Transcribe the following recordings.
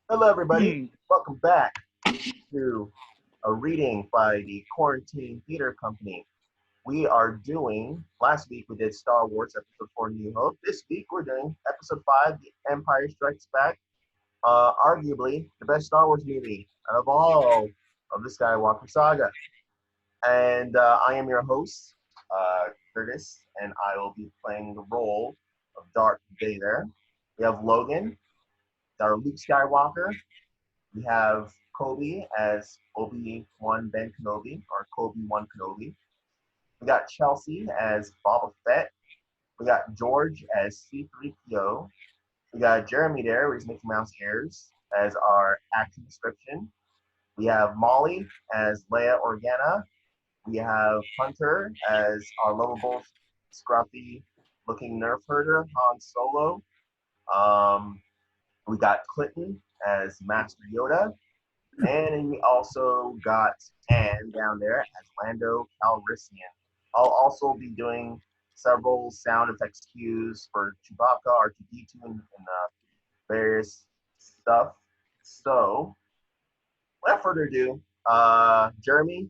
Hello, everybody. Welcome back to a reading by the Quarantine Theater Company. We are doing, last week we did Star Wars Episode 4 New Hope. This week we're doing Episode 5, The Empire Strikes Back. Arguably the best Star Wars movie out of all of the Skywalker Saga. And I am your host, Curtis, and I will be playing the role of Darth Vader. We have Logan, our Luke Skywalker. We have Colby as Obi-Wan Ben Kenobi, or Colby-Wan Kenobi. We got Chelsea as Boba Fett. We got George as C-3PO. We got Jeremy there, where he's Mickey Mouse ears, as our action description. We have Molly as Leia Organa. We have Hunter as our lovable, scruffy-looking nerf herder, Han Solo. We got Clinton as Master Yoda. And we also got Anne down there as Lando Calrissian. I'll also be doing several sound effects cues for Chewbacca, R2-D2, and various stuff. So, without further ado, Jeremy,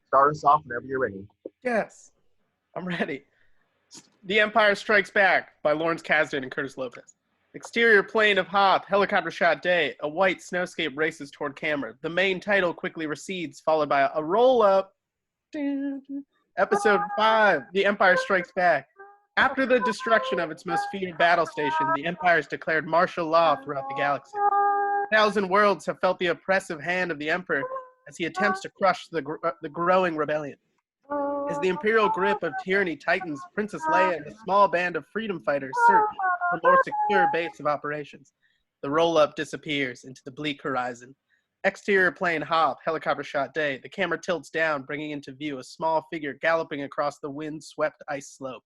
start us off whenever you're ready. Yes, I'm ready. The Empire Strikes Back by Lawrence Kasdan and Curtis Lopez. Exterior plane of Hoth, helicopter shot day. A white snowscape races toward camera. The main title quickly recedes, followed by a roll-up. Episode 5, The Empire Strikes Back. After the destruction of its most feared battle station, the Empire has declared martial law throughout the galaxy. 1,000 worlds have felt the oppressive hand of the Emperor as he attempts to crush the growing rebellion. As the imperial grip of tyranny tightens, Princess Leia and a small band of freedom fighters search for a more secure base of operations. The roll-up disappears into the bleak horizon. Exterior plane Hoth, helicopter shot day. The camera tilts down, bringing into view a small figure galloping across the wind-swept ice slope.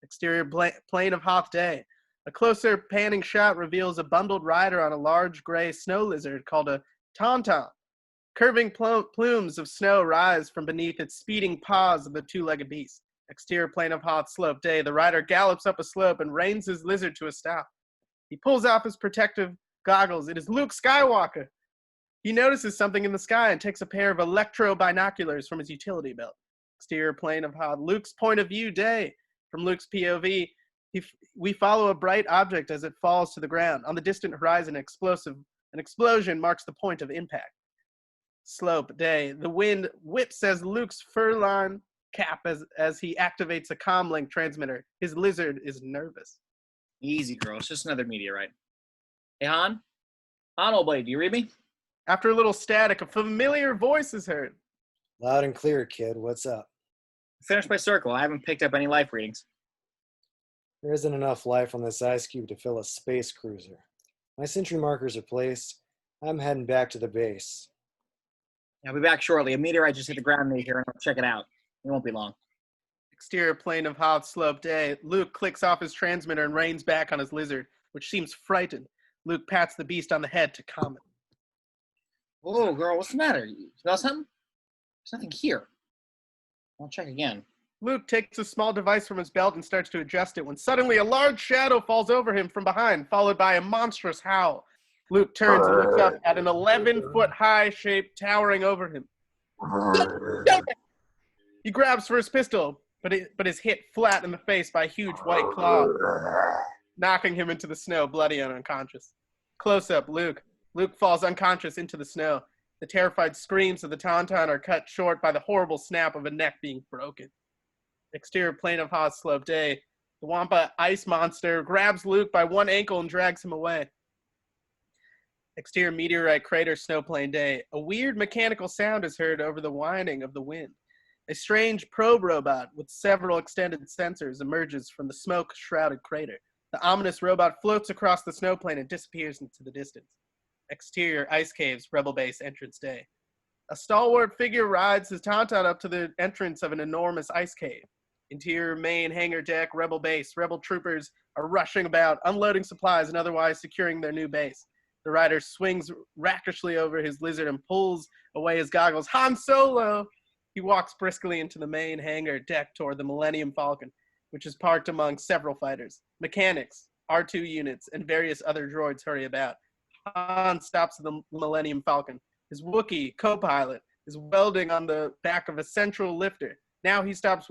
Exterior plane of Hoth day. A closer panning shot reveals a bundled rider on a large gray snow lizard called a tauntaun. Curving plumes of snow rise from beneath its speeding paws of the two-legged beast. Exterior plane of Hoth slope day. The rider gallops up a slope and reins his lizard to a stop. He pulls off his protective goggles. It is Luke Skywalker. He notices something in the sky and takes a pair of electro-binoculars from his utility belt. Exterior plane of Hoth. Luke's point of view day. From Luke's POV, we follow a bright object as it falls to the ground. On the distant horizon, an explosion marks the point of impact. Slope day. The wind whips as Luke's fur-lined cap as he activates a comlink transmitter. His lizard is nervous. Easy, girl. It's just another meteorite. Hey, Han? Han, old buddy, do you read me? After a little static, a familiar voice is heard. Loud and clear, kid. What's up? Finished my circle. I haven't picked up any life readings. There isn't enough life on this ice cube to fill a space cruiser. My sentry markers are placed. I'm heading back to the base. I'll be back shortly. A meteorite just hit the ground near here, and I'll check it out. It won't be long. Exterior plane of Hoth slope day. Luke clicks off his transmitter and reins back on his lizard, which seems frightened. Luke pats the beast on the head to calm it. Whoa, girl, what's the matter? You smell something? There's nothing here. I'll check again. Luke takes a small device from his belt and starts to adjust it when suddenly a large shadow falls over him from behind, followed by a monstrous howl. Luke turns and looks up at an 11-foot-high shape towering over him. He grabs for his pistol, but is hit flat in the face by a huge white claw, knocking him into the snow, bloody and unconscious. Close up, Luke. Luke falls unconscious into the snow. The terrified screams of the tauntaun are cut short by the horrible snap of a neck being broken. Exterior plane of Hoth slope day. The Wampa ice monster grabs Luke by one ankle and drags him away. Exterior meteorite crater snowplane day. A weird mechanical sound is heard over the whining of the wind. A strange probe robot with several extended sensors emerges from the smoke-shrouded crater. The ominous robot floats across the snowplane and disappears into the distance. Exterior ice caves, Rebel Base entrance day. A stalwart figure rides his tauntaun up to the entrance of an enormous ice cave. Interior main hangar deck, Rebel Base. Rebel troopers are rushing about, unloading supplies and otherwise securing their new base. The rider swings rakishly over his lizard and pulls away his goggles. Han Solo! He walks briskly into the main hangar deck toward the Millennium Falcon, which is parked among several fighters. Mechanics, R2 units, and various other droids hurry about. Han stops the Millennium Falcon. His Wookiee co-pilot is welding on the back of a central lifter. Now he stops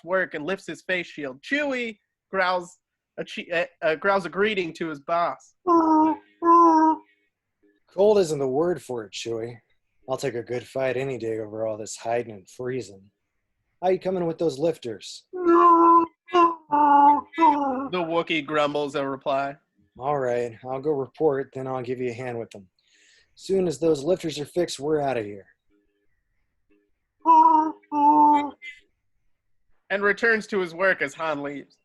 work and lifts his face shield. Chewie growls a greeting to his boss. Cold isn't the word for it, Chewie. I'll take a good fight any day over all this hiding and freezing. How you coming with those lifters? The Wookiee grumbles a reply. All right, I'll go report, then I'll give you a hand with them. Soon as those lifters are fixed, we're out of here. And returns to his work as Han leaves.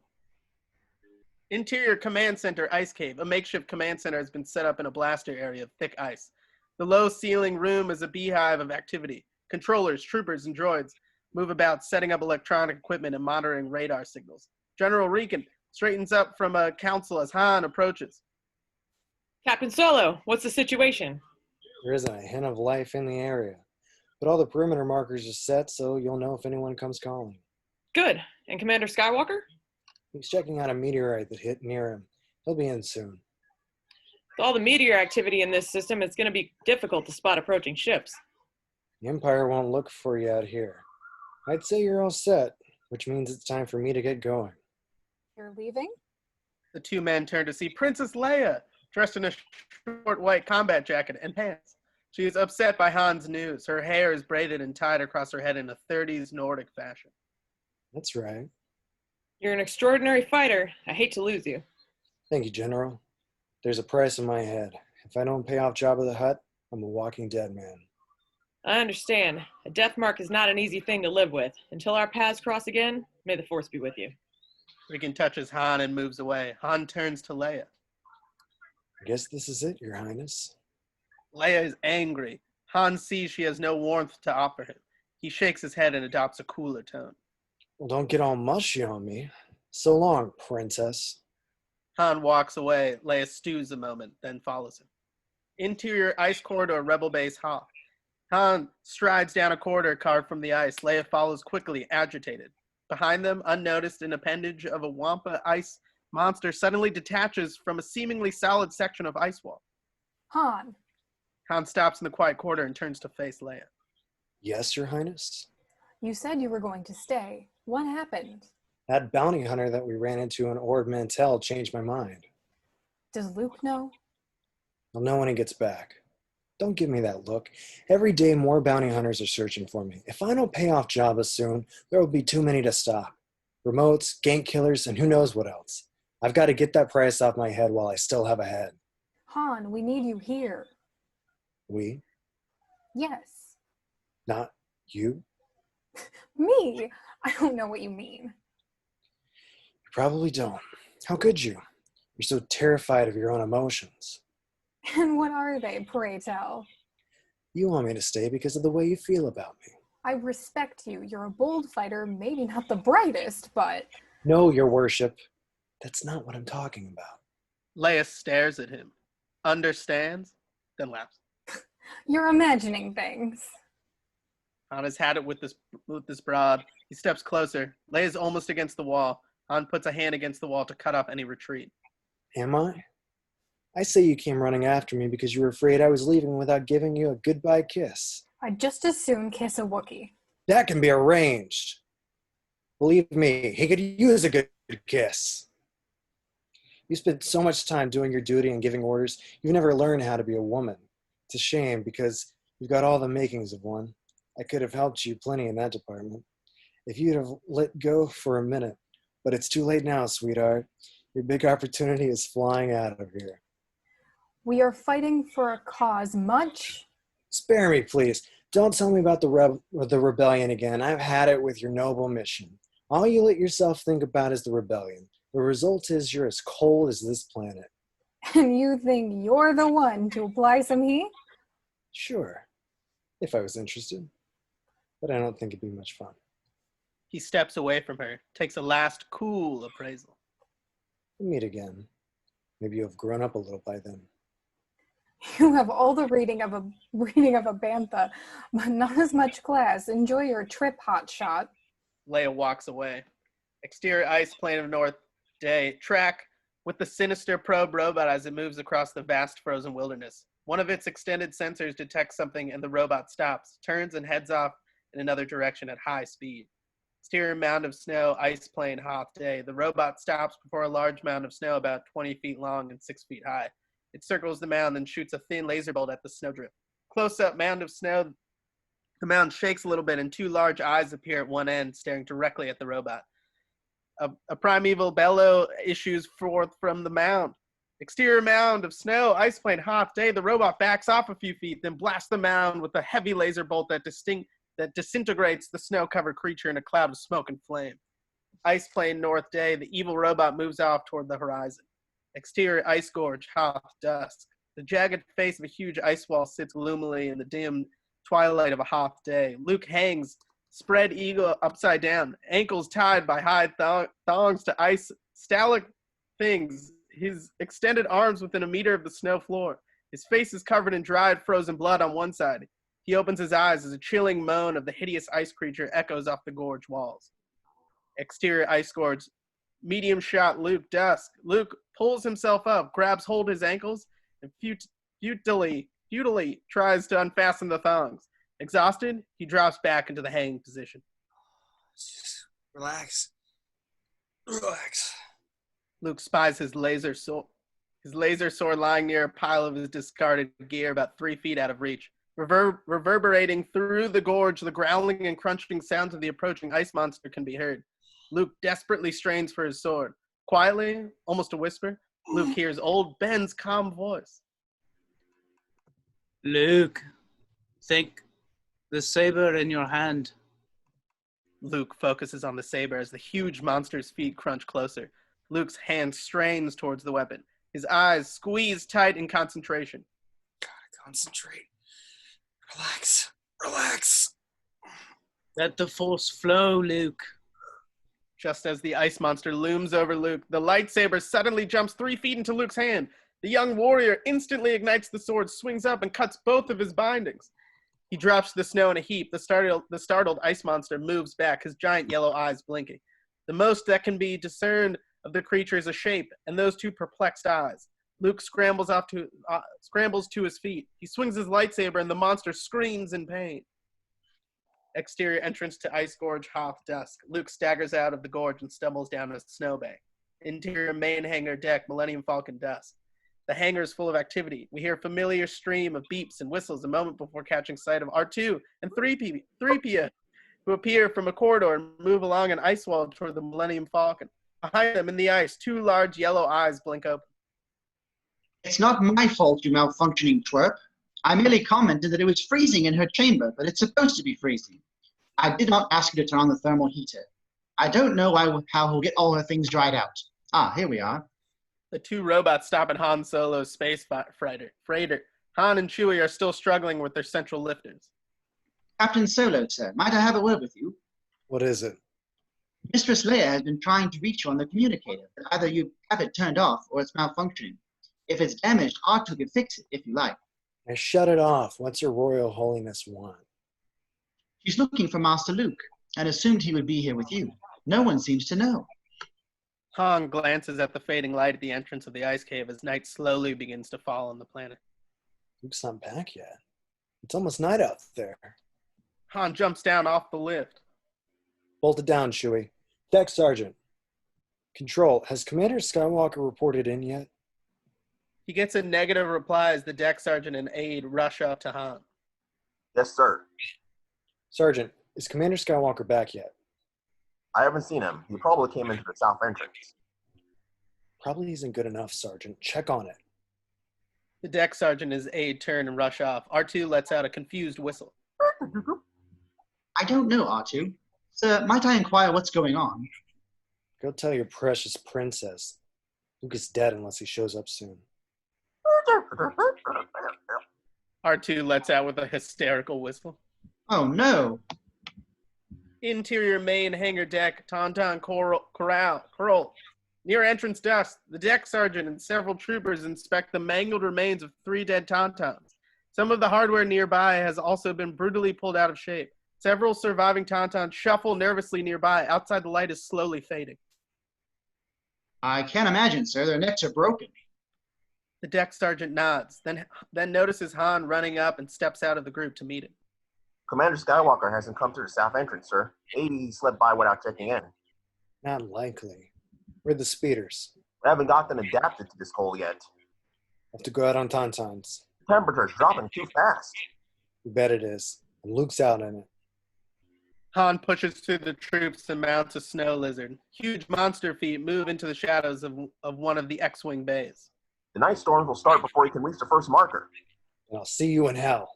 Interior Command Center Ice Cave. A makeshift command center has been set up in a blaster area of thick ice. The low ceiling room is a beehive of activity. Controllers, troopers, and droids move about, setting up electronic equipment and monitoring radar signals. General Regan straightens up from a council as Han approaches. Captain Solo, what's the situation? There isn't a hint of life in the area, but all the perimeter markers are set, so you'll know if anyone comes calling. Good. And Commander Skywalker? He's checking out a meteorite that hit near him. He'll be in soon. With all the meteor activity in this system, it's going to be difficult to spot approaching ships. The Empire won't look for you out here. I'd say you're all set, which means it's time for me to get going. You're leaving? The two men turn to see Princess Leia, dressed in a short white combat jacket and pants. She is upset by Han's news. Her hair is braided and tied across her head in a 30s Nordic fashion. That's right. You're an extraordinary fighter. I hate to lose you. Thank you, General. There's a price in my head. If I don't pay off Jabba the Hutt, I'm a walking dead man. I understand. A death mark is not an easy thing to live with. Until our paths cross again, may the Force be with you. Regan touches Han and moves away. Han turns to Leia. I guess this is it, Your Highness. Leia is angry. Han sees she has no warmth to offer him. He shakes his head and adopts a cooler tone. Well, don't get all mushy on me. So long, Princess. Han walks away. Leia stews a moment, then follows him. Interior ice corridor, Rebel Base Hall. Han strides down a corridor carved from the ice. Leia follows quickly, agitated. Behind them, unnoticed, an appendage of a Wampa ice monster suddenly detaches from a seemingly solid section of ice wall. Han. Han stops in the quiet corridor and turns to face Leia. Yes, Your Highness? You said you were going to stay. What happened? That bounty hunter that we ran into in Ord Mantell changed my mind. Does Luke know? I'll know when he gets back. Don't give me that look. Every day more bounty hunters are searching for me. If I don't pay off Jabba soon, there will be too many to stop. Remotes, gank killers, and who knows what else. I've got to get that price off my head while I still have a head. Han, we need you here. We? Yes. Not you? Me? I don't know what you mean. You probably don't. How could you? You're so terrified of your own emotions. And what are they, pray tell? You want me to stay because of the way you feel about me. I respect you. You're a bold fighter, maybe not the brightest, but... No, Your Worship. That's not what I'm talking about. Leia stares at him, understands, then laughs. You're imagining things. Han has had it with this broad. He steps closer. Leia's almost against the wall. Han puts a hand against the wall to cut off any retreat. Am I? I say you came running after me because you were afraid I was leaving without giving you a goodbye kiss. I'd just as soon kiss a Wookiee. That can be arranged. Believe me, he could use a good kiss. You spent so much time doing your duty and giving orders, you've never learned how to be a woman. It's a shame because you've got all the makings of one. I could have helped you plenty in that department. If you'd have let go for a minute. But it's too late now, sweetheart. Your big opportunity is flying out of here. We are fighting for a cause much... Spare me, please. Don't tell me about the rebellion again. I've had it with your noble mission. All you let yourself think about is the rebellion. The result is you're as cold as this planet. And you think you're the one to apply some heat? Sure, if I was interested. But I don't think it'd be much fun. He steps away from her, takes a last cool appraisal. We'll meet again. Maybe you'll have grown up a little by then. You have all the reading of a bantha, but not as much class. Enjoy your trip, hotshot. Leia walks away. Exterior ice, plane of north, day, track, with the sinister probe robot as it moves across the vast frozen wilderness. One of its extended sensors detects something and the robot stops, turns, and heads off in another direction at high speed. Exterior mound of snow, ice plain, Hoth day. The robot stops before a large mound of snow about 20 feet long and 6 feet high. It circles the mound and shoots a thin laser bolt at the snowdrift. Close-up mound of snow. The mound shakes a little bit and two large eyes appear at one end, staring directly at the robot. A primeval bellow issues forth from the mound. Exterior mound of snow, ice plain, Hoth day. The robot backs off a few feet, then blasts the mound with a heavy laser bolt that disintegrates the snow-covered creature in a cloud of smoke and flame. Ice plain, north day. The evil robot moves off toward the horizon. Exterior ice gorge, Hoth, dusk. The jagged face of a huge ice wall sits gloomily in the dim twilight of a Hoth day. Luke hangs, spread eagle upside down, ankles tied by high thongs to ice stallic things, his extended arms within a meter of the snow floor. His face is covered in dried, frozen blood on one side. He opens his eyes as a chilling moan of the hideous ice creature echoes off the gorge walls. Exterior ice gorge, medium shot, Luke, dusk. Luke pulls himself up, grabs hold of his ankles, and futilely tries to unfasten the thongs. Exhausted, he drops back into the hanging position. Just relax. Luke spies his laser sword lying near a pile of his discarded gear about 3 feet out of reach. Reverberating through the gorge, the growling and crunching sounds of the approaching ice monster can be heard. Luke desperately strains for his sword. Quietly, almost a whisper, Luke hears old Ben's calm voice. Luke, think the saber in your hand. Luke focuses on the saber as the huge monster's feet crunch closer. Luke's hand strains towards the weapon. His eyes squeeze tight in concentration. Gotta concentrate. Relax. Let the force flow, Luke. Just as the ice monster looms over Luke, the lightsaber suddenly jumps 3 feet into Luke's hand. The young warrior instantly ignites the sword, swings up, and cuts both of his bindings. He drops to the snow in a heap. The startled ice monster moves back, his giant yellow eyes blinking. The most that can be discerned of the creature is a shape, and those two perplexed eyes. Luke scrambles to his feet. He swings his lightsaber, and the monster screams in pain. Exterior entrance to Ice Gorge, Hoth, dusk. Luke staggers out of the gorge and stumbles down a snowbank. Interior main hangar deck, Millennium Falcon, dusk. The hangar is full of activity. We hear a familiar stream of beeps and whistles a moment before catching sight of R2 and 3Piett, who appear from a corridor and move along an ice wall toward the Millennium Falcon. Behind them in the ice, two large yellow eyes blink open. It's not my fault, you malfunctioning twerp. I merely commented that it was freezing in her chamber, but it's supposed to be freezing. I did not ask you to turn on the thermal heater. I don't know how he'll get all her things dried out. Ah, here we are. The two robots stop at Han Solo's space freighter. Han and Chewie are still struggling with their central lifters. Captain Solo, sir, might I have a word with you? What is it? Mistress Leia has been trying to reach you on the communicator, but either you have it turned off or it's malfunctioning. If it's damaged, R2 can fix it, if you like. I shut it off. What's Your Royal Holiness want? She's looking for Master Luke and assumed he would be here with you. No one seems to know. Han glances at the fading light at the entrance of the ice cave as night slowly begins to fall on the planet. Luke's not back yet. It's almost night out there. Han jumps down off the lift. Bolt it down, Chewie. Deck Sergeant. Control, has Commander Skywalker reported in yet? He gets a negative reply as the deck sergeant and aide rush up to Han. Yes, sir. Sergeant, is Commander Skywalker back yet? I haven't seen him. He probably came into the south entrance. Probably isn't good enough, Sergeant. Check on it. The deck sergeant and his aide turn and rush off. R2 lets out a confused whistle. I don't know, R2. Sir, might I inquire what's going on? Go tell your precious princess. Luke is dead unless he shows up soon. R2 lets out with a hysterical whistle. Oh, no. Interior main hangar deck, Tauntaun Corral. Near entrance dusk, the deck sergeant and several troopers inspect the mangled remains of 3 dead Tauntauns. Some of the hardware nearby has also been brutally pulled out of shape. Several surviving Tauntauns shuffle nervously nearby. Outside, the light is slowly fading. I can't imagine, sir. Their necks are broken. The deck sergeant nods, then notices Han running up and steps out of the group to meet him. Commander Skywalker hasn't come through the south entrance, sir. Maybe he slipped by without checking in. Not likely. Where'd the speeders? We haven't got them adapted to this cold yet. Have to go out on Tauntauns. Temperature's dropping too fast. You bet it is. And Luke's out in it. Han pushes through the troops and mounts a snow lizard. Huge monster feet move into the shadows of one of the X-Wing bays. The night storms will start before he can reach the first marker. And I'll see you in hell.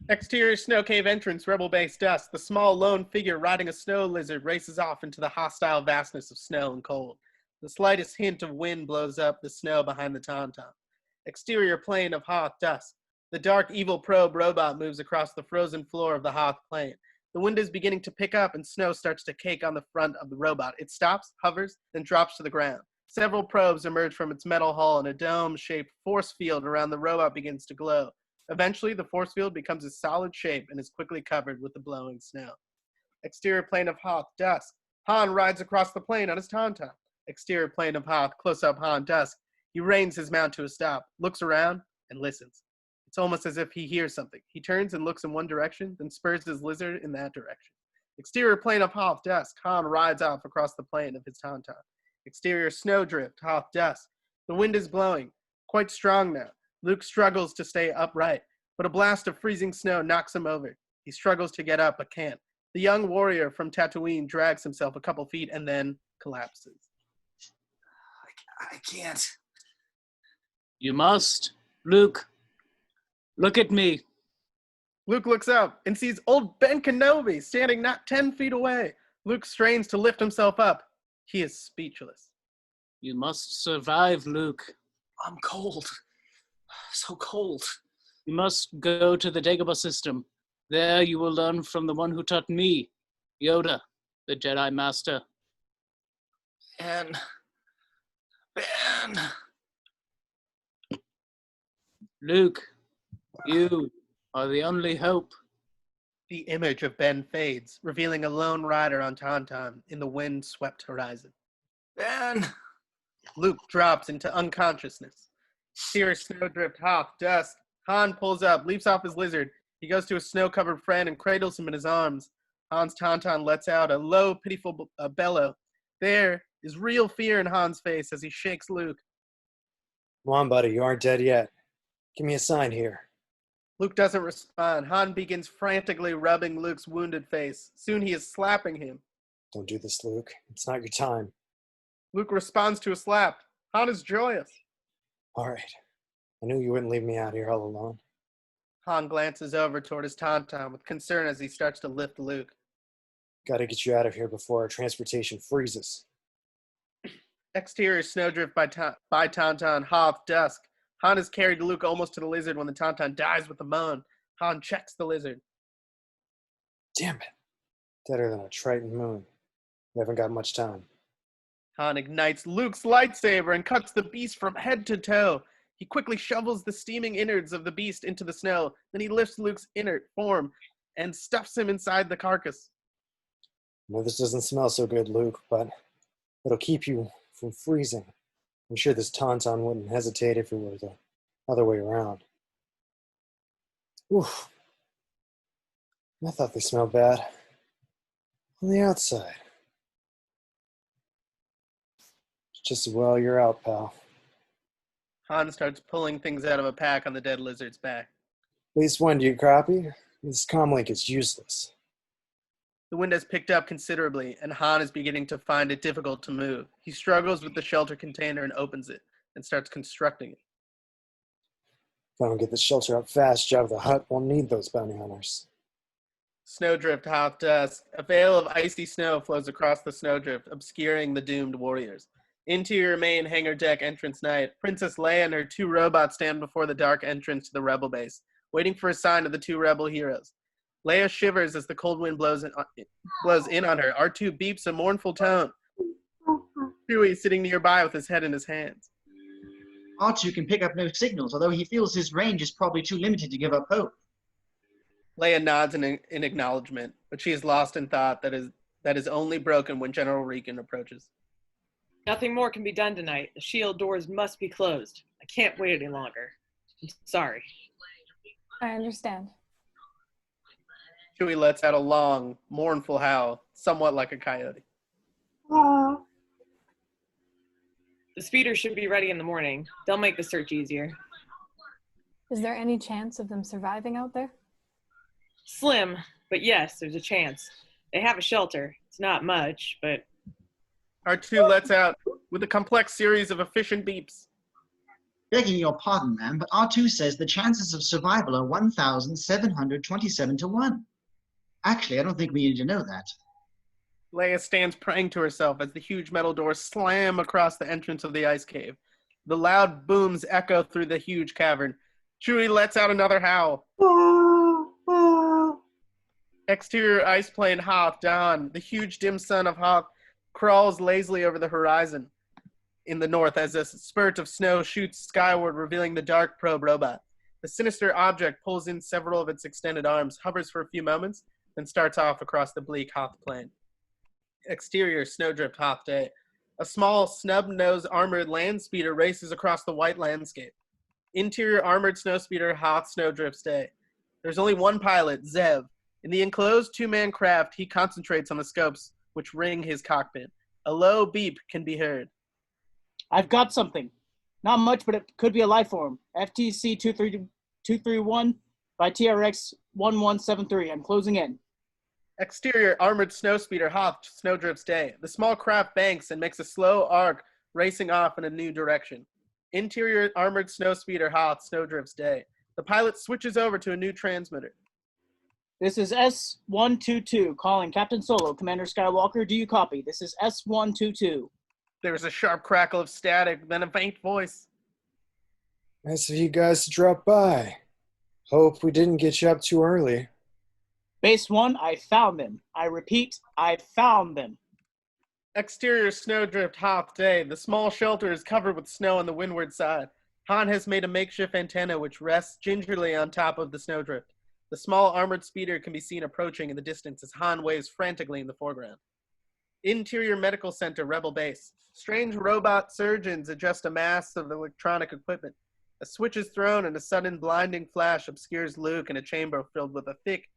Exterior snow cave entrance, Rebel base dusk. The small lone figure riding a snow lizard races off into the hostile vastness of snow and cold. The slightest hint of wind blows up the snow behind the Tauntaun. Exterior plane of Hoth dusk. The dark evil probe robot moves across the frozen floor of the Hoth plane. The wind is beginning to pick up and snow starts to cake on the front of the robot. It stops, hovers, then drops to the ground. Several probes emerge from its metal hull and a dome-shaped force field around the robot begins to glow. Eventually, the force field becomes a solid shape and is quickly covered with the blowing snow. Exterior plane of Hoth dusk. Han rides across the plane on his Tauntaun. Exterior plane of Hoth, close-up Han dusk. He reins his mount to a stop, looks around, and listens. It's almost as if he hears something. He turns and looks in one direction, then spurs his lizard in that direction. Exterior plane of Hoth dusk. Han rides off across the plane of his Tauntaun. Exterior snowdrift, Hoth dusk. The wind is blowing, quite strong now. Luke struggles to stay upright, but a blast of freezing snow knocks him over. He struggles to get up, but can't. The young warrior from Tatooine drags himself a couple feet and then collapses. I can't. You must. Luke, look at me. Luke looks up and sees old Ben Kenobi standing not 10 feet away. Luke strains to lift himself up. He is speechless. You must survive, Luke. I'm cold. So cold. You must go to the Dagobah system. There you will learn from the one who taught me, Yoda, the Jedi Master. Ben. Luke, you are the only hope. The image of Ben fades, revealing a lone rider on Tauntaun in the wind-swept horizon. Ben. Luke drops into unconsciousness. Sears snowdrift Hoth dusk. Han pulls up, leaps off his lizard. He goes to his snow-covered friend and cradles him in his arms. Han's Tauntaun lets out a low, pitiful bellow. There is real fear in Han's face as he shakes Luke. Come on, buddy. You aren't dead yet. Give me a sign here. Luke doesn't respond. Han begins frantically rubbing Luke's wounded face. Soon he is slapping him. Don't do this, Luke. It's not your time. Luke responds to a slap. Han is joyous. All right. I knew you wouldn't leave me out here all alone. Han glances over toward his Tauntaun with concern as he starts to lift Luke. Gotta get you out of here before our transportation freezes. Exterior snowdrift by Tauntaun, Hoth dusk. Han is carried Luke almost to the lizard when the Tauntaun dies with a moan. Han checks the lizard. Damn it. Deader than a Triton moon. We haven't got much time. Han ignites Luke's lightsaber and cuts the beast from head to toe. He quickly shovels the steaming innards of the beast into the snow. Then he lifts Luke's inert form and stuffs him inside the carcass. I know this doesn't smell so good, Luke, but it'll keep you from freezing. I'm sure this Tauntaun wouldn't hesitate if it were the other way around. Oof. I thought they smelled bad. On the outside. Just as well you're out, pal. Han starts pulling things out of a pack on the dead lizard's back. At least one, do you copy? This comlink is useless. The wind has picked up considerably, and Han is beginning to find it difficult to move. He struggles with the shelter container and opens it, and starts constructing it. If I don't get the shelter up fast, Jabba the Hutt won't need those bounty hunters. Snowdrift, Hoth dusk. A veil of icy snow flows across the snowdrift, obscuring the doomed warriors. Interior main hangar deck entrance night. Princess Leia and her two robots stand before the dark entrance to the rebel base, waiting for a sign of the two rebel heroes. Leia shivers as the cold wind blows in on her. R2 beeps a mournful tone. Chewie sitting nearby with his head in his hands. R2 can pick up no signals, although he feels his range is probably too limited to give up hope. Leia nods in acknowledgement, but she is lost in thought that is only broken when General Regan approaches. Nothing more can be done tonight. The shield doors must be closed. I can't wait any longer. I'm sorry. I understand. Chewie lets out a long, mournful howl, somewhat like a coyote. Aww. The speeders should be ready in the morning. They'll make the search easier. Is there any chance of them surviving out there? Slim, but yes, there's a chance. They have a shelter. It's not much, but... R2 lets out with a complex series of efficient beeps. Begging your pardon, ma'am, but R2 says the chances of survival are 1,727 to 1. Actually, I don't think we need to know that. Leia stands praying to herself as the huge metal doors slam across the entrance of the ice cave. The loud booms echo through the huge cavern. Chewie lets out another howl. Exterior ice plane Hoth dawn. The huge dim sun of Hoth crawls lazily over the horizon in the north as a spurt of snow shoots skyward, revealing the dark probe robot. The sinister object pulls in several of its extended arms, hovers for a few moments, then starts off across the bleak Hoth plain. Exterior snowdrift Hoth day. A small snub-nosed armored land speeder races across the white landscape. Interior armored snowspeeder Hoth snowdrifts day. There's only one pilot, Zev. In the enclosed two-man craft, he concentrates on the scopes, which ring his cockpit. A low beep can be heard. I've got something. Not much, but it could be a life form. FTC 231 by TRX 1173. I'm closing in. Exterior armored snowspeeder Hoth snowdrifts day. The small craft banks and makes a slow arc, racing off in a new direction. Interior armored snowspeeder Hoth snowdrifts day. The pilot switches over to a new transmitter. This is S122 calling Captain Solo. Commander Skywalker, do you copy? This is S122. There's a sharp crackle of static, then a faint voice. Nice of you guys to drop by. Hope we didn't get you up too early. Base 1, I found them. I repeat, I found them. Exterior snowdrift Hoth day. The small shelter is covered with snow on the windward side. Han has made a makeshift antenna which rests gingerly on top of the snowdrift. The small armored speeder can be seen approaching in the distance as Han waves frantically in the foreground. Interior Medical Center, Rebel Base. Strange robot surgeons adjust a mass of electronic equipment. A switch is thrown and a sudden blinding flash obscures Luke in a chamber filled with a thick,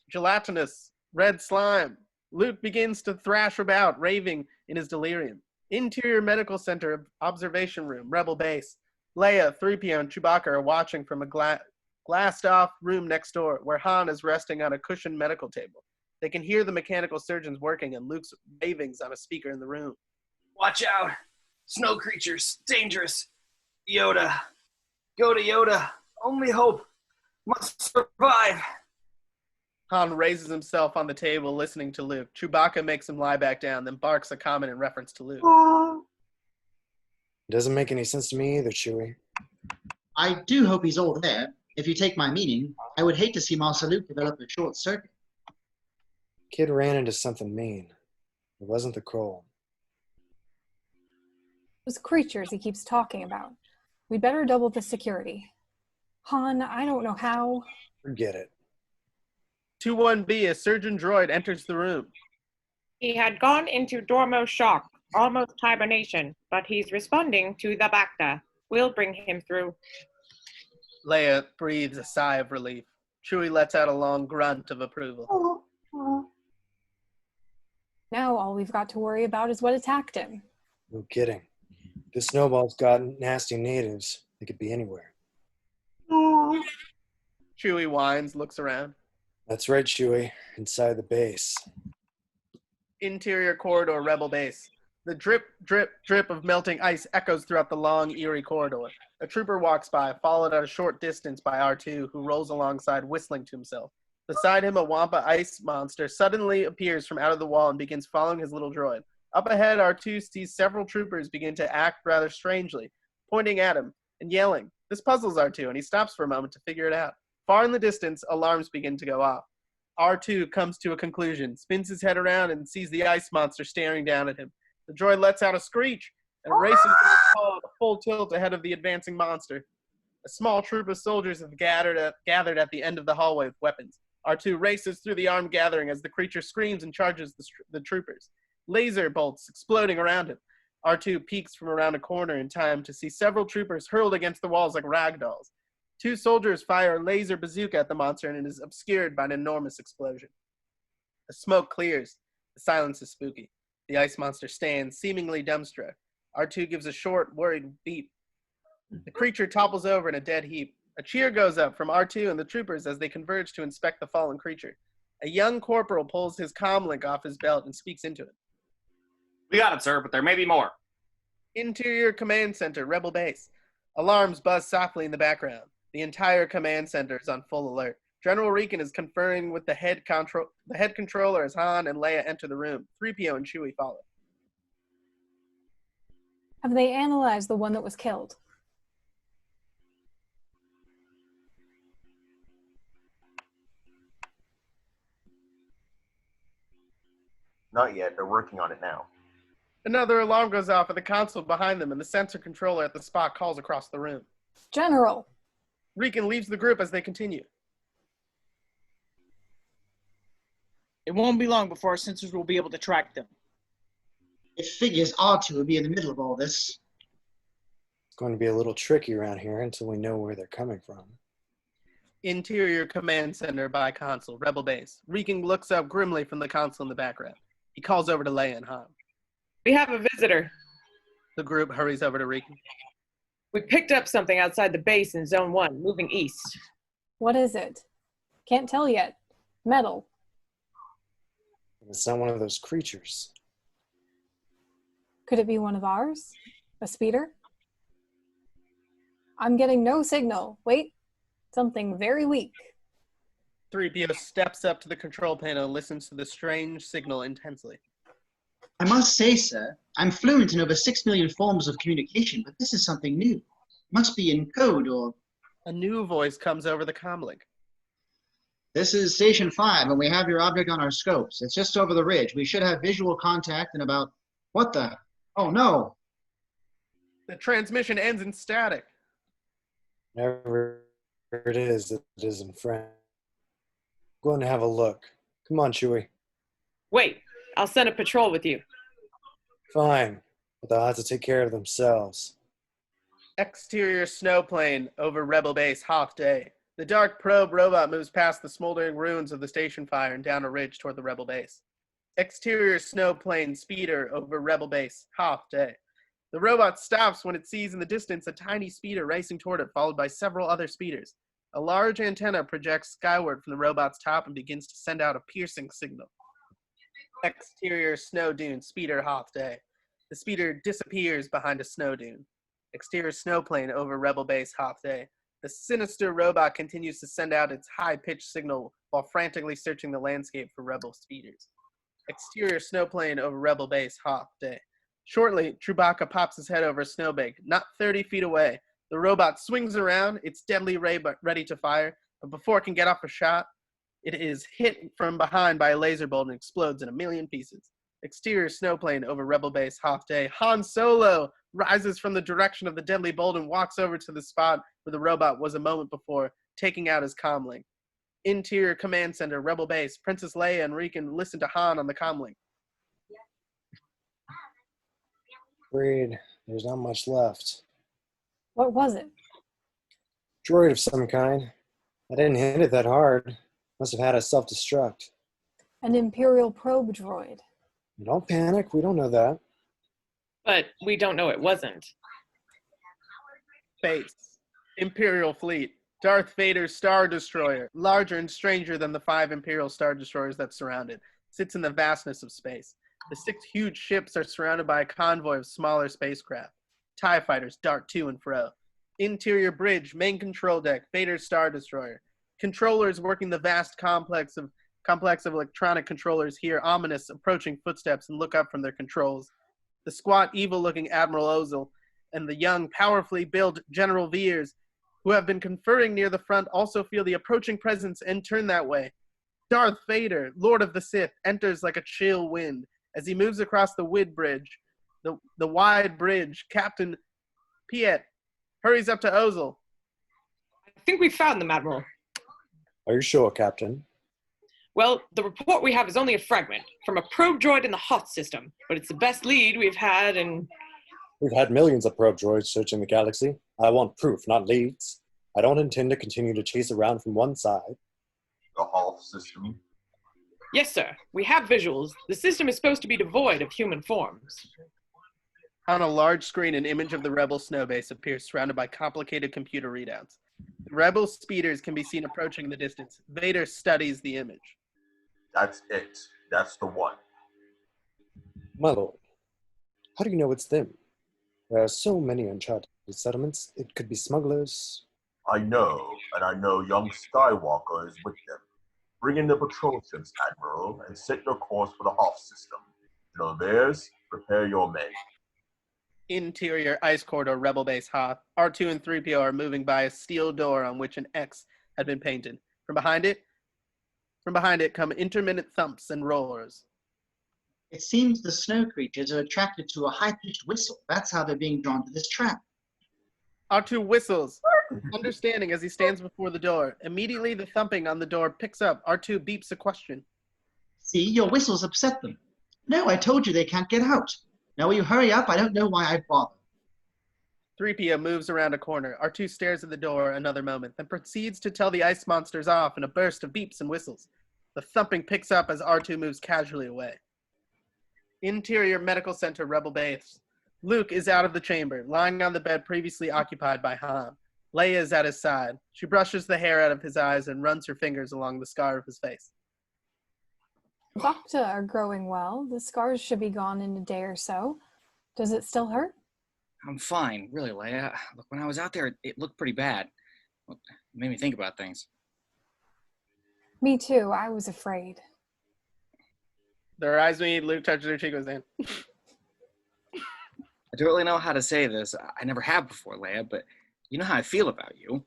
gelatinous red slime. Luke begins to thrash about, raving in his delirium. Interior Medical Center, Observation Room, Rebel Base. Leia, 3PO, and Chewbacca are watching from a glassed-off room next door, where Han is resting on a cushioned medical table. They can hear the mechanical surgeons working and Luke's ravings on a speaker in the room. Watch out. Snow creatures. Dangerous. Yoda. Go to Yoda. Only hope. Must survive. Han raises himself on the table, listening to Luke. Chewbacca makes him lie back down, then barks a comment in reference to Luke. It doesn't make any sense to me either, Chewie. I do hope he's all there. If you take my meaning, I would hate to see Master Luke develop a short circuit. Kid ran into something mean. It wasn't the Kroll. Those creatures he keeps talking about. We'd better double the security. Han, I don't know how. Forget it. 2-1B, a surgeon droid, enters the room. He had gone into dormo shock, almost hibernation, but he's responding to the Bacta. We'll bring him through. Leia breathes a sigh of relief. Chewie lets out a long grunt of approval. Now all we've got to worry about is what attacked him. No kidding. This snowball's got nasty natives. They could be anywhere. Chewie whines, looks around. That's right, Chewie. Inside the base. Interior corridor, Rebel Base. The drip, drip, drip of melting ice echoes throughout the long, eerie corridor. A trooper walks by, followed at a short distance by R2, who rolls alongside, whistling to himself. Beside him, a Wampa ice monster suddenly appears from out of the wall and begins following his little droid. Up ahead, R2 sees several troopers begin to act rather strangely, pointing at him and yelling. This puzzles R2, and he stops for a moment to figure it out. Far in the distance, alarms begin to go off. R2 comes to a conclusion, spins his head around, and sees the ice monster staring down at him. The droid lets out a screech and races to the wall at a full tilt ahead of the advancing monster. A small troop of soldiers have gathered at the end of the hallway with weapons. R2 races through the armed gathering as the creature screams and charges the troopers. laser bolts exploding around him. R2 peeks from around a corner in time to see several troopers hurled against the walls like ragdolls. 2 soldiers fire a laser bazooka at the monster and it is obscured by an enormous explosion. The smoke clears. The silence is spooky. The ice monster stands, seemingly dumbstruck. R2 gives a short, worried beep. The creature topples over in a dead heap. A cheer goes up from R2 and the troopers as they converge to inspect the fallen creature. A young corporal pulls his comlink off his belt and speaks into it. We got it, sir, but there may be more. Interior Command Center, Rebel Base. Alarms buzz softly in the background. The entire command center is on full alert. General Regan is conferring with the head controller as Han and Leia enter the room. 3PO and Chewie follow. Have they analyzed the one that was killed? Not yet. They're working on it now. Another alarm goes off at the console behind them, and the sensor controller at the spot calls across the room. General! Regan leaves the group as they continue. It won't be long before our sensors will be able to track them. It figures R2 will be in the middle of all this. It's going to be a little tricky around here until we know where they're coming from. Interior Command Center by console, Rebel Base. Regan looks up grimly from the console in the background. He calls over to Leia and Han. We have a visitor. The group hurries over to Regan. We picked up something outside the base in Zone 1, moving east. What is it? Can't tell yet. Metal. It's not one of those creatures. Could it be one of ours? A speeder? I'm getting no signal. Wait. Something very weak. 3PO steps up to the control panel and listens to the strange signal intensely. I must say, sir, I'm fluent in over 6 million forms of communication, but this is something new. Must be in code or... A new voice comes over the comlink. This is Station 5, and we have your object on our scopes. It's just over the ridge. We should have visual contact in about... What the... Oh, no. The transmission ends in static. Whatever it is in French. Go and have a look. Come on, Chewie. Wait, I'll send a patrol with you. Fine, but they'll have to take care of themselves. Exterior snowplane over Rebel Base, Hoth Day. The dark probe robot moves past the smoldering ruins of the station fire and down a ridge toward the Rebel Base. Exterior snowplane speeder over Rebel Base, Hoth Day. The robot stops when it sees in the distance a tiny speeder racing toward it, followed by several other speeders. A large antenna projects skyward from the robot's top and begins to send out a piercing signal. Exterior snow dune, speeder, Hoth Day. The speeder disappears behind a snow dune. Exterior snowplane over Rebel Base, Hoth Day. The sinister robot continues to send out its high-pitched signal while frantically searching the landscape for Rebel speeders. Exterior snowplane over Rebel Base, Hoth Day. Shortly, Chewbacca pops his head over a snowbank, not 30 feet away. The robot swings around, its deadly ray ready to fire, but before it can get off a shot, it is hit from behind by a laser bolt and explodes in a million pieces. Exterior snowplane over Rebel Base, Hoth Day. Han Solo rises from the direction of the deadly bolt and walks over to the spot where the robot was a moment before, taking out his comlink. Interior Command Center, Rebel Base. Princess Leia and Regan listen to Han on the comlink. Afraid there's not much left. What was it? Droid of some kind. I didn't hit it that hard. Must have had a self-destruct. An Imperial probe droid. Don't panic, we don't know that. But we don't know it wasn't. Base. Imperial fleet. Darth Vader's Star Destroyer, larger and stranger than the 5 Imperial Star Destroyers that surround it, sits in the vastness of space. The 6 huge ships are surrounded by a convoy of smaller spacecraft. TIE fighters dart to and fro. Interior bridge, main control deck, Vader's Star Destroyer. Controllers working the vast complex of electronic controllers hear ominous approaching footsteps and look up from their controls. The squat, evil-looking Admiral Ozzel and the young, powerfully built General Veers, who have been conferring near the front, also feel the approaching presence and turn that way. Darth Vader, Lord of the Sith, enters like a chill wind. As he moves across the the wide bridge, Captain Piett hurries up to Ozzel. I think we found them, Admiral. Are you sure, Captain? Well, the report we have is only a fragment from a probe droid in the Hoth system, but it's the best lead we've had in... We've had millions of probe droids searching the galaxy. I want proof, not leads. I don't intend to continue to chase around from one side. The Hoth system. Yes, sir. We have visuals. The system is supposed to be devoid of human forms. On a large screen, an image of the Rebel snowbase appears surrounded by complicated computer readouts. The Rebel speeders can be seen approaching in the distance. Vader studies the image. That's it. That's the one. My lord, how do you know it's them? There are so many uncharted settlements. It could be smugglers. I know, and I know young Skywalker is with them. Bring in the patrol ships, Admiral, and set your course for the Hoth system. General Veers, prepare your men. Interior ice corridor, Rebel base Hoth. R2 and 3PO are moving by a steel door on which an X had been painted. From behind it come intermittent thumps and roars. It seems the snow creatures are attracted to a high-pitched whistle. That's how they're being drawn to this trap. R2 whistles, understanding as he stands before the door. Immediately, the thumping on the door picks up. R2 beeps a question. See, your whistles upset them. No, I told you they can't get out. Now will you hurry up? I don't know why I bother. 3PO moves around a corner. R2 stares at the door another moment, then proceeds to tell the ice monsters off in a burst of beeps and whistles. The thumping picks up as R2 moves casually away. Interior medical center, Rebel base. Luke is out of the chamber, lying on the bed previously occupied by Han. Leia is at his side. She brushes the hair out of his eyes and runs her fingers along the scar of his face. Bacta are growing well. The scars should be gone in a day or so. Does it still hurt? I'm fine, really, Leia. Look, when I was out there, it looked pretty bad. It made me think about things. Me too. I was afraid. Their eyes meet. Luke touches her cheek with his hand. I don't really know how to say this. I never have before, Leia, but you know how I feel about you.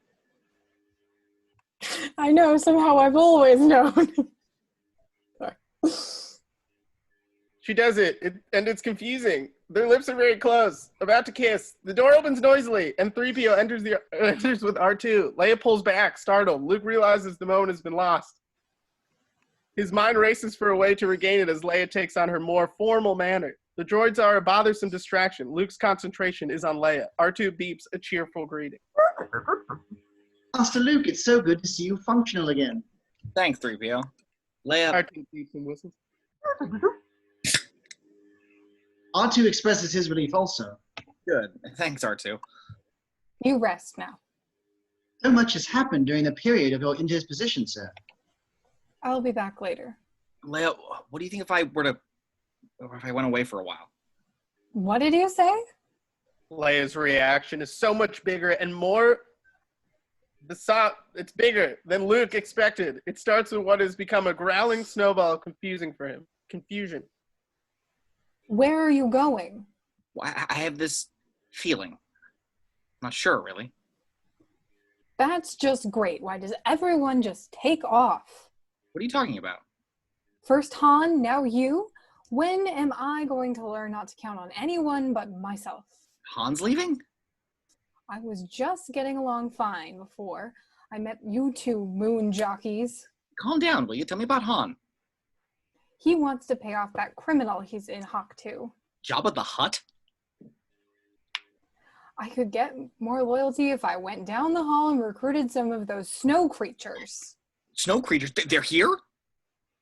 I know. Somehow I've always known. She does it, and it's confusing. Their lips are very close, about to kiss. The door opens noisily, and 3PO enters with R2. Leia pulls back, startled. Luke realizes the moment has been lost. His mind races for a way to regain it as Leia takes on her more formal manner. The droids are a bothersome distraction. Luke's concentration is on Leia. R2 beeps a cheerful greeting. Master Luke, it's so good to see you functional again. Thanks, 3PO. Leia... R2 beeps and whistles. R2 expresses his relief also. Good. Thanks, R2. You rest now. So much has happened during the period of your indisposition, sir. I'll be back later. Leia, what do you think if I went away for a while? What did you say? Leia's reaction is so much bigger and more... It's bigger than Luke expected. It starts with what has become a growling snowball confusing for him. Confusion. Where are you going? Well, I have this feeling. I'm not sure, really. That's just great. Why does everyone just take off? What are you talking about? First Han, now you. When am I going to learn not to count on anyone but myself? Han's leaving? I was just getting along fine before I met you two moon jockeys. Calm down, will you? Tell me about Han. He wants to pay off that criminal he's in hock to. Jabba the Hutt? I could get more loyalty if I went down the hall and recruited some of those snow creatures. Snow creatures? They're here?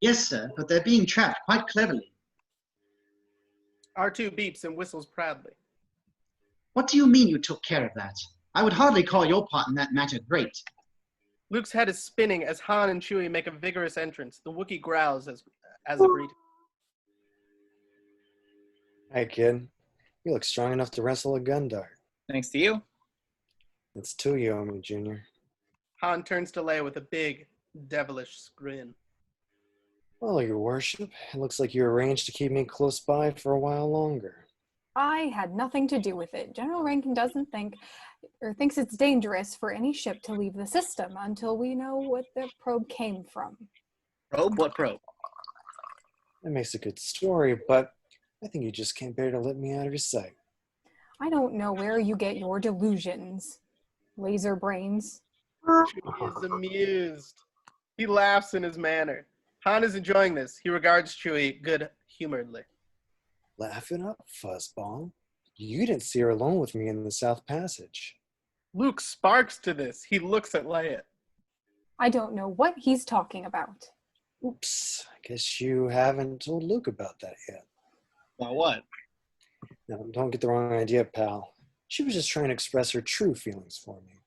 Yes, sir, but they're being trapped quite cleverly. R2 beeps and whistles proudly. What do you mean you took care of that? I would hardly call your part in that matter great. Luke's head is spinning as Han and Chewie make a vigorous entrance. The Wookiee growls as a greeting. Hey, kid. You look strong enough to wrestle a gun dart. Thanks to you. It's to you, Omi Jr. Han turns to Leia with a big, devilish grin. Well, your worship, it looks like you arranged to keep me close by for a while longer. I had nothing to do with it. General Rankin doesn't think, or thinks it's dangerous for any ship to leave the system until we know what the probe came from. Probe? What probe? That makes a good story, but I think you just can't bear to let me out of your sight. I don't know where you get your delusions. Laser brains. Chewie is amused. He laughs in his manner. Han is enjoying this. He regards Chewie good-humoredly. Laughing up, fuzzball. You didn't see her alone with me in the South Passage. Luke sparks to this. He looks at Leia. I don't know what he's talking about. Oops, I guess you haven't told Luke about that yet. About what? No, don't get the wrong idea, pal. She was just trying to express her true feelings for me.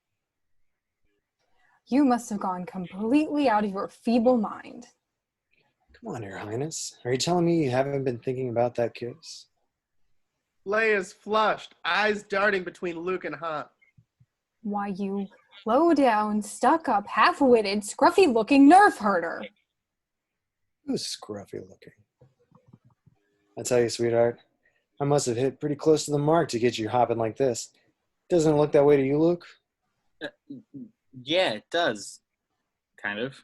You must have gone completely out of your feeble mind. Come on, Your Highness. Are you telling me you haven't been thinking about that kiss? Leia's flushed, eyes darting between Luke and Han. Why, you low-down, stuck-up, half-witted, scruffy-looking nerf herder. Who's scruffy looking? I tell you, sweetheart, I must have hit pretty close to the mark to get you hopping like this. Doesn't it look that way to you, Luke? Yeah, it does. Kind of.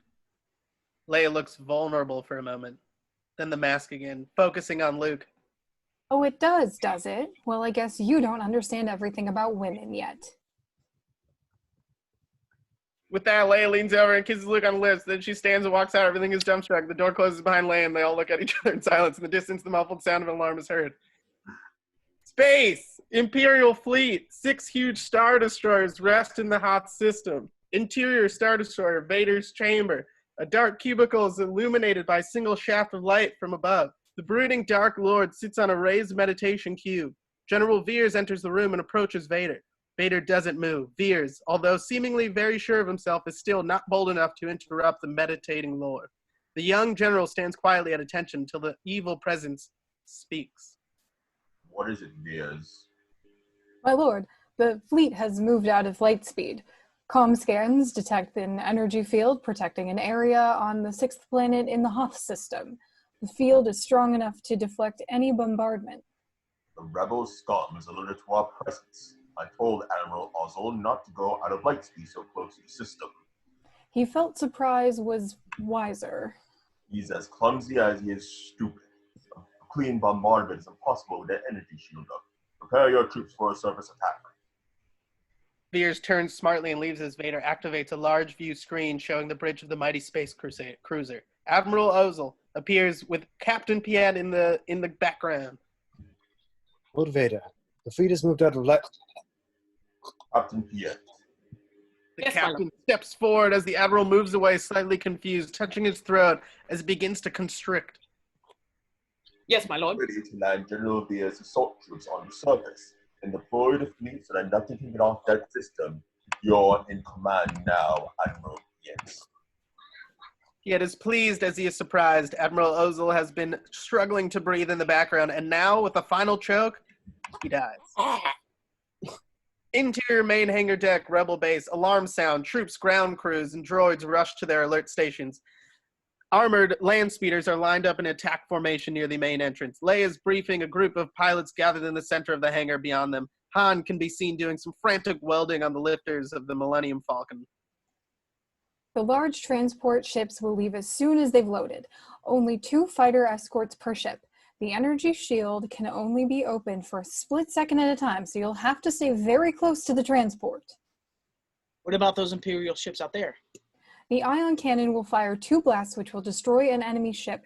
Leia looks vulnerable for a moment. Then the mask again, focusing on Luke. Oh, it does it? Well, I guess you don't understand everything about women yet. With that, Leia leans over and kisses Luke on the lips. Then she stands and walks out. Everything is dumbstruck. The door closes behind Leia, and they all look at each other in silence. In the distance, the muffled sound of an alarm is heard. Space! Imperial fleet! 6 huge Star Destroyers rest in the Hoth system. Interior Star Destroyer, Vader's chamber. A dark cubicle is illuminated by a single shaft of light from above. The brooding Dark Lord sits on a raised meditation cube. General Veers enters the room and approaches Vader. Vader doesn't move. Veers, although seemingly very sure of himself, is still not bold enough to interrupt the meditating Lord. The young general stands quietly at attention until the evil presence speaks. What is it, Veers? My lord, the fleet has moved out of light speed. Comm scans detect an energy field protecting an area on the 6th planet in the Hoth system. The field is strong enough to deflect any bombardment. The rebel scum is alerted to our presence. I told Admiral Ozzel not to go out of light speed so close to the system. He felt surprise was wiser. He's as clumsy as he is stupid. A clean bombardment is impossible with that energy shield up. Prepare your troops for a surface attack. Veers turns smartly and leaves as Vader activates a large view screen showing the bridge of the mighty space cruiser. Admiral Ozzel appears with Captain Piett in the background. Lord Vader, the fleet has moved out of light. Captain Piett. The captain steps forward as the Admiral moves away, slightly confused, touching his throat as it begins to constrict. Yes, my lord. Ready to land General Veers' assault troops on the surface and deploy the fleet so that nothing can get off that system. You're in command now, Admiral Piett. Piett is pleased as he is surprised. Admiral Ozzel has been struggling to breathe in the background, and now, with a final choke, he dies. Interior main hangar deck, rebel base, alarm sound, troops, ground crews, and droids rush to their alert stations. Armored land speeders are lined up in attack formation near the main entrance. Leia is briefing a group of pilots gathered in the center of the hangar beyond them. Han can be seen doing some frantic welding on the lifters of the Millennium Falcon. The large transport ships will leave as soon as they've loaded. Only 2 fighter escorts per ship. The energy shield can only be opened for a split second at a time, so you'll have to stay very close to the transport. What about those Imperial ships out there? The ion cannon will fire 2 blasts which will destroy an enemy ship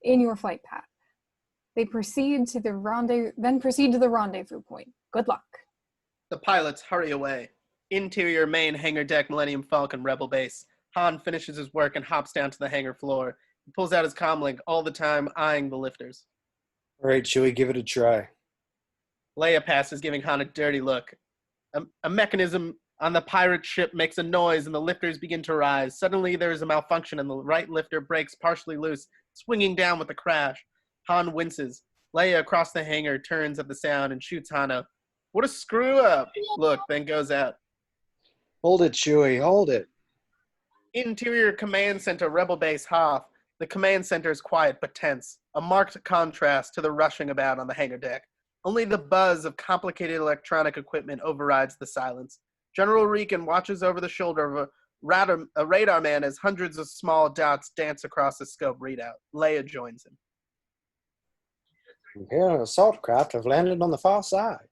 in your flight path. They proceed to the rendezvous point. Good luck. The pilots hurry away. Interior main hangar deck, Millennium Falcon, rebel base. Han finishes his work and hops down to the hangar floor. He pulls out his comlink, all the time eyeing the lifters. All right, Chewie, give it a try. Leia passes, giving Han a dirty look. A mechanism on the pirate ship makes a noise and the lifters begin to rise. Suddenly there is a malfunction and the right lifter breaks partially loose, swinging down with a crash. Han winces. Leia across the hangar turns at the sound and shoots Han out. What a screw up! Look, then goes out. Hold it, Chewie, hold it. Interior command center, rebel base Hoth. The command center is quiet but tense, a marked contrast to the rushing about on the hangar deck. Only the buzz of complicated electronic equipment overrides the silence. General Regan watches over the shoulder of a radar man as hundreds of small dots dance across the scope readout. Leia joins him. Imperial assault craft have landed on the far side.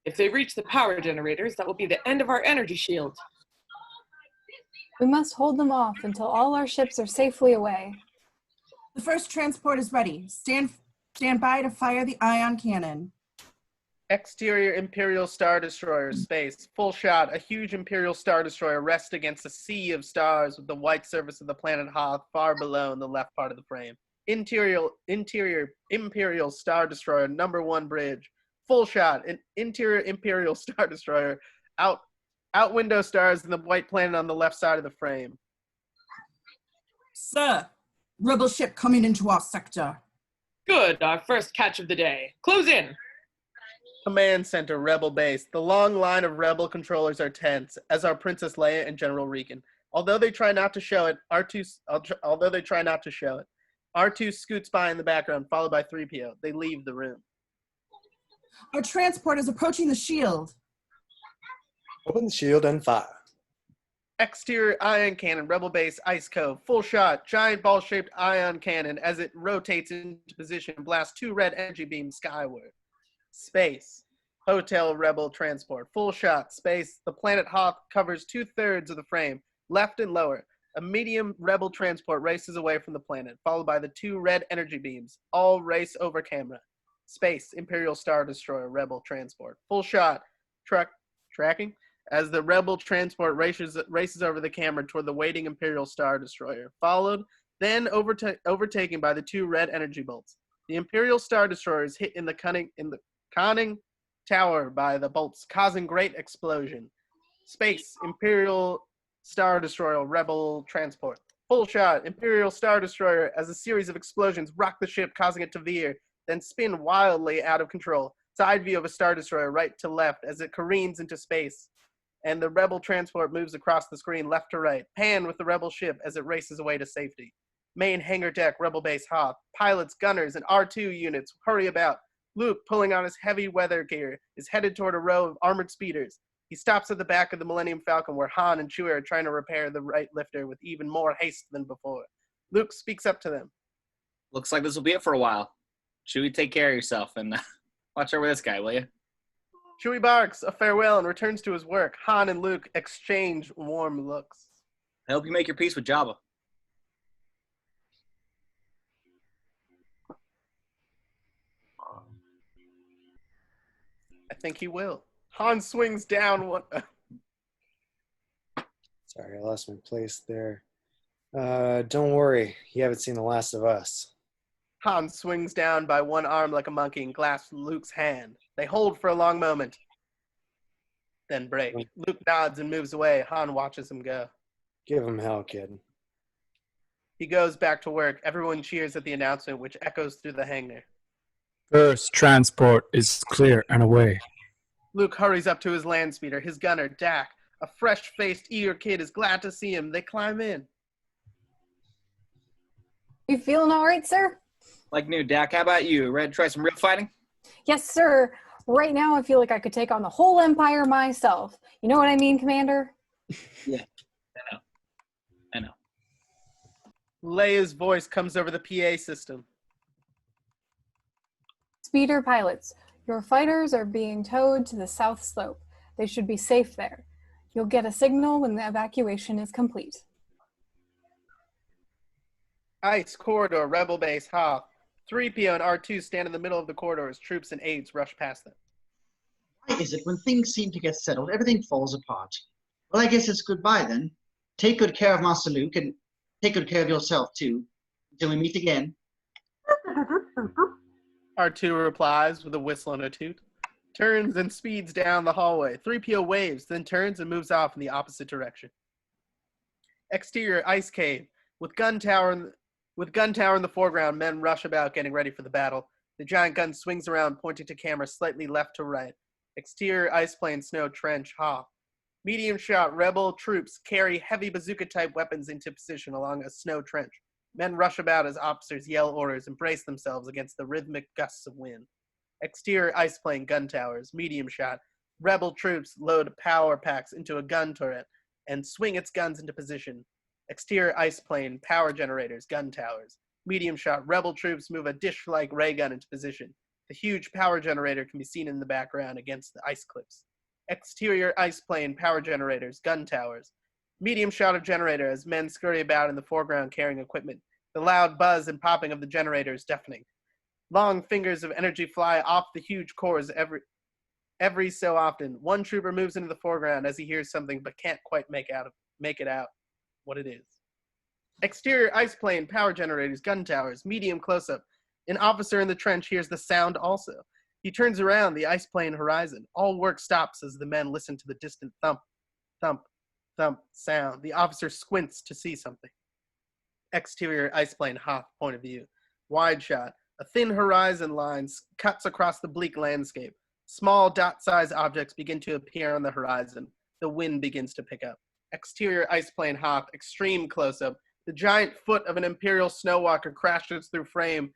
If they reach the power generators, that will be the end of our energy shield. We must hold them off until all our ships are safely away. The first transport is ready. Stand by to fire the ion cannon. Exterior Imperial Star Destroyer, space, full shot. A huge Imperial Star Destroyer rests against a sea of stars with the white surface of the planet Hoth far below in the left part of the frame. Interior Imperial Star Destroyer, number 1 bridge, full shot. An interior Imperial Star Destroyer, out window stars and the white planet on the left side of the frame. Sir, rebel ship coming into our sector. Good, our first catch of the day. Close in. Command Center, Rebel Base. The long line of Rebel controllers are tense, as are Princess Leia and General Regan. Although they try not to show it, R2 scoots by in the background, followed by 3PO. They leave the room. Our transport is approaching the shield. Open the shield and fire. Exterior ion cannon, Rebel Base, Ice Cove. Full shot, giant ball-shaped ion cannon as it rotates into position and blasts 2 red energy beams skyward. Space. Hotel Rebel transport. Full shot. Space. The planet Hoth covers 2/3 of the frame, left and lower. A medium Rebel transport races away from the planet, followed by the 2 red energy beams. All race over camera. Space. Imperial Star Destroyer Rebel transport. Full shot. Tracking. As the Rebel transport races over the camera toward the waiting Imperial Star Destroyer. Followed, then overtaken by the 2 red energy bolts. The Imperial Star Destroyer is hit in the conning tower by the bolts, causing great explosion. Space, Imperial Star Destroyer, Rebel transport. Full shot, Imperial Star Destroyer as a series of explosions rock the ship, causing it to veer, then spin wildly out of control. Side view of a Star Destroyer right to left as it careens into space. And the Rebel transport moves across the screen left to right. Pan with the Rebel ship as it races away to safety. Main hangar deck, Rebel Base Hoth. Pilots, gunners, and R2 units hurry about. Luke, pulling on his heavy weather gear, is headed toward a row of armored speeders. He stops at the back of the Millennium Falcon where Han and Chewie are trying to repair the right lifter with even more haste than before. Luke speaks up to them. Looks like this will be it for a while. Chewie, take care of yourself and watch over this guy, will you? Chewie barks a farewell and returns to his work. Han and Luke exchange warm looks. I hope you make your peace with Jabba. I think he will. Han swings down one. Sorry, I lost my place there. Don't worry, you haven't seen the last of us. Han swings down by one arm like a monkey and grasps Luke's hand. They hold for a long moment, then break. Luke nods and moves away. Han watches him go. Give him hell, kid. He goes back to work. Everyone cheers at the announcement, which echoes through the hangar. First transport is clear and away. Luke hurries up to his land speeder. His gunner, Dak, a fresh-faced, eager kid, is glad to see him. They climb in. You feeling all right, sir? Like new, Dak. How about you? Ready to try some real fighting? Yes, sir. Right now, I feel like I could take on the whole Empire myself. You know what I mean, Commander? Yeah, I know. Leia's voice comes over the PA system. Speeder pilots, your fighters are being towed to the south slope. They should be safe there. You'll get a signal when the evacuation is complete. Ice corridor, Rebel Base, Hoth. 3PO and R2 stand in the middle of the corridor as troops and aides rush past them. Why is it when things seem to get settled, everything falls apart? Well, I guess it's goodbye then. Take good care of Master Luke, and take good care of yourself, too. Until we meet again. R2 replies with a whistle and a toot. Turns and speeds down the hallway. 3PO waves, then turns and moves off in the opposite direction. Exterior ice cave. With gun tower in the foreground, men rush about getting ready for the battle. The giant gun swings around, pointing to camera slightly left to right. Exterior ice plane snow trench, Hoth. Medium shot Rebel troops carry heavy bazooka-type weapons into position along a snow trench. Men rush about as officers yell orders and brace themselves against the rhythmic gusts of wind. Exterior ice plane gun towers, medium shot. Rebel troops load power packs into a gun turret and swing its guns into position. Exterior ice plane, power generators, gun towers. Medium shot, Rebel troops move a dish-like ray gun into position. The huge power generator can be seen in the background against the ice cliffs. Exterior ice plane, power generators, gun towers. Medium shot of generator as men scurry about in the foreground carrying equipment. The loud buzz and popping of the generator is deafening. Long fingers of energy fly off the huge cores every so often. One trooper moves into the foreground as he hears something but can't quite make it out what it is. Exterior ice plane, power generators, gun towers, medium close-up. An officer in the trench hears the sound also. He turns around, the ice plane horizon. All work stops as the men listen to the distant thump, thump, thump sound. The officer squints to see something. Exterior ice plane, Hoth, point of view. Wide shot. A thin horizon line cuts across the bleak landscape. Small dot-sized objects begin to appear on the horizon. The wind begins to pick up. Exterior ice plane, Hoth, extreme close-up. The giant foot of an Imperial snowwalker crashes through frame.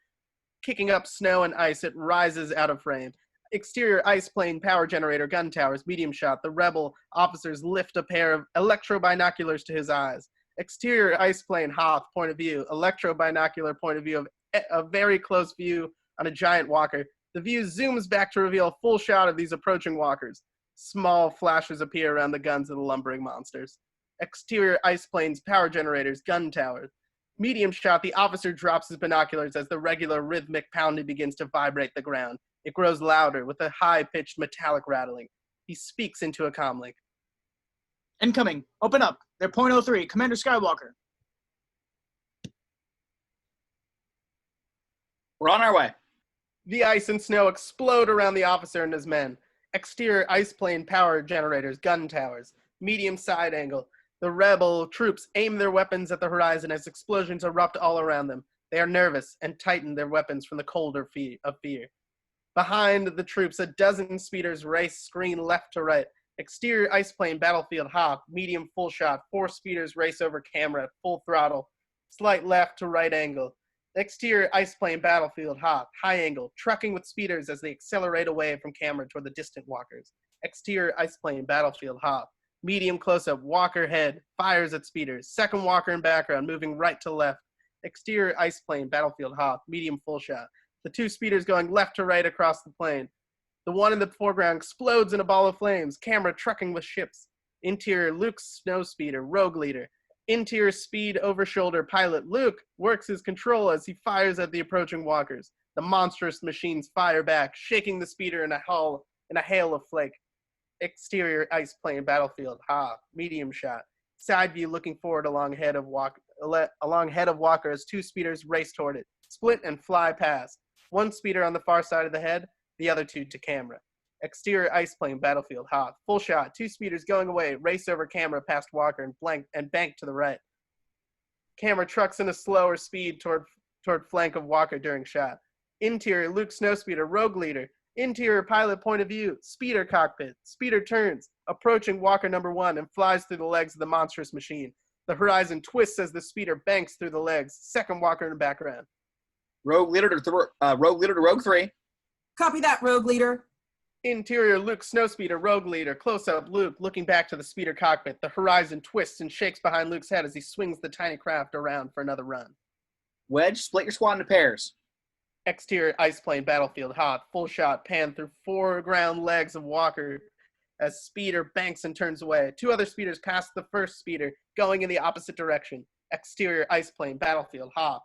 Kicking up snow and ice, it rises out of frame. Exterior ice plane, power generator, gun towers, medium shot. The rebel officers lift a pair of electro-binoculars to his eyes. Exterior ice plane, Hoth, point of view. Electro-binocular point of view of a very close view on a giant walker. The view zooms back to reveal a full shot of these approaching walkers. Small flashes appear around the guns of the lumbering monsters. Exterior ice planes, power generators, gun towers. Medium shot, the officer drops his binoculars as the regular rhythmic pounding begins to vibrate the ground. It grows louder with a high-pitched metallic rattling. He speaks into a comlink. Incoming. Open up. They're .03. Commander Skywalker. We're on our way. The ice and snow explode around the officer and his men. Exterior ice plane, power generators, gun towers. Medium side angle. The rebel troops aim their weapons at the horizon as explosions erupt all around them. They are nervous and tighten their weapons from the cold of fear. Behind the troops, a dozen speeders race screen left to right. Exterior ice plane, battlefield, Hoth, medium full shot. 4 speeders race over camera at full throttle. Slight left to right angle. Exterior ice plane, battlefield, Hoth, high angle, trucking with speeders as they accelerate away from camera toward the distant walkers. Exterior ice plane, battlefield, Hoth. Medium close-up, walker head, fires at speeders. Second walker in background, moving right to left. Exterior ice plane, battlefield, Hoth, medium full shot. The 2 speeders going left to right across the plane. The one in the foreground explodes in a ball of flames, camera trucking with ships. Interior, Luke's snow speeder, rogue leader. Interior speed over shoulder pilot. Luke works his control as he fires at the approaching walkers. The monstrous machines fire back, shaking the speeder in a hail of flake. Exterior ice plane, battlefield, Hoth, medium shot. Side view looking forward along head of walker as 2 speeders race toward it. Split and fly past. 1 speeder on the far side of the head, the other 2 to camera. Exterior ice plane, battlefield, Hoth, full shot. 2 speeders going away, race over camera past walker and bank to the right. Camera trucks in a slower speed toward flank of walker during shot. Interior, Luke snowspeeder, rogue leader. Interior pilot point of view, speeder cockpit. Speeder turns, approaching walker number 1 and flies through the legs of the monstrous machine. The horizon twists as the speeder banks through the legs. Second walker in the background. Rogue leader to rogue 3. Copy that, rogue leader. Interior, Luke snowspeeder, rogue leader. Close-up, Luke looking back to the speeder cockpit. The horizon twists and shakes behind Luke's head as he swings the tiny craft around for another run. Wedge, split your squad into pairs. Exterior ice plane, battlefield, Hoth, full shot, pan through foreground legs of walker as speeder banks and turns away. 2 other speeders pass the first speeder, going in the opposite direction. Exterior ice plane, battlefield, Hoth.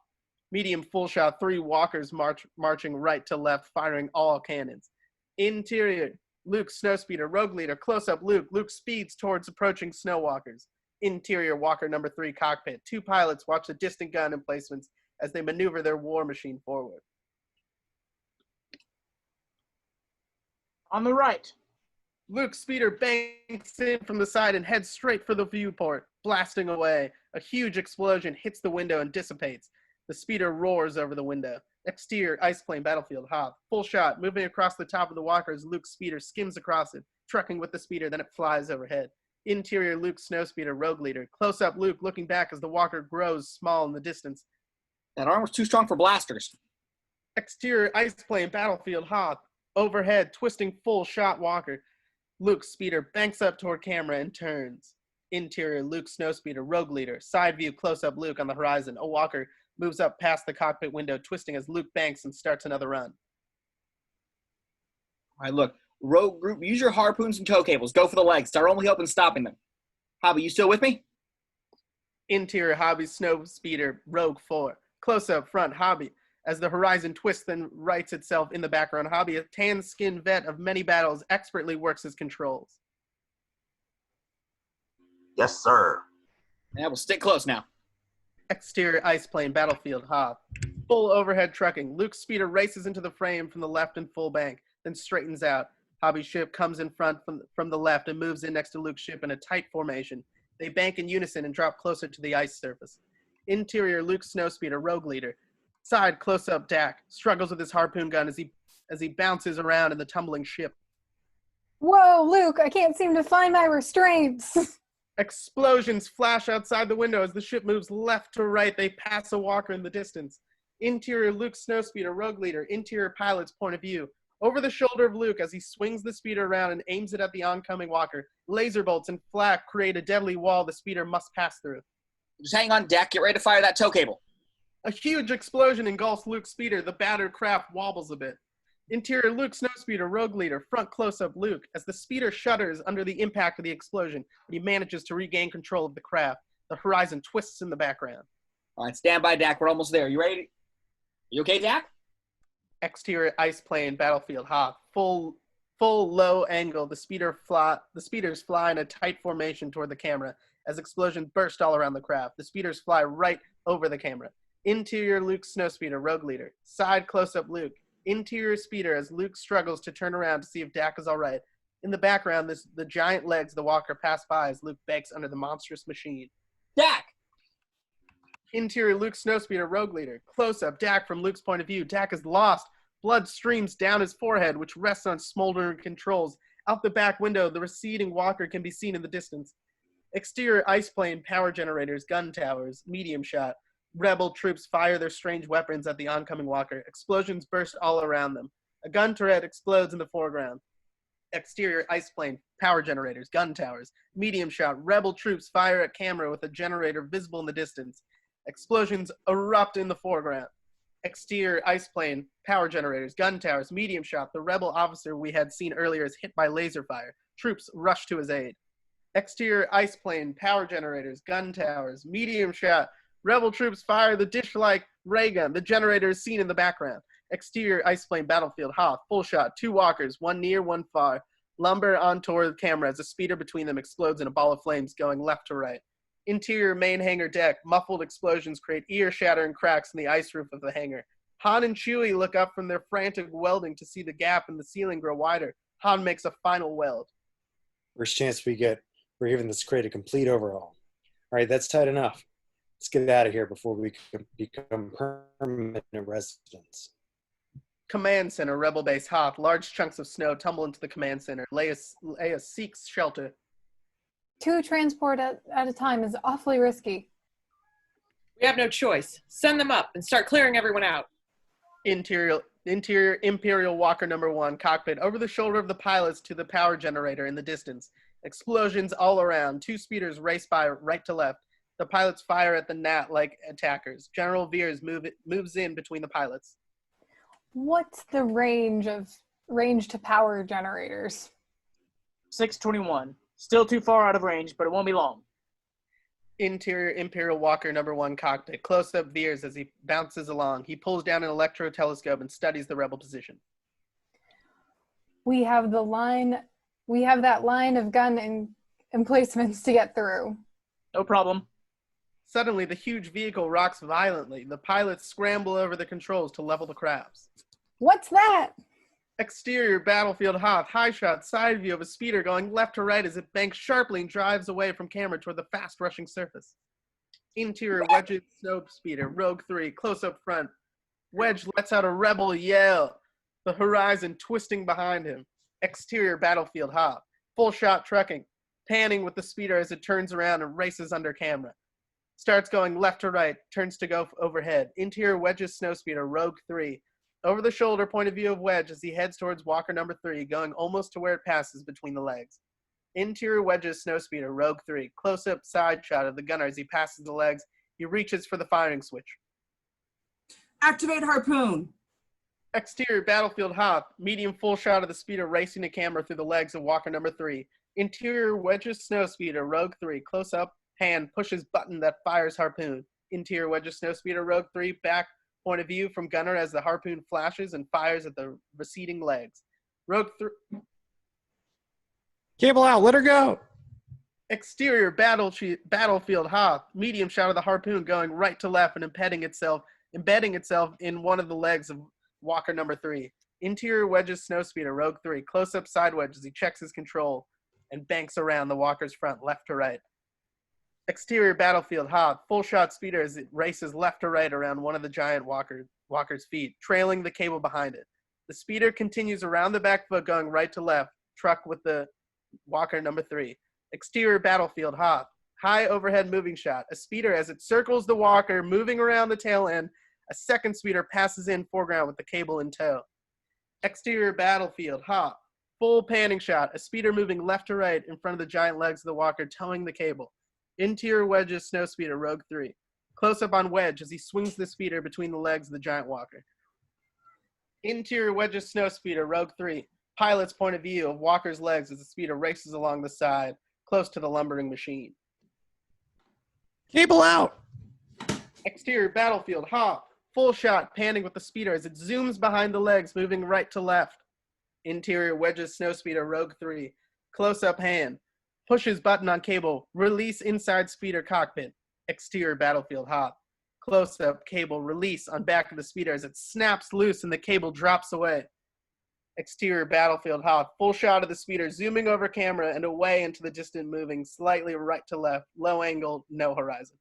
Medium full shot, 3 walkers marching right to left, firing all cannons. Interior, Luke snowspeeder, rogue leader, close-up Luke. Luke speeds towards approaching snow walkers. Interior, walker number 3 cockpit. 2 pilots watch the distant gun emplacements as they maneuver their war machine forward. On the right. Luke's speeder banks in from the side and heads straight for the viewport, blasting away. A huge explosion hits the window and dissipates. The speeder roars over the window. Exterior, ice plane, battlefield, Hoth. Full shot, moving across the top of the walker as Luke's speeder skims across it, trucking with the speeder, then it flies overhead. Interior, Luke snowspeeder, rogue leader. Close up, Luke looking back as the walker grows small in the distance. That arm was too strong for blasters. Exterior, ice plane, battlefield, Hoth. Overhead, twisting full shot walker. Luke's speeder banks up toward camera and turns. Interior, Luke snowspeeder, rogue leader. Side view, close-up Luke on the horizon. A walker moves up past the cockpit window, twisting as Luke banks and starts another run. All right, look. Rogue group, use your harpoons and tow cables. Go for the legs. It's our only hope in stopping them. Hobby, you still with me? Interior Hobby Snow Speeder Rogue 4. Close-up front Hobby. As the horizon twists and rights itself in the background, Hobby, a tan-skinned vet of many battles, expertly works his controls. Yes, sir. Yeah, we'll stick close now. Exterior ice plane battlefield Hob. Full overhead trucking. Luke's speeder races into the frame from the left in full bank, then straightens out. Hobby's ship comes in front from the left and moves in next to Luke's ship in a tight formation. They bank in unison and drop closer to the ice surface. Interior Luke's snowspeeder Rogue Leader. Side close-up Dak struggles with his harpoon gun as he bounces around in the tumbling ship. Whoa, Luke, I can't seem to find my restraints. Explosions flash outside the window as the ship moves left to right. They pass a walker in the distance. Interior Luke snowspeeder Rogue Leader. Interior pilot's point of view. Over the shoulder of Luke as he swings the speeder around and aims it at the oncoming walker. Laser bolts and flak create a deadly wall the speeder must pass through. Just hang on deck. Get ready to fire that tow cable. A huge explosion engulfs Luke's speeder. The battered craft wobbles a bit. Interior Luke snowspeeder Rogue Leader. Front close-up Luke. As the speeder shudders under the impact of the explosion, he manages to regain control of the craft. The horizon twists in the background. All right, stand by, Dak. We're almost there. You ready? You okay, Dak? Exterior ice plane battlefield Hob. Full low angle. The speeders fly in a tight formation toward the camera as explosions burst all around the craft. The speeders fly right over the camera. Interior Luke snowspeeder Rogue Leader. Side close-up Luke. Interior speeder as Luke struggles to turn around to see if Dak is all right. In the background, the giant legs of the walker pass by as Luke banks under the monstrous machine. Dak! Interior Luke snowspeeder Rogue Leader. Close-up Dak from Luke's point of view. Dak is lost. Blood streams down his forehead, which rests on smoldering controls. Out the back window, the receding walker can be seen in the distance. Exterior ice plane, power generators, gun towers, medium shot. Rebel troops fire their strange weapons at the oncoming walker. Explosions burst all around them. A gun turret explodes in the foreground. Exterior ice plane, power generators, gun towers, medium shot. Rebel troops fire at camera with a generator visible in the distance. Explosions erupt in the foreground. Exterior ice plane, power generators, gun towers, medium shot. The rebel officer we had seen earlier is hit by laser fire. Troops rush to his aid. Exterior ice plane, power generators, gun towers, medium shot. Rebel troops fire the dish-like ray gun. The generator is seen in the background. Exterior ice plane battlefield Hoth. Full shot. Two walkers, one near, one far. Lumber on toward the camera as a speeder between them explodes in a ball of flames going left to right. Interior main hangar deck. Muffled explosions create ear-shattering cracks in the ice roof of the hangar. Han and Chewie look up from their frantic welding to see the gap in the ceiling grow wider. Han makes a final weld. First chance we get, we're giving this crate a complete overhaul. All right, that's tight enough. Let's get out of here before we become permanent residents. Command center, Rebel base Hoth. Large chunks of snow tumble into the command center. Leia seeks shelter. 2 transport at a time is awfully risky. We have no choice. Send them up and start clearing everyone out. Interior Imperial Walker number 1 cockpit over the shoulder of the pilots to the power generator in the distance. Explosions all around. 2 speeders race by right to left. The pilots fire at the gnat like attackers. General Veers moves in between the pilots. What's the range to power generators? 621. Still too far out of range, but it won't be long. Interior Imperial Walker number 1 cockpit. Close up Veers as he bounces along. He pulls down an electro telescope and studies the rebel position. We have that line of gun emplacements to get through. No problem. Suddenly, the huge vehicle rocks violently. The pilots scramble over the controls to level the crafts. What's that? Exterior battlefield Hoth. High shot side view of a speeder going left to right as it banks sharply and drives away from camera toward the fast rushing surface. Interior Wedge's snow speeder. Rogue 3. Close up front. Wedge lets out a rebel yell. The horizon twisting behind him. Exterior battlefield Hoth. Full shot trucking. Panning with the speeder as it turns around and races under camera. Starts going left to right, turns to go overhead. Interior Wedge's snowspeeder, Rogue 3. Over the shoulder point of view of Wedge as he heads towards Walker number 3, going almost to where it passes between the legs. Interior Wedge's snowspeeder, Rogue 3. Close-up side shot of the gunner as he passes the legs. He reaches for the firing switch. Activate harpoon. Exterior battlefield Hoth. Medium full shot of the speeder racing the camera through the legs of Walker number 3. Interior Wedge's snowspeeder, Rogue 3. Close-up Hand pushes button that fires harpoon. Interior wedge of snowspeeder Rogue 3 back point of view from gunner as the harpoon flashes and fires at the receding legs. Rogue 3. Cable out. Let her go. Exterior battlefield Hoth. Medium shot of the harpoon going right to left and embedding itself in one of the legs of Walker number 3. Interior wedges snowspeeder Rogue 3. Close up side wedge as he checks his control and banks around the Walker's front left to right. Exterior battlefield Hoth. Full shot speeder as it races left to right around one of the giant Walker's feet, trailing the cable behind it. The speeder continues around the back foot going right to left, truck with the Walker number 3. Exterior battlefield Hoth. High overhead moving shot. A speeder as it circles the Walker, moving around the tail end. A second speeder passes in foreground with the cable in tow. Exterior battlefield Hoth. Full panning shot. A speeder moving left to right in front of the giant legs of the Walker, towing the cable. Interior wedges snowspeeder Rogue 3. Close up on Wedge as he swings the speeder between the legs of the giant Walker. Interior wedges snowspeeder Rogue 3. Pilot's point of view of Walker's legs as the speeder races along the side, close to the lumbering machine. Cable out. Exterior battlefield Hoth. Full shot panning with the speeder as it zooms behind the legs, moving right to left. Interior wedges snowspeeder Rogue 3. Close up hand. Pushes button on cable. Release inside speeder cockpit. Exterior battlefield Hoth. Close up cable. Release on back of the speeder as it snaps loose and the cable drops away. Exterior battlefield Hoth. Full shot of the speeder zooming over camera and away into the distant moving, slightly right to left, low angle, no horizon.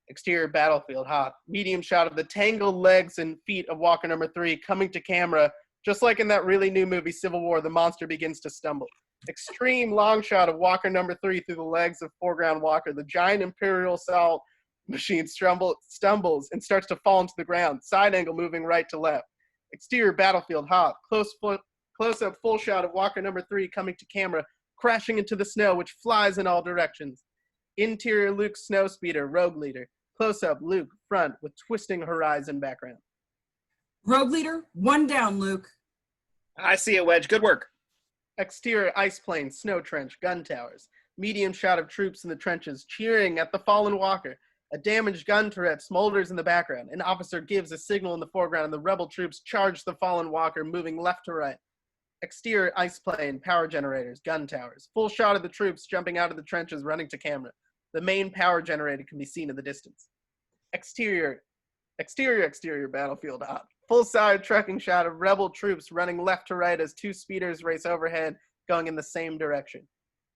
Exterior battlefield Hoth. Medium shot of the tangled legs and feet of Walker number 3 coming to camera, just like in that really new movie Civil War, the monster begins to stumble. Extreme long shot of Walker number 3 through the legs of foreground Walker. The giant Imperial assault machine stumbles and starts to fall into the ground. Side angle moving right to left. Exterior battlefield Hoth. Close-up full shot of Walker number 3 coming to camera, crashing into the snow, which flies in all directions. Interior Luke snowspeeder, Rogue leader. Close-up Luke, front, with twisting horizon background. Rogue leader, one down, Luke. I see it, Wedge. Good work. Exterior ice plane, snow trench, gun towers. Medium shot of troops in the trenches, cheering at the fallen Walker. A damaged gun turret smolders in the background. An officer gives a signal in the foreground, and the rebel troops charge the fallen Walker, moving left to right. Exterior ice plane, power generators, gun towers. Full shot of the troops jumping out of the trenches, running to camera. The main power generator can be seen in the distance. Exterior battlefield Hoth. Full side trucking shot of rebel troops running left to right as two speeders race overhead, going in the same direction.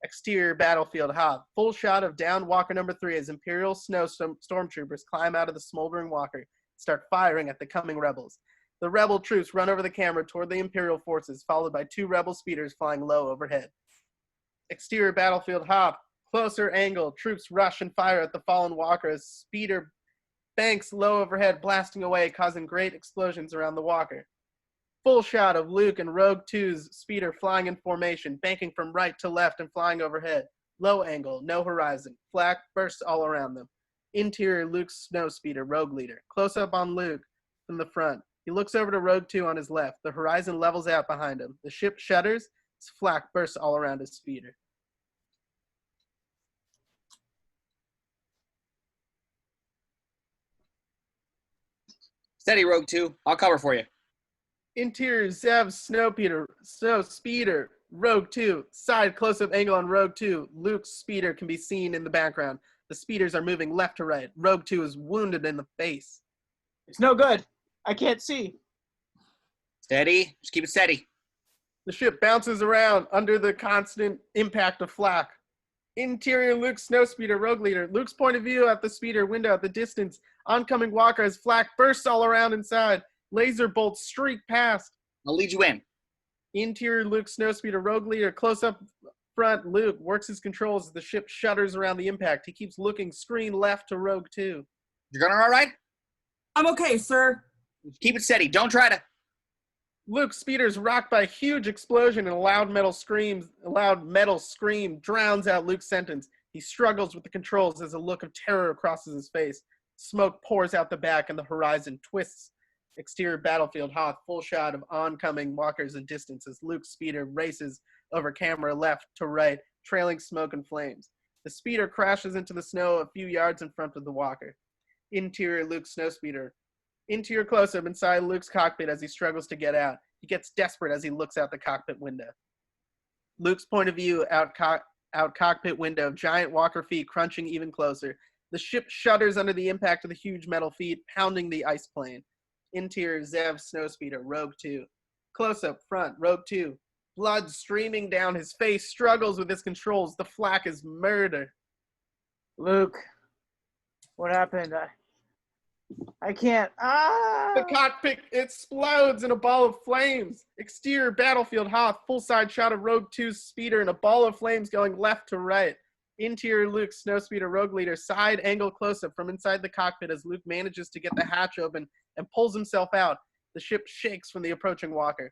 Exterior battlefield Hoth. Full shot of downed Walker number 3 as Imperial snow stormtroopers climb out of the smoldering Walker, start firing at the coming rebels. The rebel troops run over the camera toward the Imperial forces, followed by two rebel speeders flying low overhead. Exterior battlefield Hoth. Closer angle. Troops rush and fire at the fallen Walker as speeder banks low overhead, blasting away, causing great explosions around the Walker. Full shot of Luke and Rogue 2's speeder flying in formation, banking from right to left and flying overhead. Low angle, no horizon. Flak bursts all around them. Interior Luke's snow speeder, Rogue leader. Close up on Luke from the front. He looks over to Rogue 2 on his left. The horizon levels out behind him. The ship shudders. Its flak bursts all around his speeder. Steady, Rogue 2. I'll cover for you. Interior Zev snow speeder, Rogue 2. Side close-up angle on Rogue 2. Luke's speeder can be seen in the background. The speeders are moving left to right. Rogue 2 is wounded in the face. It's no good. I can't see. Steady. Just keep it steady. The ship bounces around under the constant impact of flak. Interior Luke snowspeeder, Rogue leader. Luke's point of view at the speeder window at the distance. Oncoming Walker as flak bursts all around inside. Laser bolts streak past. I'll lead you in. Interior Luke snowspeeder, Rogue leader. Close up front, Luke works his controls as the ship shudders around the impact. He keeps looking screen left to Rogue 2. You're going all right? I'm okay, sir. Keep it steady. Don't try to. Luke's speeder's rocked by a huge explosion and a loud metal scream drowns out Luke's sentence. He struggles with the controls as a look of terror crosses his face. Smoke pours out the back and the horizon twists. Exterior battlefield Hoth. Full shot of oncoming Walkers in distance as Luke's speeder races over camera left to right, trailing smoke and flames. The speeder crashes into the snow a few yards in front of the walker. Interior Luke's snowspeeder. Interior close-up inside Luke's cockpit as he struggles to get out. He gets desperate as he looks out the cockpit window. Luke's point of view out cockpit window, giant walker feet crunching even closer. The ship shudders under the impact of the huge metal feet, pounding the ice plane. Interior Zev snowspeeder, Rogue 2. Close-up, front, Rogue 2. Blood streaming down his face, struggles with his controls. The flak is murder. Luke, what happened? I can't. The cockpit explodes in a ball of flames. Exterior battlefield Hoth, full side shot of Rogue 2's speeder in a ball of flames going left to right. Interior Luke, snowspeeder, Rogue leader, side angle close-up from inside the cockpit as Luke manages to get the hatch open and pulls himself out. The ship shakes from the approaching walker.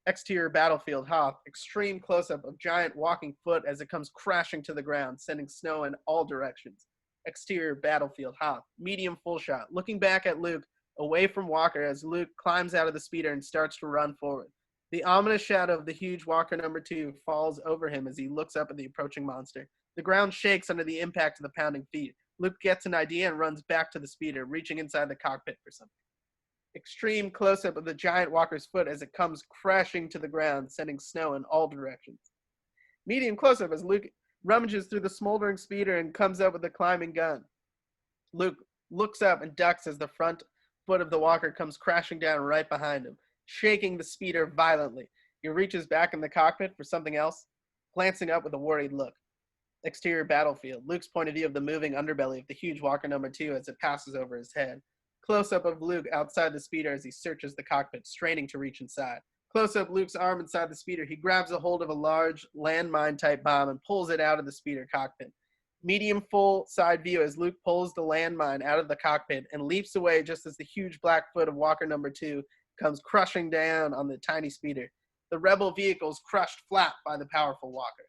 Exterior battlefield Hoth, extreme close-up of giant walking foot as it comes crashing to the ground, sending snow in all directions. Exterior battlefield Hoth, medium full shot, looking back at Luke, away from Walker as Luke climbs out of the speeder and starts to run forward. The ominous shadow of the huge Walker number 2 falls over him as he looks up at the approaching monster. The ground shakes under the impact of the pounding feet. Luke gets an idea and runs back to the speeder, reaching inside the cockpit for something. Extreme close-up of the giant walker's foot as it comes crashing to the ground, sending snow in all directions. Medium close-up as Luke rummages through the smoldering speeder and comes up with a climbing gun. Luke looks up and ducks as the front foot of the walker comes crashing down right behind him, shaking the speeder violently. He reaches back in the cockpit for something else, glancing up with a worried look. Exterior battlefield, Luke's point of view of the moving underbelly of the huge walker number 2 as it passes over his head. Close-up of Luke outside the speeder as he searches the cockpit, straining to reach inside. Close-up Luke's arm inside the speeder. He grabs a hold of a large landmine-type bomb and pulls it out of the speeder cockpit. Medium full side view as Luke pulls the landmine out of the cockpit and leaps away just as the huge black foot of walker number 2 comes crushing down on the tiny speeder. The rebel vehicle is crushed flat by the powerful walker.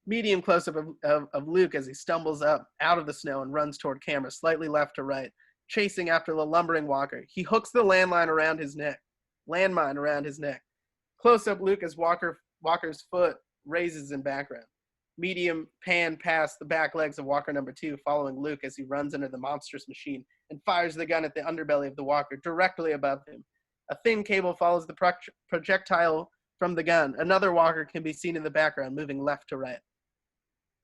Medium close-up of Luke as he stumbles up out of the snow and runs toward camera, slightly left to right, chasing after the lumbering walker. He hooks the landmine around his neck. Close-up Luke as Walker's foot raises in background. Medium pan past the back legs of walker number 2, following Luke as he runs under the monstrous machine and fires the gun at the underbelly of the walker directly above him. A thin cable follows the projectile from the gun. Another walker can be seen in the background, moving left to right.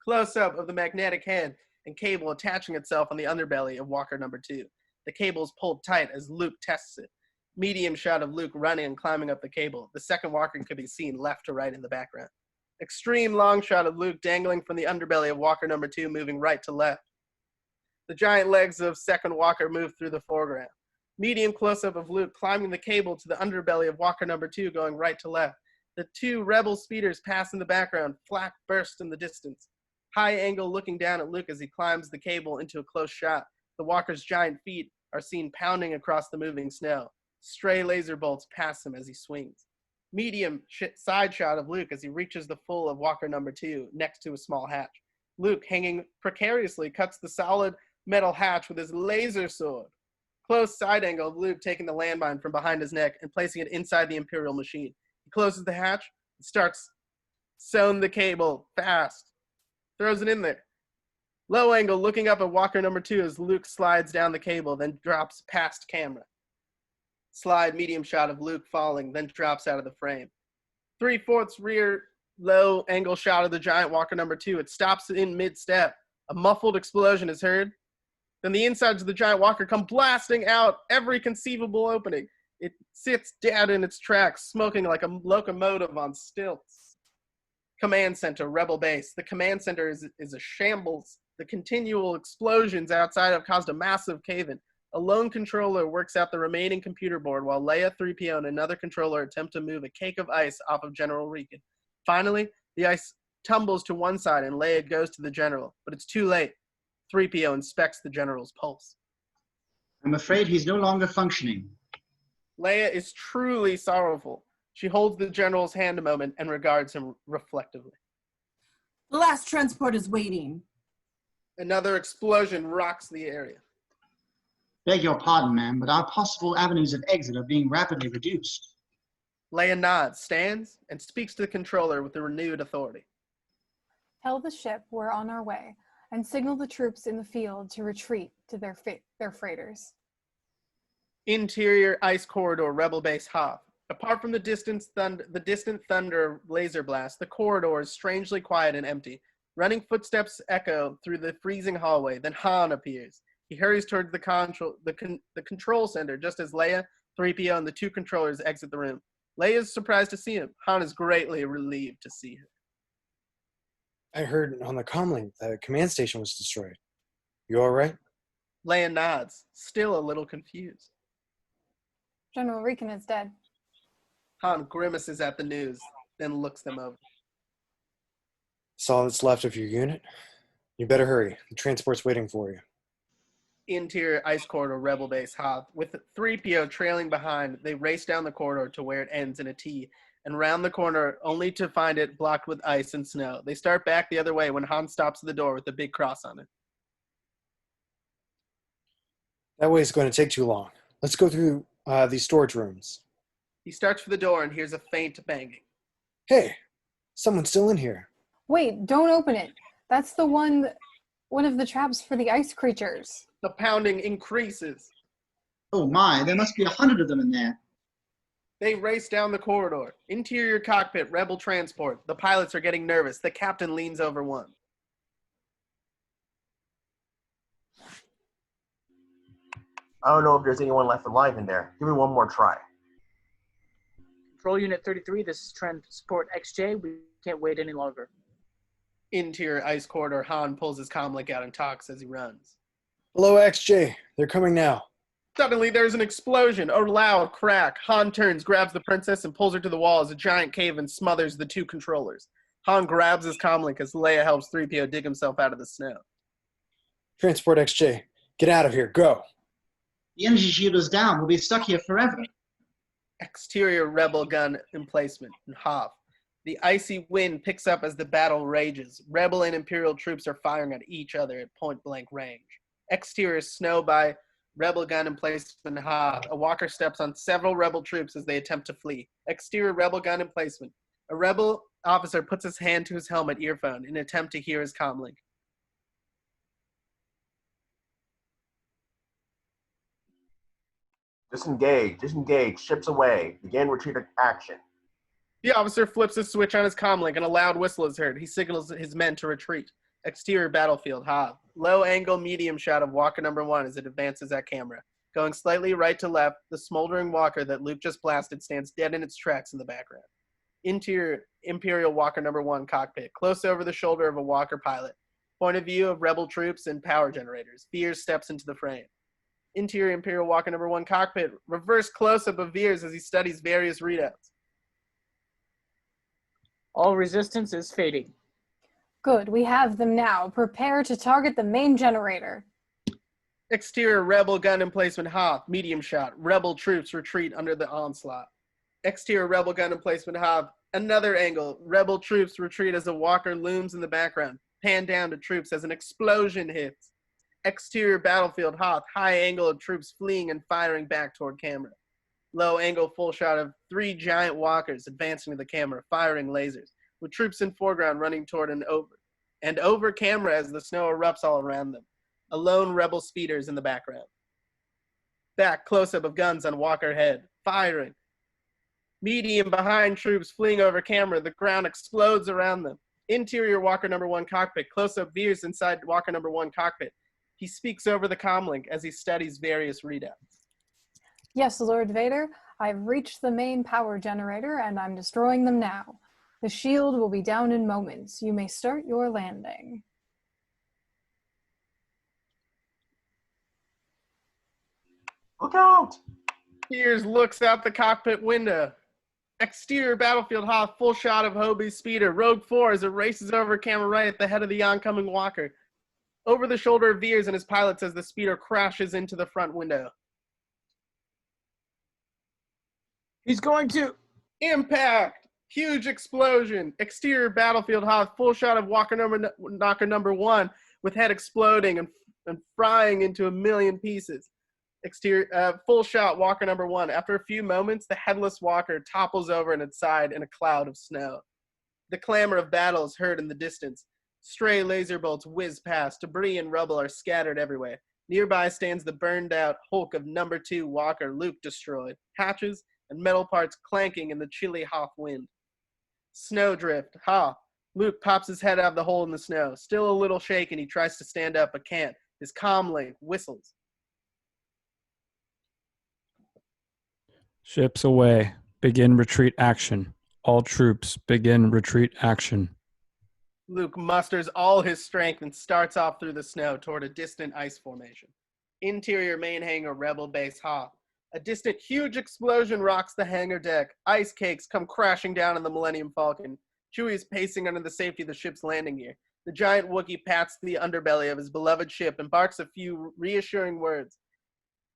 Close-up of the magnetic head and cable attaching itself on the underbelly of walker number 2. The cable is pulled tight as Luke tests it. Medium shot of Luke running and climbing up the cable. The second walker can be seen left to right in the background. Extreme long shot of Luke dangling from the underbelly of walker number 2, moving right to left. The giant legs of second walker move through the foreground. Medium close-up of Luke climbing the cable to the underbelly of walker number 2, going right to left. The 2 rebel speeders pass in the background, flak burst in the distance. High angle looking down at Luke as he climbs the cable into a close shot. The walker's giant feet are seen pounding across the moving snow. Stray laser bolts pass him as he swings. Medium side shot of Luke as he reaches the full of walker number 2 next to a small hatch. Luke, hanging precariously, cuts the solid metal hatch with his laser sword. Close side angle of Luke taking the landmine from behind his neck and placing it inside the Imperial machine. He closes the hatch and starts sewing the cable fast. Throws it in there. Low angle looking up at walker number 2 as Luke slides down the cable, then drops past camera. Slide medium shot of Luke falling, then drops out of the frame. 3/4 rear low angle shot of the giant walker number 2. It stops in mid-step. A muffled explosion is heard. Then the insides of the giant walker come blasting out every conceivable opening. It sits dead in its tracks, smoking like a locomotive on stilts. Command center, rebel base. The command center is a shambles. The continual explosions outside have caused a massive cave-in. A lone controller works out the remaining computer board while Leia, 3PO, and another controller attempt to move a cake of ice off of General Regan. Finally, the ice tumbles to one side and Leia goes to the general, but it's too late. 3PO inspects the general's pulse. I'm afraid he's no longer functioning. Leia is truly sorrowful. She holds the general's hand a moment and regards him reflectively. The last transport is waiting. Another explosion rocks the area. Beg your pardon, ma'am, but our possible avenues of exit are being rapidly reduced. Leia nods, stands, and speaks to the controller with a renewed authority. Tell the ship we're on our way, and signal the troops in the field to retreat to their freighters. Interior ice corridor, Rebel Base Hoth. Apart from the distant thunder laser blast, the corridor is strangely quiet and empty. Running footsteps echo through the freezing hallway. Then Han appears. He hurries towards the control center just as Leia, 3PO, and the two controllers exit the room. Leia is surprised to see him. Han is greatly relieved to see him. I heard on the comlink the command station was destroyed. You all right? Leia nods, still a little confused. General Riken is dead. Han grimaces at the news, then looks them over. That's all that's left of your unit. You better hurry. The transport's waiting for you. Interior ice corridor, Rebel Base Hoth. With 3PO trailing behind, they race down the corridor to where it ends in a T, and round the corner only to find it blocked with ice and snow. They start back the other way when Han stops at the door with a big cross on it. That way is going to take too long. Let's go through these storage rooms. He starts for the door and hears a faint banging. Hey, someone's still in here. Wait, don't open it. That's the one of the traps for the ice creatures. The pounding increases. Oh my, there must be 100 of them in there. They race down the corridor. Interior cockpit, Rebel transport. The pilots are getting nervous. The captain leans over one. I don't know if there's anyone left alive in there. Give me one more try. Control Unit 33, this is Transport XJ. We can't wait any longer. Interior ice corridor, Han pulls his comlink out and talks as he runs. Hello, XJ. They're coming now. Suddenly, there's an explosion, a loud crack. Han turns, grabs the princess, and pulls her to the wall as a giant cave-in smothers the two controllers. Han grabs his comlink as Leia helps 3PO dig himself out of the snow. Transport XJ, get out of here. Go. The energy shield is down. We'll be stuck here forever. Exterior Rebel gun emplacement in Hoth. The icy wind picks up as the battle rages. Rebel and Imperial troops are firing at each other at point-blank range. Exterior snow by Rebel gun emplacement in Hoth. A walker steps on several Rebel troops as they attempt to flee. Exterior Rebel gun emplacement. A Rebel officer puts his hand to his helmet earphone in an attempt to hear his comlink. Disengage, ships away. Begin retreat action. The officer flips a switch on his comlink and a loud whistle is heard. He signals his men to retreat. Exterior battlefield, Hoth. Low angle medium shot of Walker number 1 as it advances at camera. Going slightly right to left, the smoldering Walker that Luke just blasted stands dead in its tracks in the background. Interior Imperial Walker number 1 cockpit, close over the shoulder of a Walker pilot. Point of view of Rebel troops and power generators. Veers steps into the frame. Interior Imperial Walker number 1 cockpit, reverse close-up of Veers as he studies various readouts. All resistance is fading. Good, we have them now. Prepare to target the main generator. Exterior Rebel gun emplacement Hoth, medium shot. Rebel troops retreat under the onslaught. Exterior Rebel gun emplacement Hoth, another angle. Rebel troops retreat as a Walker looms in the background. Pan down to troops as an explosion hits. Exterior battlefield Hoth, high angle of troops fleeing and firing back toward camera. Low angle full shot of 3 giant walkers advancing to the camera, firing lasers, with troops in foreground running toward and over camera as the snow erupts all around them. A lone Rebel speeder is in the background. Back close-up of guns on Walker head, firing. Medium behind troops fleeing over camera, the ground explodes around them. Interior Walker number 1 cockpit, close-up Veers inside Walker number 1 cockpit. He speaks over the comlink as he studies various readouts. Yes, Lord Vader, I've reached the main power generator and I'm destroying them now. The shield will be down in moments. You may start your landing. Look out! Veers looks out the cockpit window. Exterior battlefield Hoth, full shot of Hobie's speeder. Rogue 4 as it races over camera right at the head of the oncoming Walker. Over the shoulder of Veers and his pilots as the speeder crashes into the front window. He's going to impact. Huge explosion. Exterior battlefield Hoth, full shot of Walker number 1 with head exploding and frying into a million pieces. Exterior full shot Walker number 1. After a few moments, the headless Walker topples over on its side in a cloud of snow. The clamor of battle is heard in the distance. Stray laser bolts whiz past. Debris and rubble are scattered everywhere. Nearby stands the burned-out hulk of number 2 Walker, Luke destroyed. Hatches and metal parts clanking in the chilly Hoth wind. Snowdrift. Ha! Luke pops his head out of the hole in the snow. Still a little shaken, he tries to stand up but can't. His comm link whistles. Ships away. Begin retreat action. All troops begin retreat action. Luke musters all his strength and starts off through the snow toward a distant ice formation. Interior main hangar, Rebel Base Hoth. A distant huge explosion rocks the hangar deck. Ice cakes come crashing down on the Millennium Falcon. Chewie is pacing under the safety of the ship's landing gear. The giant Wookiee pats the underbelly of his beloved ship and barks a few reassuring words.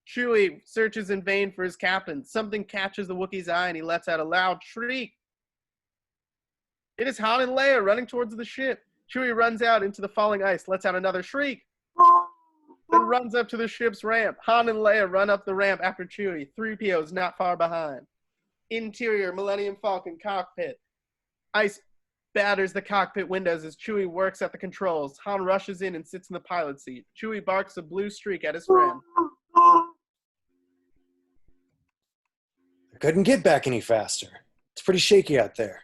Chewie searches in vain for his captain. Something catches the Wookiee's eye and he lets out a loud shriek. It is Han and Leia running towards the ship. Chewie runs out into the falling ice, lets out another shriek, then runs up to the ship's ramp. Han and Leia run up the ramp after Chewie. 3PO is not far behind. Interior Millennium Falcon cockpit. Ice batters the cockpit windows as Chewie works at the controls. Han rushes in and sits in the pilot seat. Chewie barks a blue streak at his friend. I couldn't get back any faster. It's pretty shaky out there.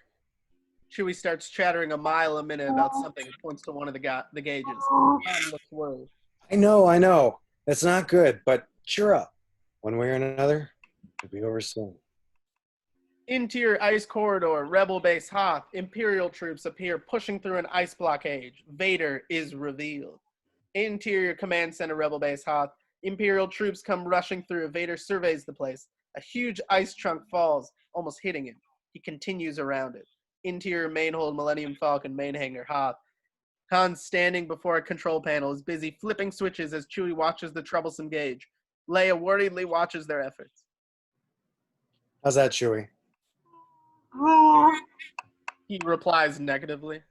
Chewie starts chattering a mile a minute about something and points to one of the gauges. Han looks worried. I know. That's not good, but cheer up. One way or another, it'll be over soon. Interior ice corridor, Rebel Base Hoth. Imperial troops appear pushing through an ice blockade. Vader is revealed. Interior Command Center, Rebel Base Hoth. Imperial troops come rushing through. Vader surveys the place. A huge ice chunk falls, almost hitting him. He continues around it. Interior main hold, Millennium Falcon, main hangar, Hoth. Han, standing before a control panel, is busy flipping switches as Chewie watches the troublesome gauge. Leia worriedly watches their efforts. How's that, Chewie? He replies negatively.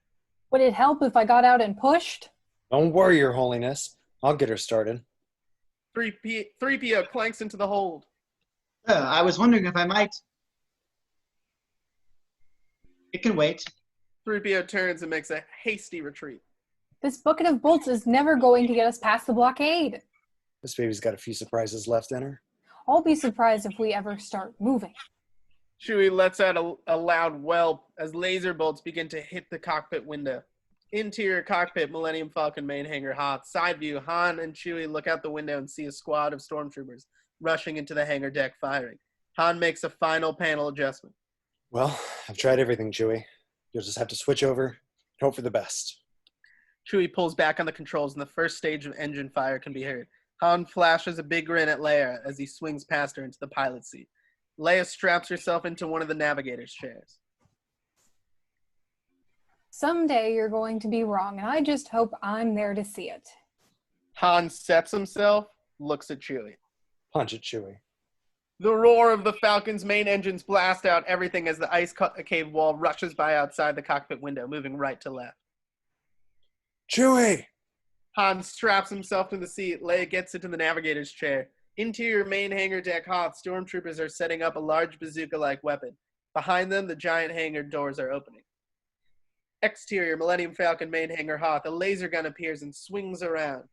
Would it help if I got out and pushed? Don't worry, Your Holiness. I'll get her started. 3PO clanks into the hold. I was wondering if I might. It can wait. 3PO turns and makes a hasty retreat. This bucket of bolts is never going to get us past the blockade. This baby's got a few surprises left in her. I'll be surprised if we ever start moving. Chewie lets out a loud whelp as laser bolts begin to hit the cockpit window. Interior cockpit, Millennium Falcon main hangar, Hoth. Side view, Han and Chewie look out the window and see a squad of stormtroopers rushing into the hangar deck firing. Han makes a final panel adjustment. Well, I've tried everything, Chewie. You'll just have to switch over and hope for the best. Chewie pulls back on the controls and the first stage of engine fire can be heard. Han flashes a big grin at Leia as he swings past her into the pilot seat. Leia straps herself into one of the navigator's chairs. Someday you're going to be wrong, and I just hope I'm there to see it. Han sets himself, looks at Chewie. Punch it, Chewie. The roar of the Falcon's main engines blast out everything as the ice cave wall rushes by outside the cockpit window, moving right to left. Chewie! Han straps himself to the seat. Leia gets into the navigator's chair. Interior main hangar deck Hoth. Stormtroopers are setting up a large bazooka-like weapon. Behind them, the giant hangar doors are opening. Exterior Millennium Falcon main hangar Hoth. A laser gun appears and swings around.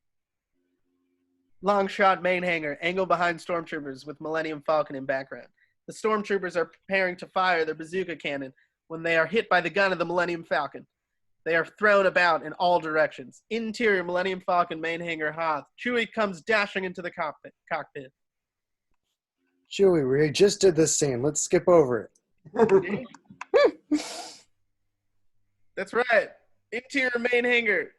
Long shot main hangar, angle behind stormtroopers with Millennium Falcon in background. The stormtroopers are preparing to fire their bazooka cannon when they are hit by the gun of the Millennium Falcon. They are thrown about in all directions. Interior Millennium Falcon main hangar Hoth. Chewie comes dashing into the cockpit. Chewie, we just did this scene. Let's skip over it. That's right. Interior main hangar.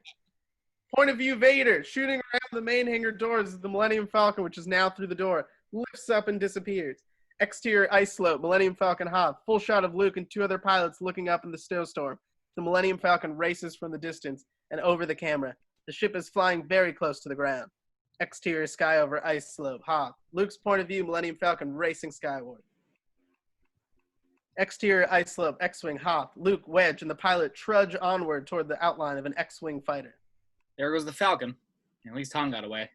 Point of view Vader, shooting around the main hangar doors of the Millennium Falcon, which is now through the door, lifts up and disappears. Exterior ice slope, Millennium Falcon Hoth. Full shot of Luke and two other pilots looking up in the snowstorm. The Millennium Falcon races from the distance and over the camera. The ship is flying very close to the ground. Exterior sky over ice slope, Hoth. Luke's point of view, Millennium Falcon racing skyward. Exterior ice slope, X-Wing, Hoth. Luke, Wedge, and the pilot trudge onward toward the outline of an X-Wing fighter. There goes the Falcon. At least Han got away.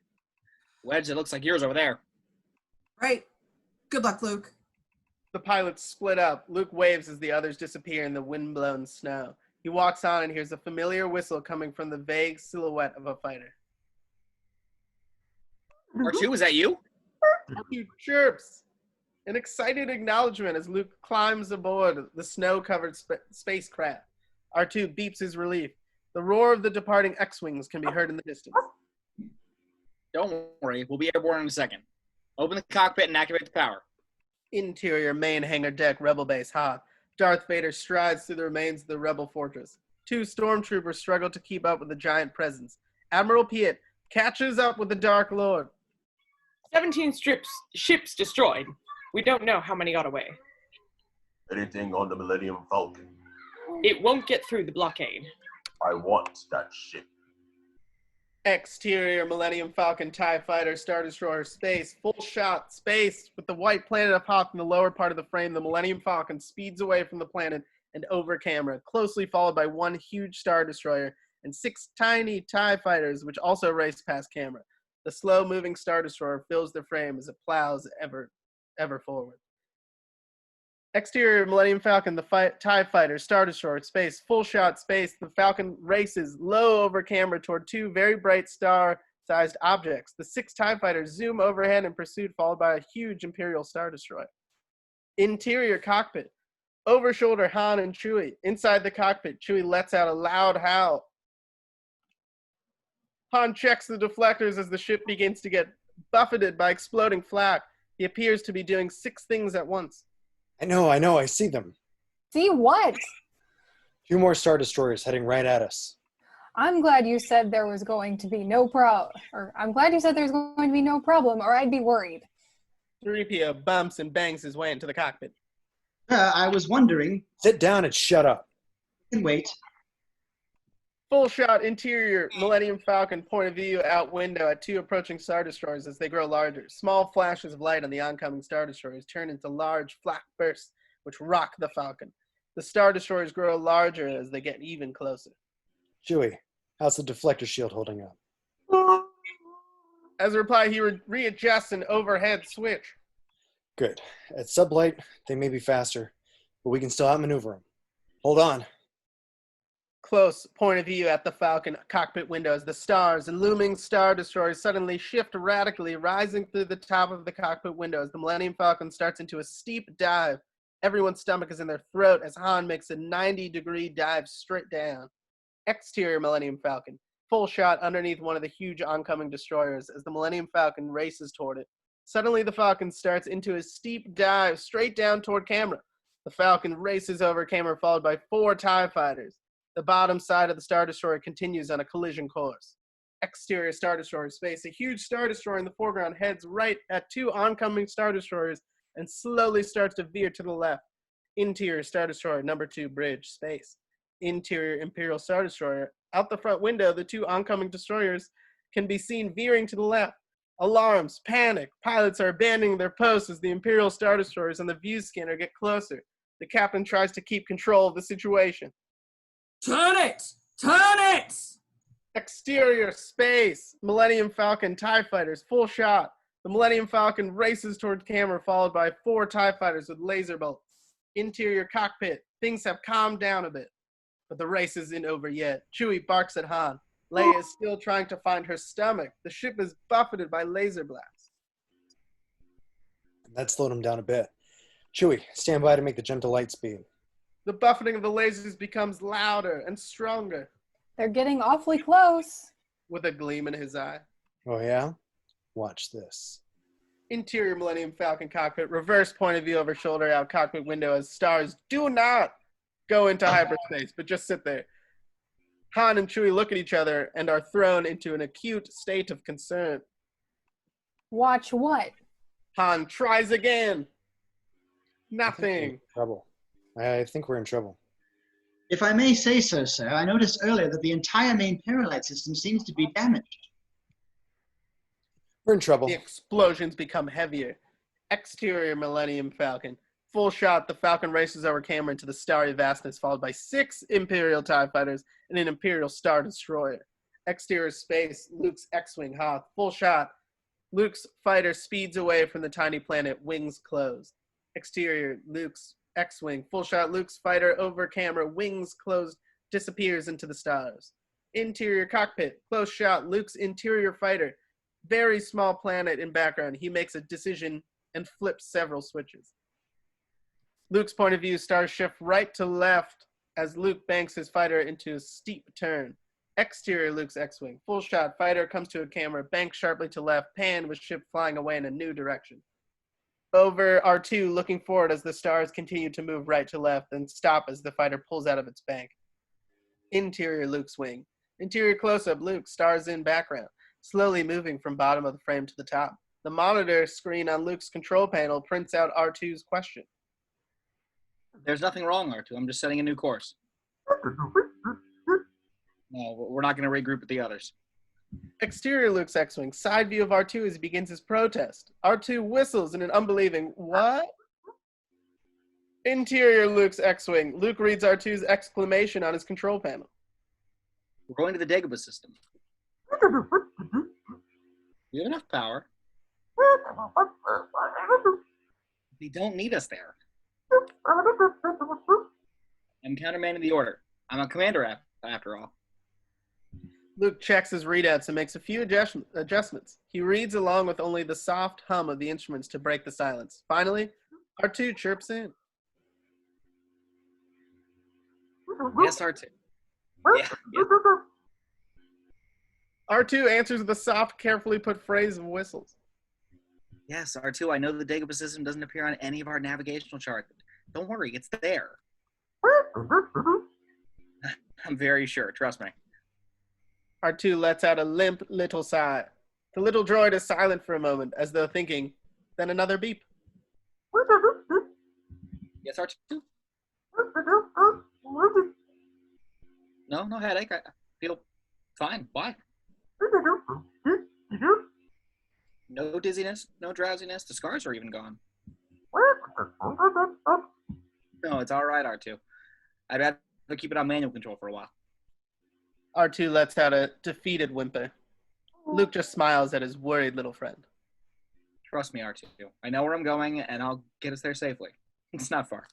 Wedge, it looks like yours over there. Right. Good luck, Luke. The pilots split up. Luke waves as the others disappear in the wind-blown snow. He walks on and hears a familiar whistle coming from the vague silhouette of a fighter. R2, is that you? R2 chirps, an excited acknowledgement as Luke climbs aboard the snow-covered spacecraft. R2 beeps his relief. The roar of the departing X-Wings can be heard in the distance. Don't worry, we'll be airborne in a second. Open the cockpit and activate the power. Interior main hangar deck, Rebel base, Hoth. Darth Vader strides through the remains of the Rebel fortress. 2 stormtroopers struggle to keep up with the giant presence. Admiral Piett catches up with the Dark Lord. 17 ships destroyed. We don't know how many got away. Anything on the Millennium Falcon? It won't get through the blockade. I want that ship. Exterior Millennium Falcon TIE Fighter Star Destroyer space, full shot space with the white planet of Hoth in the lower part of the frame. The Millennium Falcon speeds away from the planet and over camera, closely followed by 1 huge Star Destroyer and 6 tiny TIE Fighters, which also race past camera. The slow-moving Star Destroyer fills the frame as it plows ever forward. Exterior Millennium Falcon, the TIE Fighter, Star Destroyer, space, full shot space. The Falcon races low over camera toward 2 very bright star-sized objects. The 6 TIE Fighters zoom overhead in pursuit, followed by a huge Imperial Star Destroyer. Interior cockpit. Over shoulder, Han and Chewie. Inside the cockpit, Chewie lets out a loud howl. Han checks the deflectors as the ship begins to get buffeted by exploding flak. He appears to be doing 6 things at once. I know, I see them. See what? 2 more Star Destroyers heading right at us. I'm glad you said there was going to be no problem, or I'd be worried. 3PO bumps and bangs his way into the cockpit. I was wondering. Sit down and shut up. You can wait. Full shot interior Millennium Falcon point of view out window at 2 approaching Star Destroyers as they grow larger. Small flashes of light on the oncoming Star Destroyers turn into large flak bursts which rock the Falcon. The Star Destroyers grow larger as they get even closer. Chewie, how's the deflector shield holding up? As a reply, he readjusts an overhead switch. Good. At sublight, they may be faster, but we can still outmaneuver them. Hold on. Close point of view at the Falcon cockpit window as the stars and looming Star Destroyers suddenly shift radically, rising through the top of the cockpit window as the Millennium Falcon starts into a steep dive. Everyone's stomach is in their throat as Han makes a 90-degree dive straight down. Exterior Millennium Falcon. Full shot underneath one of the huge oncoming destroyers as the Millennium Falcon races toward it. Suddenly, the Falcon starts into a steep dive straight down toward camera. The Falcon races over camera, followed by 4 TIE Fighters. The bottom side of the Star Destroyer continues on a collision course. Exterior Star Destroyer space. A huge Star Destroyer in the foreground heads right at 2 oncoming Star Destroyers and slowly starts to veer to the left. Interior Star Destroyer number 2 bridge space. Interior Imperial Star Destroyer. Out the front window, the 2 oncoming destroyers can be seen veering to the left. Alarms, panic. Pilots are abandoning their posts as the Imperial Star Destroyers on the view scanner get closer. The captain tries to keep control of the situation. Turn it! Turn it! Exterior space. Millennium Falcon TIE Fighters, full shot. The Millennium Falcon races toward camera, followed by 4 TIE Fighters with laser bolts. Interior cockpit. Things have calmed down a bit, but the race isn't over yet. Chewie barks at Han. Leia is still trying to find her stomach. The ship is buffeted by laser blasts. That slowed him down a bit. Chewie, stand by to make the jump to light speed. The buffeting of the lasers becomes louder and stronger. They're getting awfully close. With a gleam in his eye. Oh, yeah? Watch this. Interior Millennium Falcon cockpit, reverse point of view over shoulder out cockpit window as stars do not go into hyperspace, but just sit there. Han and Chewie look at each other and are thrown into an acute state of concern. Watch what? Han tries again. Nothing. Trouble. I think we're in trouble. If I may say so, sir, I noticed earlier that the entire main paralight system seems to be damaged. We're in trouble. The explosions become heavier. Exterior Millennium Falcon. Full shot, the Falcon races over camera into the starry vastness, followed by 6 Imperial TIE Fighters and an Imperial Star Destroyer. Exterior space, Luke's X-Wing Hoth. Full shot, Luke's fighter speeds away from the tiny planet, wings closed. Exterior, Luke's X-Wing. Full shot, Luke's fighter over camera, wings closed disappears into the stars. Interior cockpit, close shot, Luke's interior fighter. Very small planet in background. He makes a decision and flips several switches. Luke's point of view, stars shift right to left as Luke banks his fighter into a steep turn. Exterior Luke's X-Wing. Full shot, fighter comes to a camera, banks sharply to left, pan with ship flying away in a new direction. Over R2, looking forward as the stars continue to move right to left and stop as the fighter pulls out of its bank. Interior Luke's wing. Interior close-up, Luke, stars in background, slowly moving from bottom of the frame to the top. The monitor screen on Luke's control panel prints out R2's question. There's nothing wrong, R2. I'm just setting a new course. No, we're not going to regroup with the others. Exterior Luke's X-Wing. Side view of R2 as he begins his protest. R2 whistles in an unbelieving, what? Interior Luke's X-Wing. Luke reads R2's exclamation on his control panel. We're going to the Dagobah system. We have enough power. They don't need us there. I'm countermanding the order. I'm a commander after all. Luke checks his readouts and makes a few adjustments. He reads along with only the soft hum of the instruments to break the silence. Finally, R2 chirps in. Yes, R2. Yeah. R2 answers with a soft, carefully put phrase of whistles. Yes, R2, I know the Dagobah system doesn't appear on any of our navigational charts. Don't worry, it's there. I'm very sure, trust me. R2 lets out a limp little sigh. The little droid is silent for a moment, as though thinking, then another beep. Yes, R2? No headache. I feel fine. Why? No dizziness, no drowsiness. The scars are even gone. No, it's all right, R2. I'd rather keep it on manual control for a while. R2 lets out a defeated whimper. Luke just smiles at his worried little friend. Trust me, R2. I know where I'm going, and I'll get us there safely. It's not far.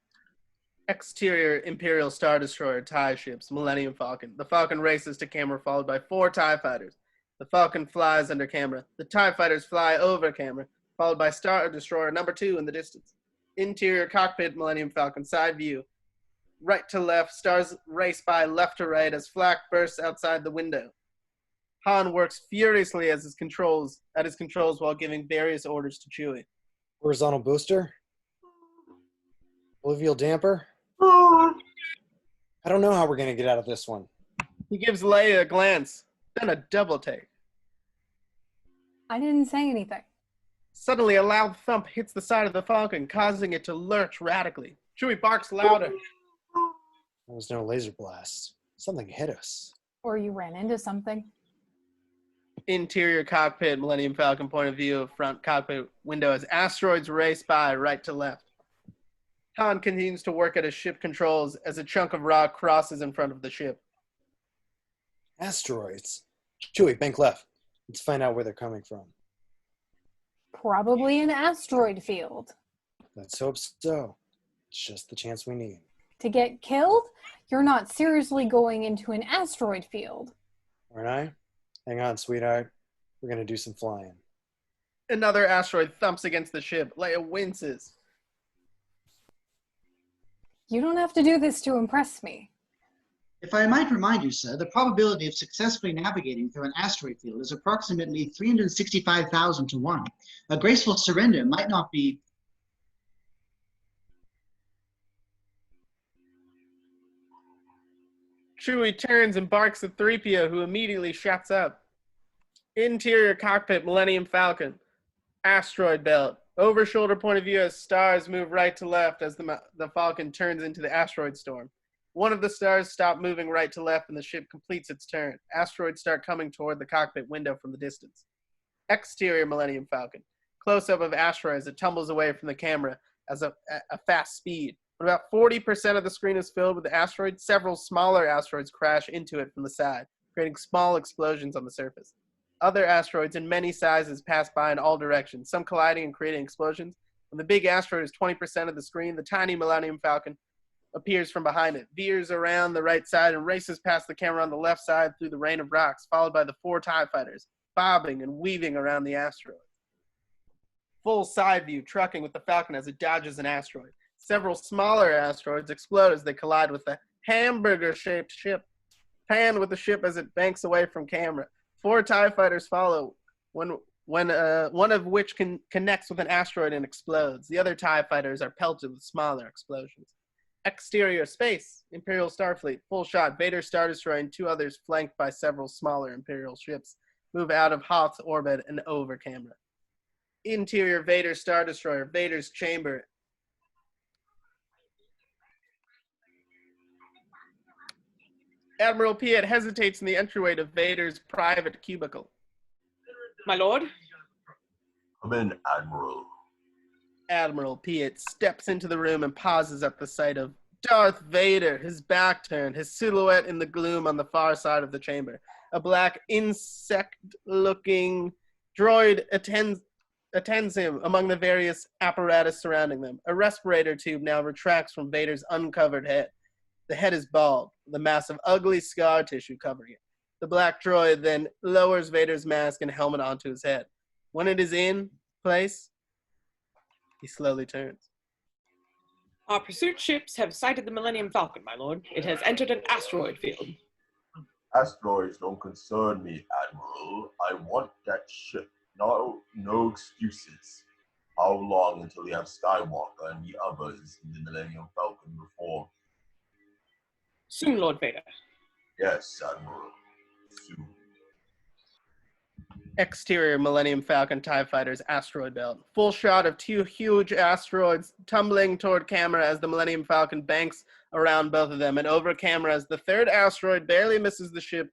Exterior Imperial Star Destroyer TIE ships, Millennium Falcon. The Falcon races to camera, followed by 4 TIE fighters. The Falcon flies under camera. The TIE fighters fly over camera, followed by Star Destroyer number 2 in the distance. Interior cockpit, Millennium Falcon, side view. Right to left, stars race by left to right as flak bursts outside the window. Han works furiously at his controls while giving various orders to Chewie. Horizontal booster? Alluvial damper? I don't know how we're going to get out of this one. He gives Leia a glance, then a double take. I didn't say anything. Suddenly, a loud thump hits the side of the Falcon, causing it to lurch radically. Chewie barks louder. There was no laser blast. Something hit us. Or you ran into something. Interior cockpit, Millennium Falcon point of view of front cockpit window as asteroids race by right to left. Han continues to work at his ship controls as a chunk of rock crosses in front of the ship. Asteroids. Chewie, bank left. Let's find out where they're coming from. Probably an asteroid field. Let's hope so. It's just the chance we need. To get killed? You're not seriously going into an asteroid field. Aren't I? Hang on, sweetheart. We're going to do some flying. Another asteroid thumps against the ship. Leia winces. You don't have to do this to impress me. If I might remind you, sir, the probability of successfully navigating through an asteroid field is approximately 365,000 to 1. A graceful surrender might not be... Chewie turns and barks at 3PO, who immediately shuts up. Interior cockpit, Millennium Falcon. Asteroid belt. Over shoulder point of view as stars move right to left as the Falcon turns into the asteroid storm. One of the stars stop moving right to left and the ship completes its turn. Asteroids start coming toward the cockpit window from the distance. Exterior Millennium Falcon. Close-up of asteroid as it tumbles away from the camera as a fast speed. When about 40% of the screen is filled with the asteroid, several smaller asteroids crash into it from the side, creating small explosions on the surface. Other asteroids in many sizes pass by in all directions, some colliding and creating explosions. When the big asteroid is 20% of the screen, the tiny Millennium Falcon appears from behind it, veers around the right side, and races past the camera on the left side through the rain of rocks, followed by the 4 TIE fighters, bobbing and weaving around the asteroid. Full side view, trucking with the Falcon as it dodges an asteroid. Several smaller asteroids explode as they collide with the hamburger-shaped ship. Pan with the ship as it banks away from camera. 4 TIE fighters follow, when one of which connects with an asteroid and explodes. The other TIE fighters are pelted with smaller explosions. Exterior space, Imperial Starfleet, full shot, Vader Star Destroyer and 2 others flanked by several smaller Imperial ships move out of Hoth's orbit and over camera. Interior Vader Star Destroyer, Vader's chamber. Admiral Piett hesitates in the entryway to Vader's private cubicle. My lord? Come in, Admiral. Admiral Piett steps into the room and pauses at the sight of Darth Vader, his back turned, his silhouette in the gloom on the far side of the chamber. A black insect-looking droid attends him among the various apparatus surrounding them. A respirator tube now retracts from Vader's uncovered head. The head is bald, with a mass of ugly scar tissue covering it. The black droid then lowers Vader's mask and helmet onto his head. When it is in place, he slowly turns. Our pursuit ships have sighted the Millennium Falcon, my lord. It has entered an asteroid field. Asteroids don't concern me, Admiral. I want that ship. No excuses. How long until we have Skywalker and the others in the Millennium Falcon before? Soon, Lord Vader. Yes, Admiral. Soon. Exterior Millennium Falcon TIE Fighters asteroid belt. Full shot of 2 huge asteroids tumbling toward camera as the Millennium Falcon banks around both of them, and over camera as the 3rd asteroid barely misses the ship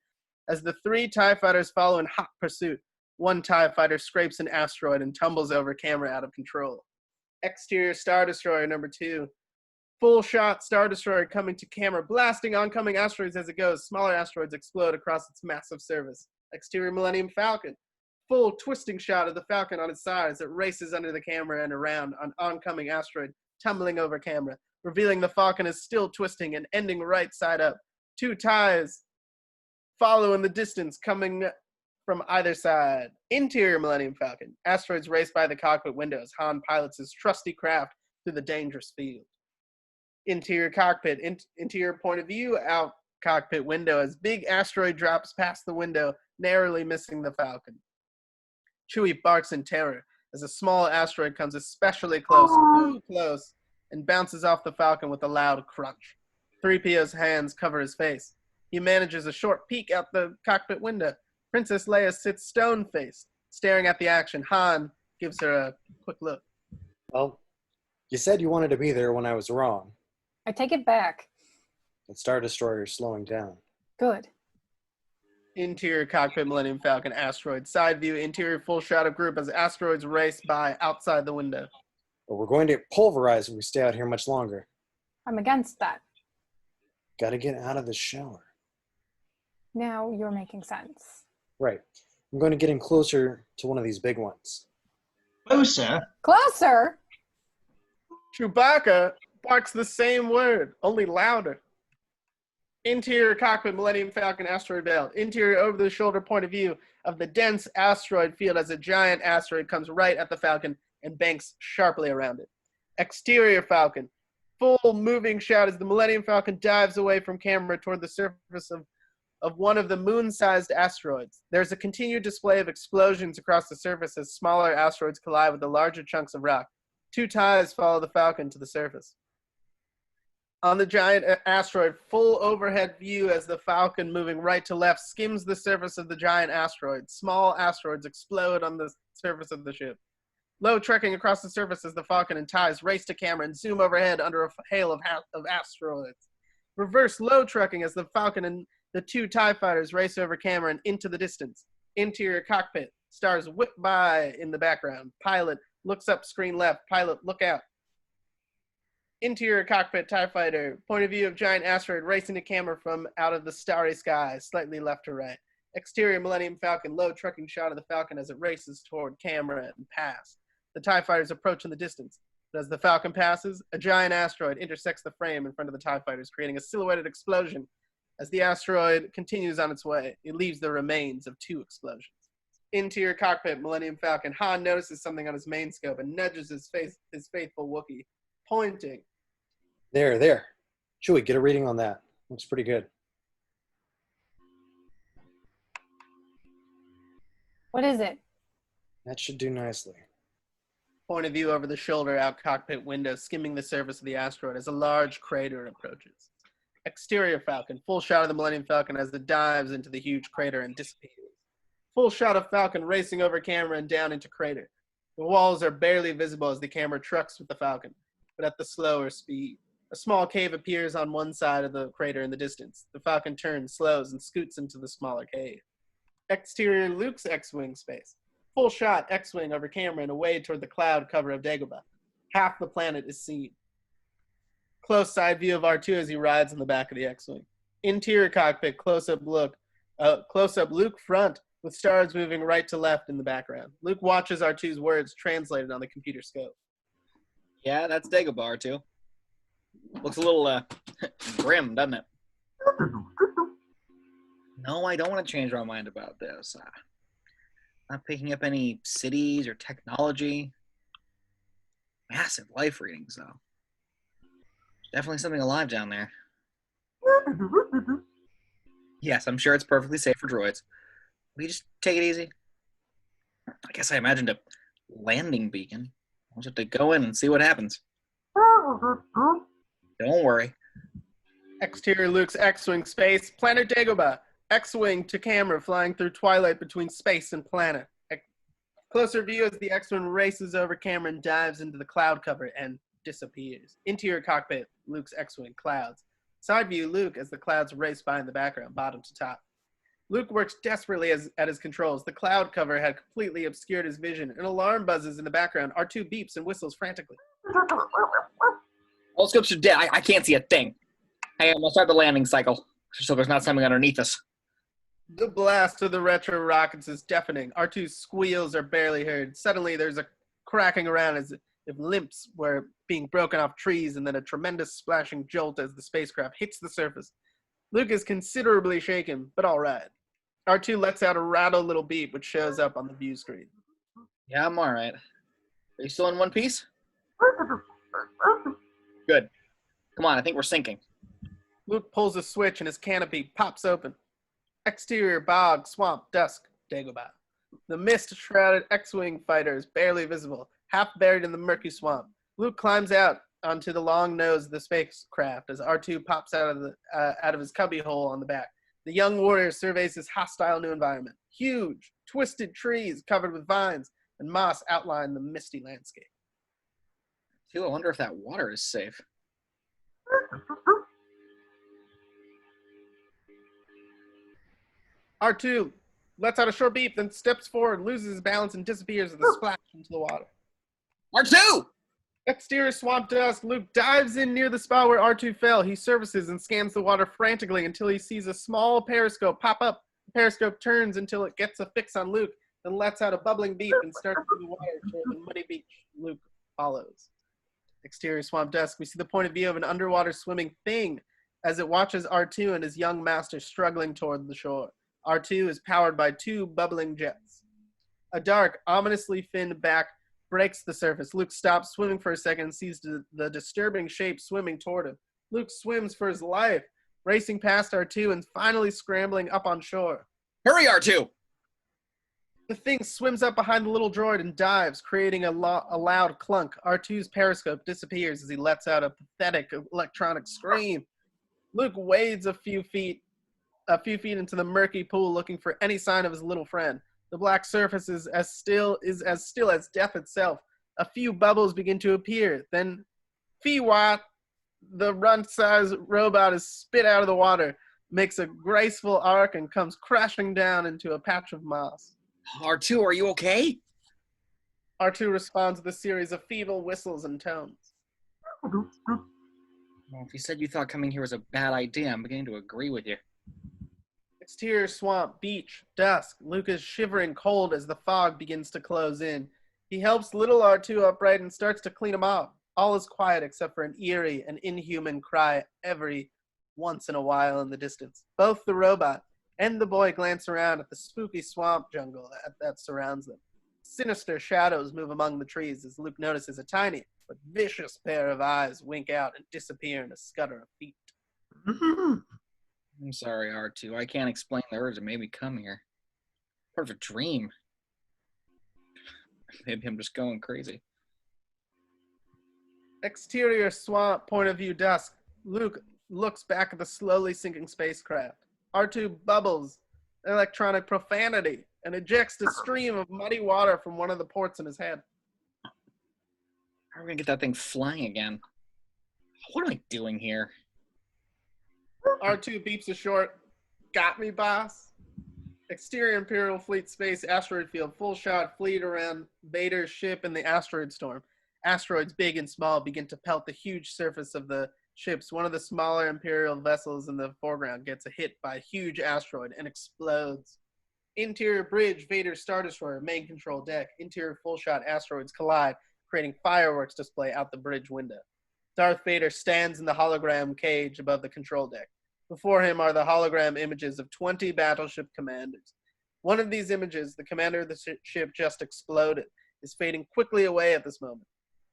as the 3 TIE fighters follow in hot pursuit. 1 TIE fighter scrapes an asteroid and tumbles over camera out of control. Exterior Star Destroyer number 2. Full shot Star Destroyer coming to camera, blasting oncoming asteroids as it goes. Smaller asteroids explode across its massive surface. Exterior Millennium Falcon. Full twisting shot of the Falcon on its side as it races under the camera and around an oncoming asteroid, tumbling over camera, revealing the Falcon is still twisting and ending right side up. 2 TIEs follow in the distance, coming from either side. Interior Millennium Falcon. Asteroids race by the cockpit windows. Han pilots his trusty craft through the dangerous field. Interior cockpit. Interior point of view out cockpit window as big asteroid drops past the window, narrowly missing the Falcon. Chewie barks in terror as a small asteroid comes especially close, too close, and bounces off the Falcon with a loud crunch. 3PO's hands cover his face. He manages a short peek out the cockpit window. Princess Leia sits stone-faced, staring at the action. Han gives her a quick look. Well, you said you wanted to be there when I was wrong. I take it back. The Star Destroyer is slowing down. Good. Interior cockpit Millennium Falcon asteroid. Side view, interior full shot of group as asteroids race by outside the window. But we're going to get pulverized if we stay out here much longer. I'm against that. Gotta get out of the shower. Now you're making sense. Right. I'm going to get in closer to one of these big ones. Closer? Closer? Chewbacca barks the same word, only louder. Interior cockpit Millennium Falcon asteroid belt. Interior over-the-shoulder point of view of the dense asteroid field as a giant asteroid comes right at the Falcon and banks sharply around it. Exterior Falcon. Full moving shot as the Millennium Falcon dives away from camera toward the surface of one of the moon-sized asteroids. There's a continued display of explosions across the surface as smaller asteroids collide with the larger chunks of rock. 2 TIEs follow the Falcon to the surface. On the giant asteroid, full overhead view as the Falcon moving right to left skims the surface of the giant asteroid. Small asteroids explode on the surface of the ship. Low trekking across the surface as the Falcon and TIEs race to camera and zoom overhead under a hail of asteroids. Reverse low trekking as the Falcon and the 2 TIE fighters race over camera and into the distance. Interior cockpit. Stars whip by in the background. Pilot looks up screen left. Pilot, look out. Interior cockpit TIE fighter. Point of view of giant asteroid racing to camera from out of the starry sky, slightly left to right. Exterior Millennium Falcon. Low trucking shot of the Falcon as it races toward camera and past. The TIE fighters approach in the distance. But as the Falcon passes, a giant asteroid intersects the frame in front of the TIE fighters, creating a silhouetted explosion. As the asteroid continues on its way, it leaves the remains of 2 explosions. Interior cockpit, Millennium Falcon. Han notices something on his main scope and nudges his faithful Wookiee, pointing. There. Chewie, get a reading on that. Looks pretty good. What is it? That should do nicely. Point of view over the shoulder out cockpit window, skimming the surface of the asteroid as a large crater approaches. Exterior Falcon, full shot of the Millennium Falcon as it dives into the huge crater and disappears. Full shot of Falcon racing over camera and down into crater. The walls are barely visible as the camera trucks with the Falcon, but at the slower speed. A small cave appears on one side of the crater in the distance. The Falcon turns, slows, and scoots into the smaller cave. Exterior Luke's X-Wing space. Full shot X-Wing over camera and away toward the cloud cover of Dagobah. Half the planet is seen. Close side view of R2 as he rides on the back of the X-Wing. Interior cockpit, close-up Luke front with stars moving right to left in the background. Luke watches R2's words translated on the computer scope. Yeah, that's Dagobah, R2. Looks a little grim, doesn't it? No, I don't want to change my mind about this. Not picking up any cities or technology. Massive life readings, though. Definitely something alive down there. Yes, I'm sure it's perfectly safe for droids. We just take it easy. I guess I imagined a landing beacon. I'll just have to go in and see what happens. Don't worry. Exterior Luke's X-Wing space, planet Dagobah. X-Wing to camera flying through twilight between space and planet. Closer view as the X-Wing races over camera and dives into the cloud cover and disappears. Interior cockpit, Luke's X-Wing, clouds. Side view, Luke as the clouds race by in the background, bottom to top. Luke works desperately at his controls. The cloud cover had completely obscured his vision. An alarm buzzes in the background. R2 beeps and whistles frantically. All scopes are dead. I can't see a thing. Hey, I'm gonna start the landing cycle, so there's not something underneath us. The blast of the retro rockets is deafening. R2's squeals are barely heard. Suddenly, there's a cracking around as if limbs were being broken off trees, and then a tremendous splashing jolt as the spacecraft hits the surface. Luke is considerably shaken, but all right. R2 lets out a rattle little beep, which shows up on the view screen. Yeah, I'm all right. Are you still in one piece? Good. Come on, I think we're sinking. Luke pulls a switch and his canopy pops open. Exterior bog, swamp, dusk, Dagobah. The mist-shrouded X-Wing fighter is barely visible, half buried in the murky swamp. Luke climbs out onto the long nose of the spacecraft as R2 pops out of his cubby hole on the back. The young warrior surveys his hostile new environment. Huge, twisted trees covered with vines and moss outline the misty landscape. I wonder if that water is safe. R2 lets out a short beep, then steps forward, loses his balance, and disappears with a splash into the water. R2! Exterior swamp dust. Luke dives in near the spot where R2 fell. He surfaces and scans the water frantically until he sees a small periscope pop up. The periscope turns until it gets a fix on Luke, then lets out a bubbling beep and starts through the water toward the muddy beach. Luke follows. Exterior swamp dusk. We see the point of view of an underwater swimming thing as it watches R2 and his young master struggling toward the shore. R2 is powered by 2 bubbling jets. A dark, ominously finned back breaks the surface. Luke stops swimming for a second and sees the disturbing shape swimming toward him. Luke swims for his life, racing past R2 and finally scrambling up on shore. Hurry, R2! The thing swims up behind the little droid and dives, creating a loud clunk. R2's periscope disappears as he lets out a pathetic electronic scream. Luke wades a few feet into the murky pool looking for any sign of his little friend. The black surface is as still as death itself. A few bubbles begin to appear. Then, Fiwat, the runt-sized robot, is spit out of the water, makes a graceful arc, and comes crashing down into a patch of moss. R2, are you okay? R2 responds with a series of feeble whistles and tones. Well, if you said you thought coming here was a bad idea, I'm beginning to agree with you. Exterior swamp, beach, dusk. Luke is shivering cold as the fog begins to close in. He helps little R2 upright and starts to clean him off. All is quiet except for an eerie and inhuman cry every once in a while in the distance. Both the robot and the boy glance around at the spooky swamp jungle that surrounds them. Sinister shadows move among the trees as Luke notices a tiny but vicious pair of eyes wink out and disappear in a scutter of feet. I'm sorry, R2. I can't explain the urge that made me come here. Part of a dream. Maybe I'm just going crazy. Exterior swamp, point of view dusk. Luke looks back at the slowly sinking spacecraft. R2 bubbles electronic profanity and ejects a stream of muddy water from one of the ports in his head. How are we gonna get that thing flying again? What am I doing here? R2 beeps a short, "Got me, boss?" Exterior Imperial Fleet space asteroid field, full shot fleet around Vader's ship in the asteroid storm. Asteroids big and small begin to pelt the huge surface of the ships. One of the smaller Imperial vessels in the foreground gets a hit by a huge asteroid and explodes. Interior bridge, Vader's Star Destroyer, main control deck. Interior full shot asteroids collide, creating fireworks display out the bridge window. Darth Vader stands in the hologram cage above the control deck. Before him are the hologram images of 20 battleship commanders. One of these images, the commander of the ship just exploded, is fading quickly away at this moment.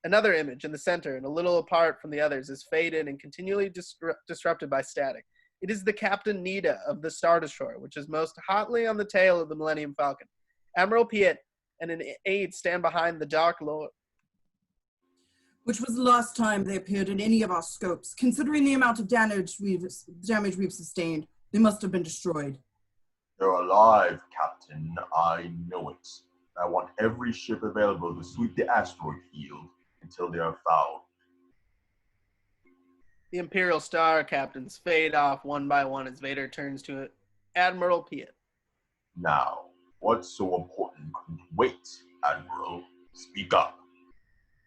Another image in the center and a little apart from the others is faded and continually disrupted by static. It is the Captain Needa of the Star Destroyer, which is most hotly on the tail of the Millennium Falcon. Admiral Piett and an aide stand behind the Dark Lord. Which was the last time they appeared in any of our scopes. Considering the amount of damage we've sustained, they must have been destroyed. They're alive, Captain. I know it. I want every ship available to sweep the asteroid field until they are found. The Imperial Star captains fade off one by one as Vader turns to Admiral Piett. Now, what's so important couldn't wait, Admiral? Speak up.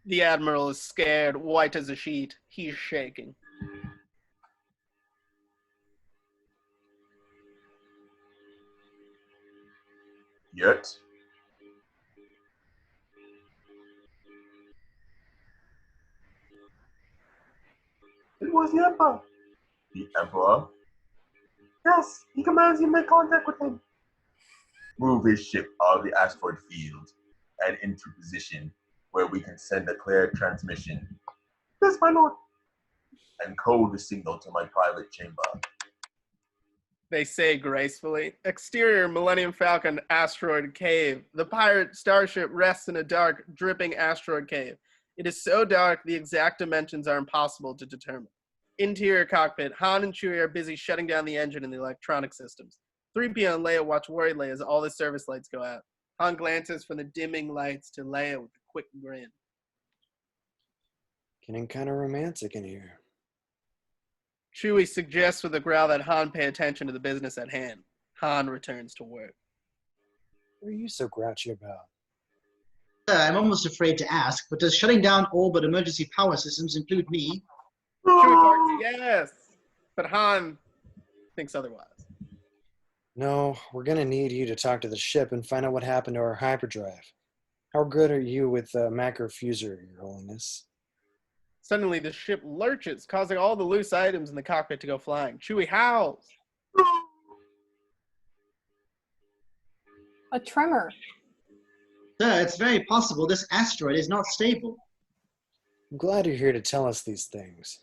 The Admiral is scared, white as a sheet. He's shaking. Yet? It was the Emperor. The Emperor? Yes, he commands you to make contact with him. Move his ship out of the asteroid field and into position where we can send a clear transmission. Yes, my lord. And code the signal to my private chamber. They say gracefully. Exterior Millennium Falcon asteroid cave. The pirate starship rests in a dark, dripping asteroid cave. It is so dark, the exact dimensions are impossible to determine. Interior cockpit. Han and Chewie are busy shutting down the engine and the electronic systems. 3PO and Leia watch worriedly as all the service lights go out. Han glances from the dimming lights to Leia with a quick grin. Getting kind of romantic in here. Chewie suggests with a growl that Han pay attention to the business at hand. Han returns to work. What are you so grouchy about? I'm almost afraid to ask, but does shutting down all but emergency power systems include me? Chewie barks, yes, but Han thinks otherwise. No, we're going to need you to talk to the ship and find out what happened to our hyperdrive. How good are you with macro fuser, Your Holiness? Suddenly, the ship lurches, causing all the loose items in the cockpit to go flying. Chewie howls. A tremor. Sir, it's very possible this asteroid is not stable. I'm glad you're here to tell us these things.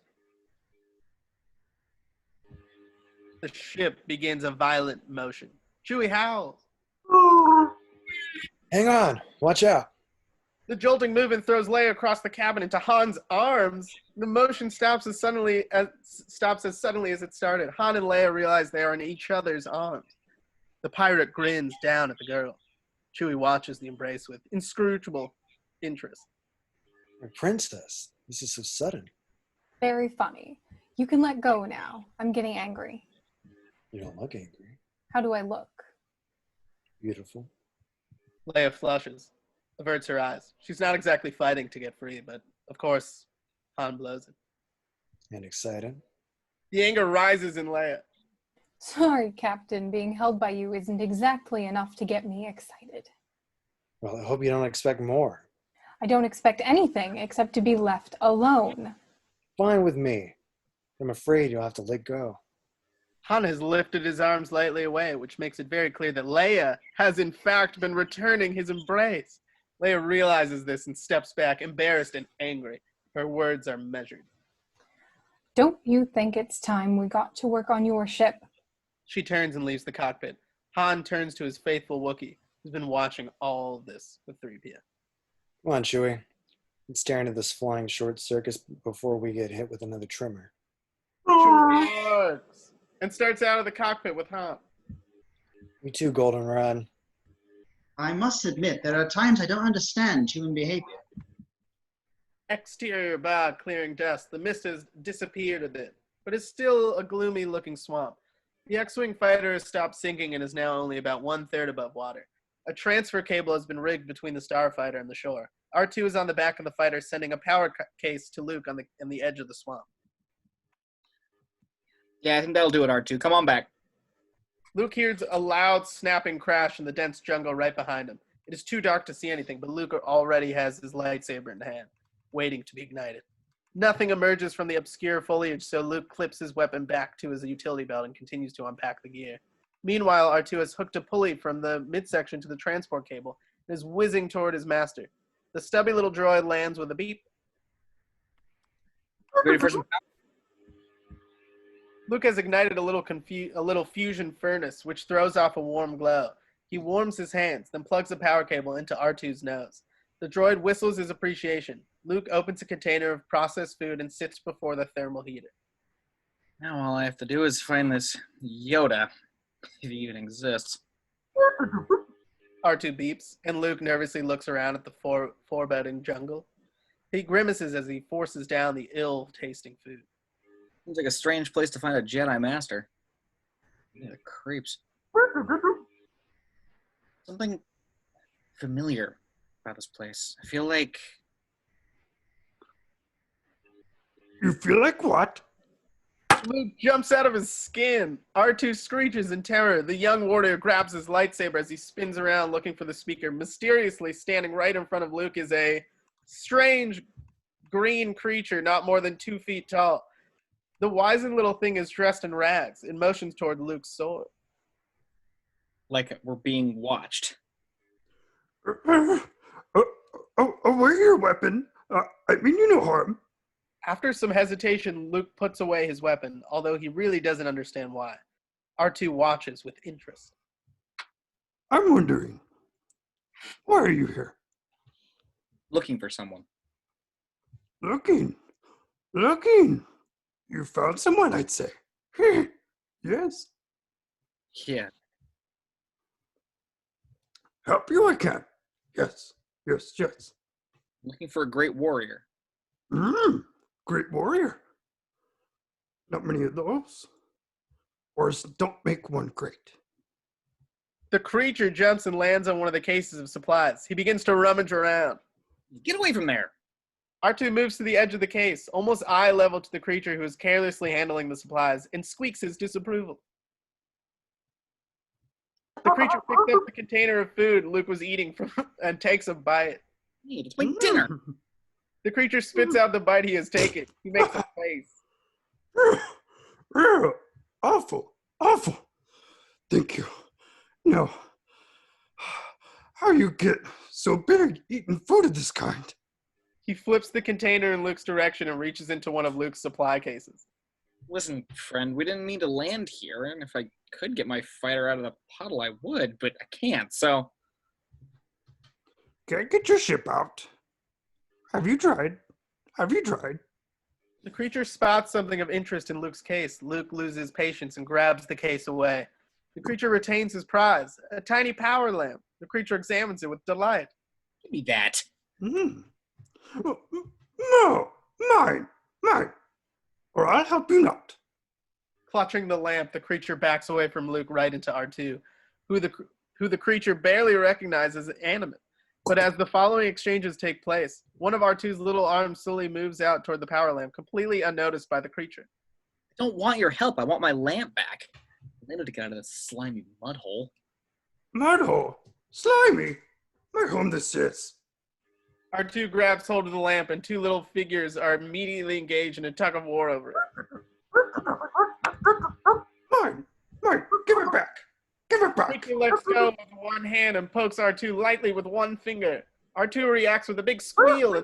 The ship begins a violent motion. Chewie howls. Hang on, watch out. The jolting movement throws Leia across the cabin into Han's arms. The motion stops as suddenly as it started. Han and Leia realize they are in each other's arms. The pirate grins down at the girl. Chewie watches the embrace with inscrutable interest. My princess, this is so sudden. Very funny. You can let go now. I'm getting angry. You don't look angry. How do I look? Beautiful. Leia flushes, averts her eyes. She's not exactly fighting to get free, but of course, Han blows it. And excited? The anger rises in Leia. Sorry, Captain. Being held by you isn't exactly enough to get me excited. Well, I hope you don't expect more. I don't expect anything except to be left alone. Fine with me. I'm afraid you'll have to let go. Han has lifted his arms lightly away, which makes it very clear that Leia has in fact been returning his embrace. Leia realizes this and steps back, embarrassed and angry. Her words are measured. Don't you think it's time we got to work on your ship? She turns and leaves the cockpit. Han turns to his faithful Wookiee, who's been watching all of this with 3PO. Come on, Chewie. Let's stare into this flying short circus before we get hit with another trimmer. Works. And starts out of the cockpit with Han. Me too, Goldenrod. I must admit, there are times I don't understand human behavior. Exterior bod clearing dust. The mist has disappeared a bit, but is still a gloomy-looking swamp. The X-Wing fighter has stopped sinking and is now only about 1/3 above water. A transfer cable has been rigged between the starfighter and the shore. R2 is on the back of the fighter, sending a power case to Luke on the edge of the swamp. Yeah, I think that'll do it, R2. Come on back. Luke hears a loud snapping crash in the dense jungle right behind him. It is too dark to see anything, but Luke already has his lightsaber in hand, waiting to be ignited. Nothing emerges from the obscure foliage, so Luke clips his weapon back to his utility belt and continues to unpack the gear. Meanwhile, R2 has hooked a pulley from the midsection to the transport cable and is whizzing toward his master. The stubby little droid lands with a beep. Ready for some? Luke has ignited a little fusion furnace, which throws off a warm glow. He warms his hands, then plugs a power cable into R2's nose. The droid whistles his appreciation. Luke opens a container of processed food and sits before the thermal heater. Now all I have to do is find this Yoda, if he even exists. R2 beeps, and Luke nervously looks around at the foreboding jungle. He grimaces as he forces down the ill-tasting food. Seems like a strange place to find a Jedi Master. Yeah, the creeps. Something familiar about this place. I feel like... You feel like what? Luke jumps out of his skin. R2 screeches in terror. The young warrior grabs his lightsaber as he spins around looking for the speaker. Mysteriously standing right in front of Luke is a strange green creature not more than 2 feet tall. The wizened little thing is dressed in rags and motions toward Luke's sword. Like we're being watched. Away your weapon. I mean you no harm. After some hesitation, Luke puts away his weapon, although he really doesn't understand why. R2 watches with interest. I'm wondering, why are you here? Looking for someone. Looking. You found someone, I'd say. Yes. Yeah. Help you I can. Yes. Looking for a great warrior. Great warrior. Not many of those. Wars don't make one great. The creature jumps and lands on one of the cases of supplies. He begins to rummage around. Get away from there. R2 moves to the edge of the case, almost eye level to the creature who is carelessly handling the supplies, and squeaks his disapproval. The creature picks up the container of food Luke was eating from and takes a bite. Hey, it's my dinner. The creature spits out the bite he has taken. He makes a face. Awful. Thank you. No. How you get so big eating food of this kind? He flips the container in Luke's direction and reaches into one of Luke's supply cases. Listen, friend, we didn't mean to land here, and if I could get my fighter out of the puddle, I would, but I can't, so... Can't get your ship out. Have you tried? The creature spots something of interest in Luke's case. Luke loses patience and grabs the case away. The creature retains his prize, a tiny power lamp. The creature examines it with delight. Give me that. No, mine, or I'll help you not. Clutching the lamp, the creature backs away from Luke right into R2, who the creature barely recognizes as animate. But as the following exchanges take place, one of R2's little arms slowly moves out toward the power lamp, completely unnoticed by the creature. I don't want your help. I want my lamp back. I need to get out of this slimy mud hole. Mud hole? Slimy? My home this is. R2 grabs hold of the lamp, and two little figures are immediately engaged in a tug of war over it. Mine! Give it back! Give it back! R2 lets go with one hand and pokes R2 lightly with one finger. R2 reacts with a big squeal.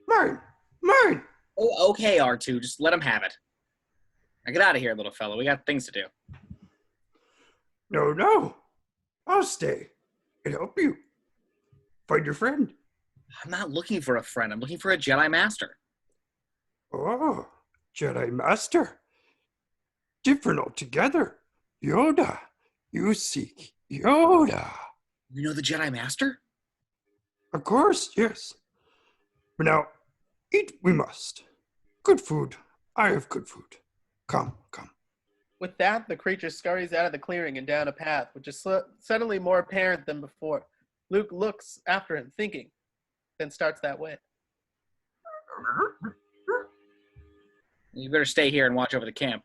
Mine! Oh, okay, R2. Just let him have it. Now get out of here, little fellow. We got things to do. No. I'll stay and help you. Find your friend. I'm not looking for a friend. I'm looking for a Jedi Master. Oh, Jedi Master. Different altogether. Yoda. You seek Yoda. You know the Jedi Master? Of course, yes. But now, eat we must. Good food. I have good food. Come. With that, the creature scurries out of the clearing and down a path, which is suddenly more apparent than before. Luke looks after him, thinking, then starts that way. You better stay here and watch over the camp.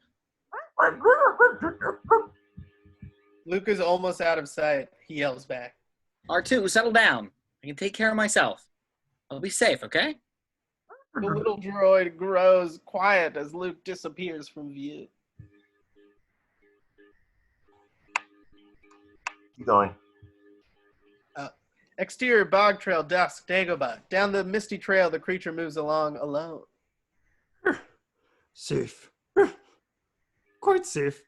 Luke is almost out of sight. He yells back. R2, settle down. I can take care of myself. I'll be safe, okay? The little droid grows quiet as Luke disappears from view. Keep going. Exterior bog trail, dusk, Dagobah. Down the misty trail, the creature moves along alone. Safe. Quite safe.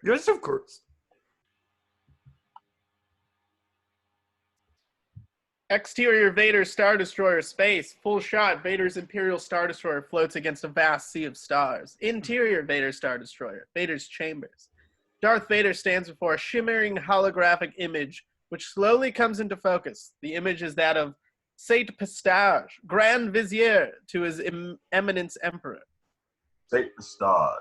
Yes, of course. Exterior Vader's Star Destroyer space. Full shot, Vader's Imperial Star Destroyer floats against a vast sea of stars. Interior Vader's Star Destroyer. Vader's chambers. Darth Vader stands before a shimmering holographic image which slowly comes into focus. The image is that of Saint Pistage, Grand Vizier to his Eminence Emperor. Saint Pistage,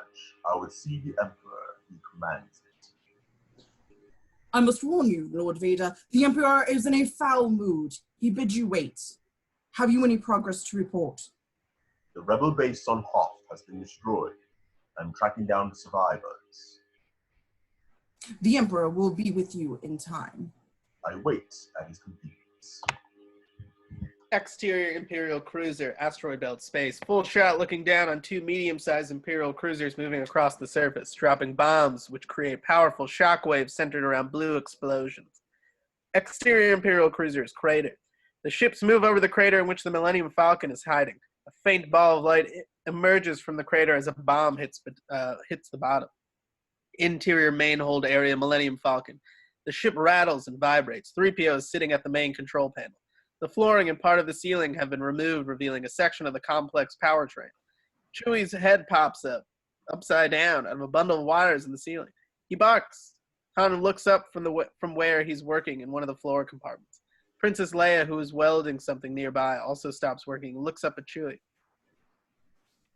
I would see the Emperor. He commands it. I must warn you, Lord Vader, the Emperor is in a foul mood. He bids you wait. Have you any progress to report? The rebel base on Hoth has been destroyed. I'm tracking down the survivors. The Emperor will be with you in time. I wait at his convenience. Exterior Imperial Cruiser, asteroid belt space. Full shot looking down on two medium-sized Imperial cruisers moving across the surface, dropping bombs which create powerful shockwaves centered around blue explosions. Exterior Imperial Cruisers, crater. The ships move over the crater in which the Millennium Falcon is hiding. A faint ball of light emerges from the crater as a bomb hits the bottom. Interior main hold area, Millennium Falcon. The ship rattles and vibrates. 3PO is sitting at the main control panel. The flooring and part of the ceiling have been removed, revealing a section of the complex powertrain. Chewie's head pops up, upside down, out of a bundle of wires in the ceiling. He barks. Han looks up from where he's working in one of the floor compartments. Princess Leia, who is welding something nearby, also stops working and looks up at Chewie.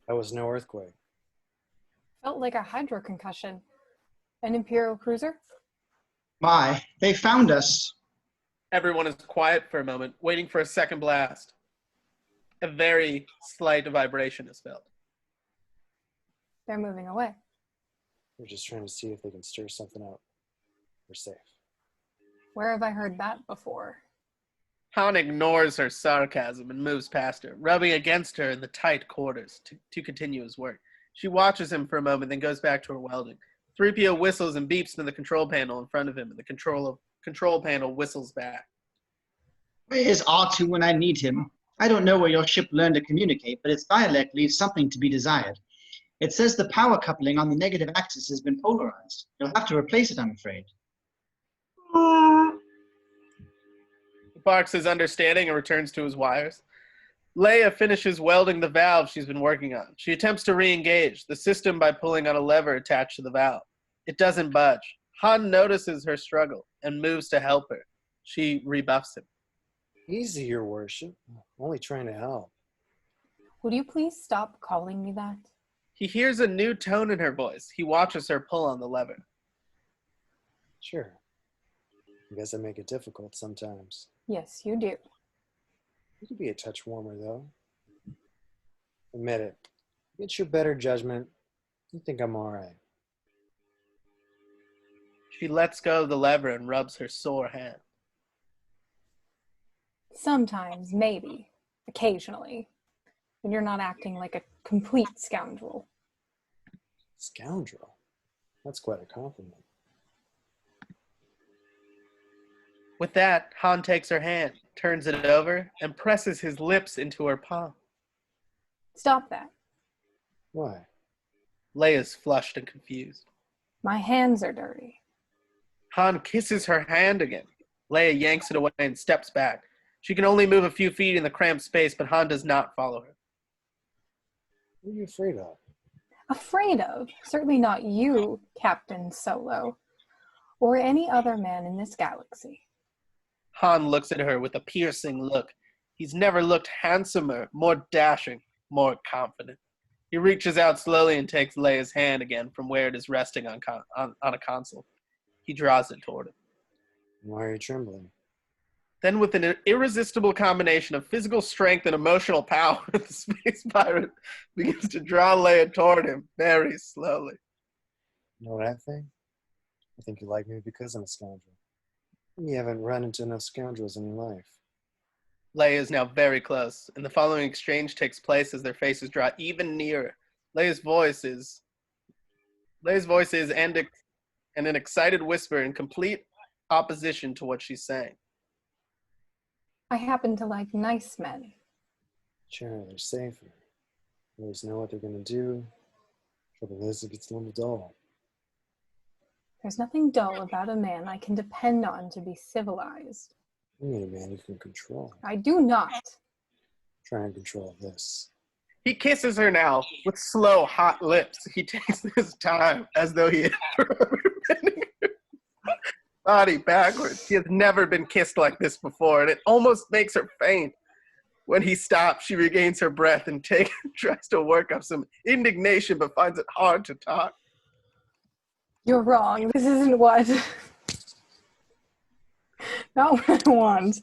That was no earthquake. Felt like a hydro concussion. An Imperial cruiser? My, they found us. Everyone is quiet for a moment, waiting for a second blast. A very slight vibration is felt. They're moving away. They're just trying to see if they can stir something up. We're safe. Where have I heard that before? Han ignores her sarcasm and moves past her, rubbing against her in the tight quarters to continue his work. She watches him for a moment, then goes back to her welding. 3PO whistles and beeps to the control panel in front of him, and the control panel whistles back. Where is R2 when I need him? I don't know where your ship learned to communicate, but its dialect leaves something to be desired. It says the power coupling on the negative axis has been polarized. You'll have to replace it, I'm afraid. He barks his understanding and returns to his wires. Leia finishes welding the valve she's been working on. She attempts to re-engage the system by pulling on a lever attached to the valve. It doesn't budge. Han notices her struggle and moves to help her. She rebuffs him. Easy, your worship. I'm only trying to help. Would you please stop calling me that? He hears a new tone in her voice. He watches her pull on the lever. Sure. I guess I make it difficult sometimes. Yes, you do. You could be a touch warmer, though. Admit it. Get your better judgment. You think I'm all right. She lets go of the lever and rubs her sore hand. Sometimes, maybe. Occasionally. When you're not acting like a complete scoundrel. Scoundrel? That's quite a compliment. With that, Han takes her hand, turns it over, and presses his lips into her palm. Stop that. Why? Leia's flushed and confused. My hands are dirty. Han kisses her hand again. Leia yanks it away and steps back. She can only move a few feet in the cramped space, but Han does not follow her. What are you afraid of? Afraid of? Certainly not you, Captain Solo. Or any other man in this galaxy. Han looks at her with a piercing look. He's never looked handsomer, more dashing, more confident. He reaches out slowly and takes Leia's hand again from where it is resting on a console. He draws it toward him. Why are you trembling? Then with an irresistible combination of physical strength and emotional power, the space pirate begins to draw Leia toward him very slowly. You know what I think? I think you like me because I'm a scoundrel. You haven't run into enough scoundrels in your life. Leia is now very close, and the following exchange takes place as their faces draw even nearer. Leia's voice is and an excited whisper in complete opposition to what she's saying. I happen to like nice men. Sure, they're safer. You always know what they're going to do. Trouble is, it gets a little dull. There's nothing dull about a man I can depend on to be civilized. You need a man you can control. I do not. Try and control this. He kisses her now with slow, hot lips. He takes his time as though he had forever bending her body backwards. He has never been kissed like this before, and it almost makes her faint. When he stops, she regains her breath and tries to work up some indignation, but finds it hard to talk. You're wrong. This isn't what... Not what I want.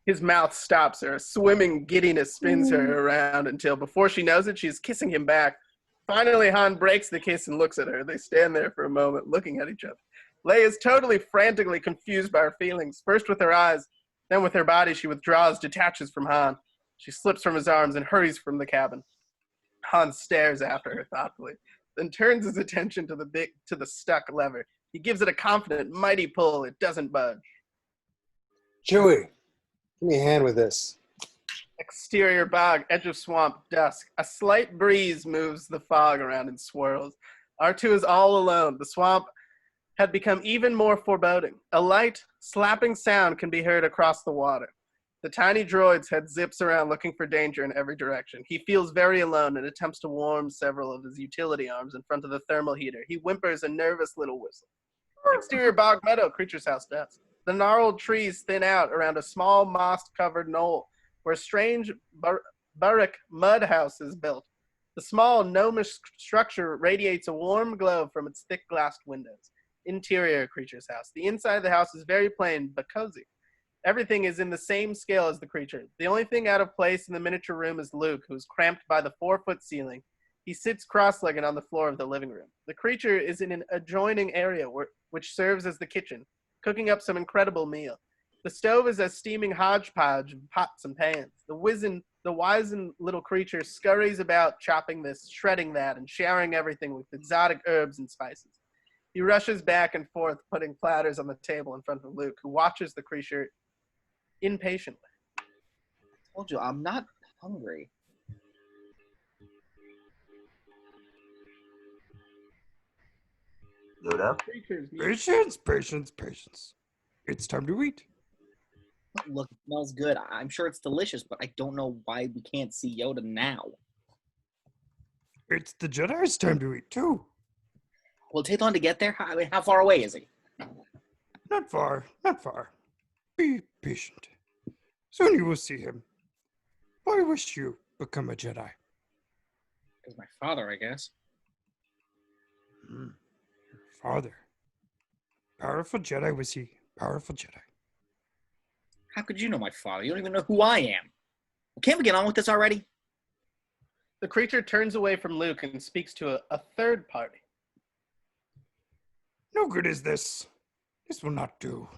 His mouth stops her. A swimming giddiness spins her around until, before she knows it, she's kissing him back. Finally, Han breaks the kiss and looks at her. They stand there for a moment, looking at each other. Leia is totally frantically confused by her feelings. First with her eyes, then with her body, she withdraws, detaches from Han. She slips from his arms and hurries from the cabin. Han stares after her thoughtfully, then turns his attention to the stuck lever. He gives it a confident, mighty pull. It doesn't budge. Chewie, give me a hand with this. Exterior bog, edge of swamp, dusk. A slight breeze moves the fog around and swirls. R2 is all alone. The swamp had become even more foreboding. A light, slapping sound can be heard across the water. The tiny droid's head zips around looking for danger in every direction. He feels very alone and attempts to warm several of his utility arms in front of the thermal heater. He whimpers a nervous little whistle. Exterior bog meadow, creature's house dusk. The gnarled trees thin out around a small moss-covered knoll where a strange Burrick mud house is built. The small gnomish structure radiates a warm glow from its thick glassed windows. Interior creature's house. The inside of the house is very plain but cozy. Everything is in the same scale as the creature. The only thing out of place in the miniature room is Luke, who is cramped by the 4-foot ceiling. He sits cross-legged on the floor of the living room. The creature is in an adjoining area which serves as the kitchen, cooking up some incredible meal. The stove is a steaming hodgepodge of pots and pans. The wizened little creature scurries about, chopping this, shredding that, and showering everything with exotic herbs and spices. He rushes back and forth, putting platters on the table in front of Luke, who watches the creature impatiently. I told you, I'm not hungry. Yoda? Patience. It's time to eat. Look, it smells good. I'm sure it's delicious, but I don't know why we can't see Yoda now. It's the Jedi's time to eat, too. Will it take long to get there? I mean, how far away is he? Not far. Be patient. Soon you will see him. Why wish you become a Jedi? Because my father, I guess. Your father. Powerful Jedi was he. Powerful Jedi. How could you know my father? You don't even know who I am. Can't we get on with this already? The creature turns away from Luke and speaks to a third party. No good is this. This will not do.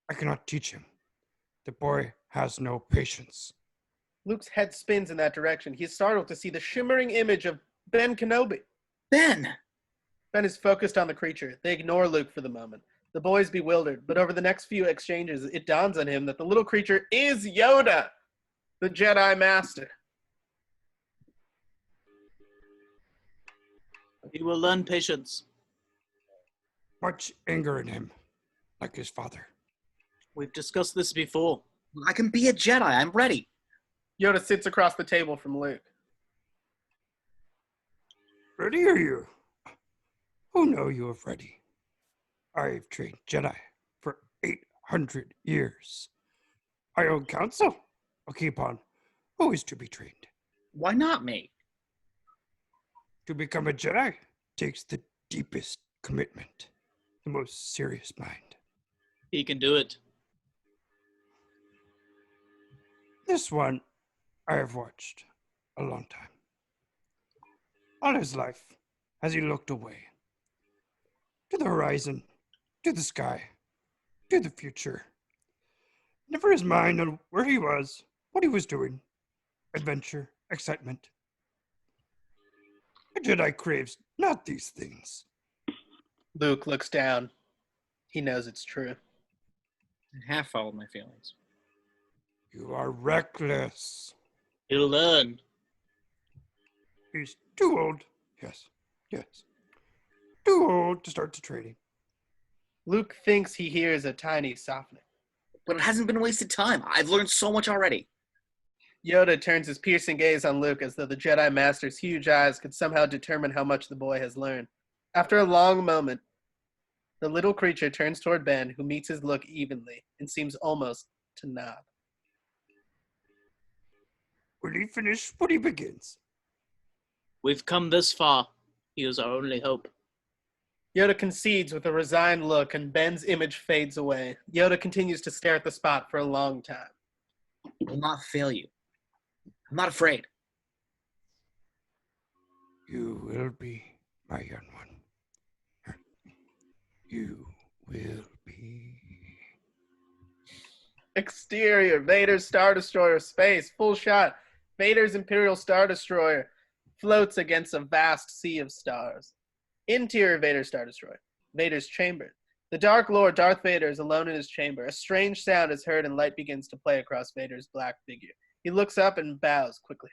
I cannot teach him. The boy has no patience. Luke's head spins in that direction. He is startled to see the shimmering image of Ben Kenobi. Ben! Ben is focused on the creature. They ignore Luke for the moment. The boy is bewildered, but over the next few exchanges, it dawns on him that the little creature is Yoda, the Jedi Master. He will learn patience. Much anger in him, like his father. We've discussed this before. I can be a Jedi. I'm ready. Yoda sits across the table from Luke. Ready are you? Oh no, you have ready. I've trained Jedi for 800 years. I own counsel. I'll keep on, always to be trained. Why not me? To become a Jedi takes the deepest commitment, the most serious mind. He can do it. This one I have watched a long time. All his life, as he looked away, to the horizon, to the sky, to the future. Never his mind on where he was, what he was doing, adventure, excitement. A Jedi craves not these things. Luke looks down. He knows it's true. I half followed my feelings. You are reckless. He'll learn. He's too old. Yes. Too old to start the training. Luke thinks he hears a tiny softening. But it hasn't been wasted time. I've learned so much already. Yoda turns his piercing gaze on Luke as though the Jedi Master's huge eyes could somehow determine how much the boy has learned. After a long moment, the little creature turns toward Ben, who meets his look evenly and seems almost to nod. Will he finish what he begins? We've come this far. He is our only hope. Yoda concedes with a resigned look, and Ben's image fades away. Yoda continues to stare at the spot for a long time. I will not fail you. I'm not afraid. You will be my young one. You will be. Exterior, Vader's Star Destroyer, space, full shot. Vader's Imperial Star Destroyer floats against a vast sea of stars. Interior, Vader's Star Destroyer. Vader's chamber. The Dark Lord, Darth Vader, is alone in his chamber. A strange sound is heard and light begins to play across Vader's black figure. He looks up and bows quickly.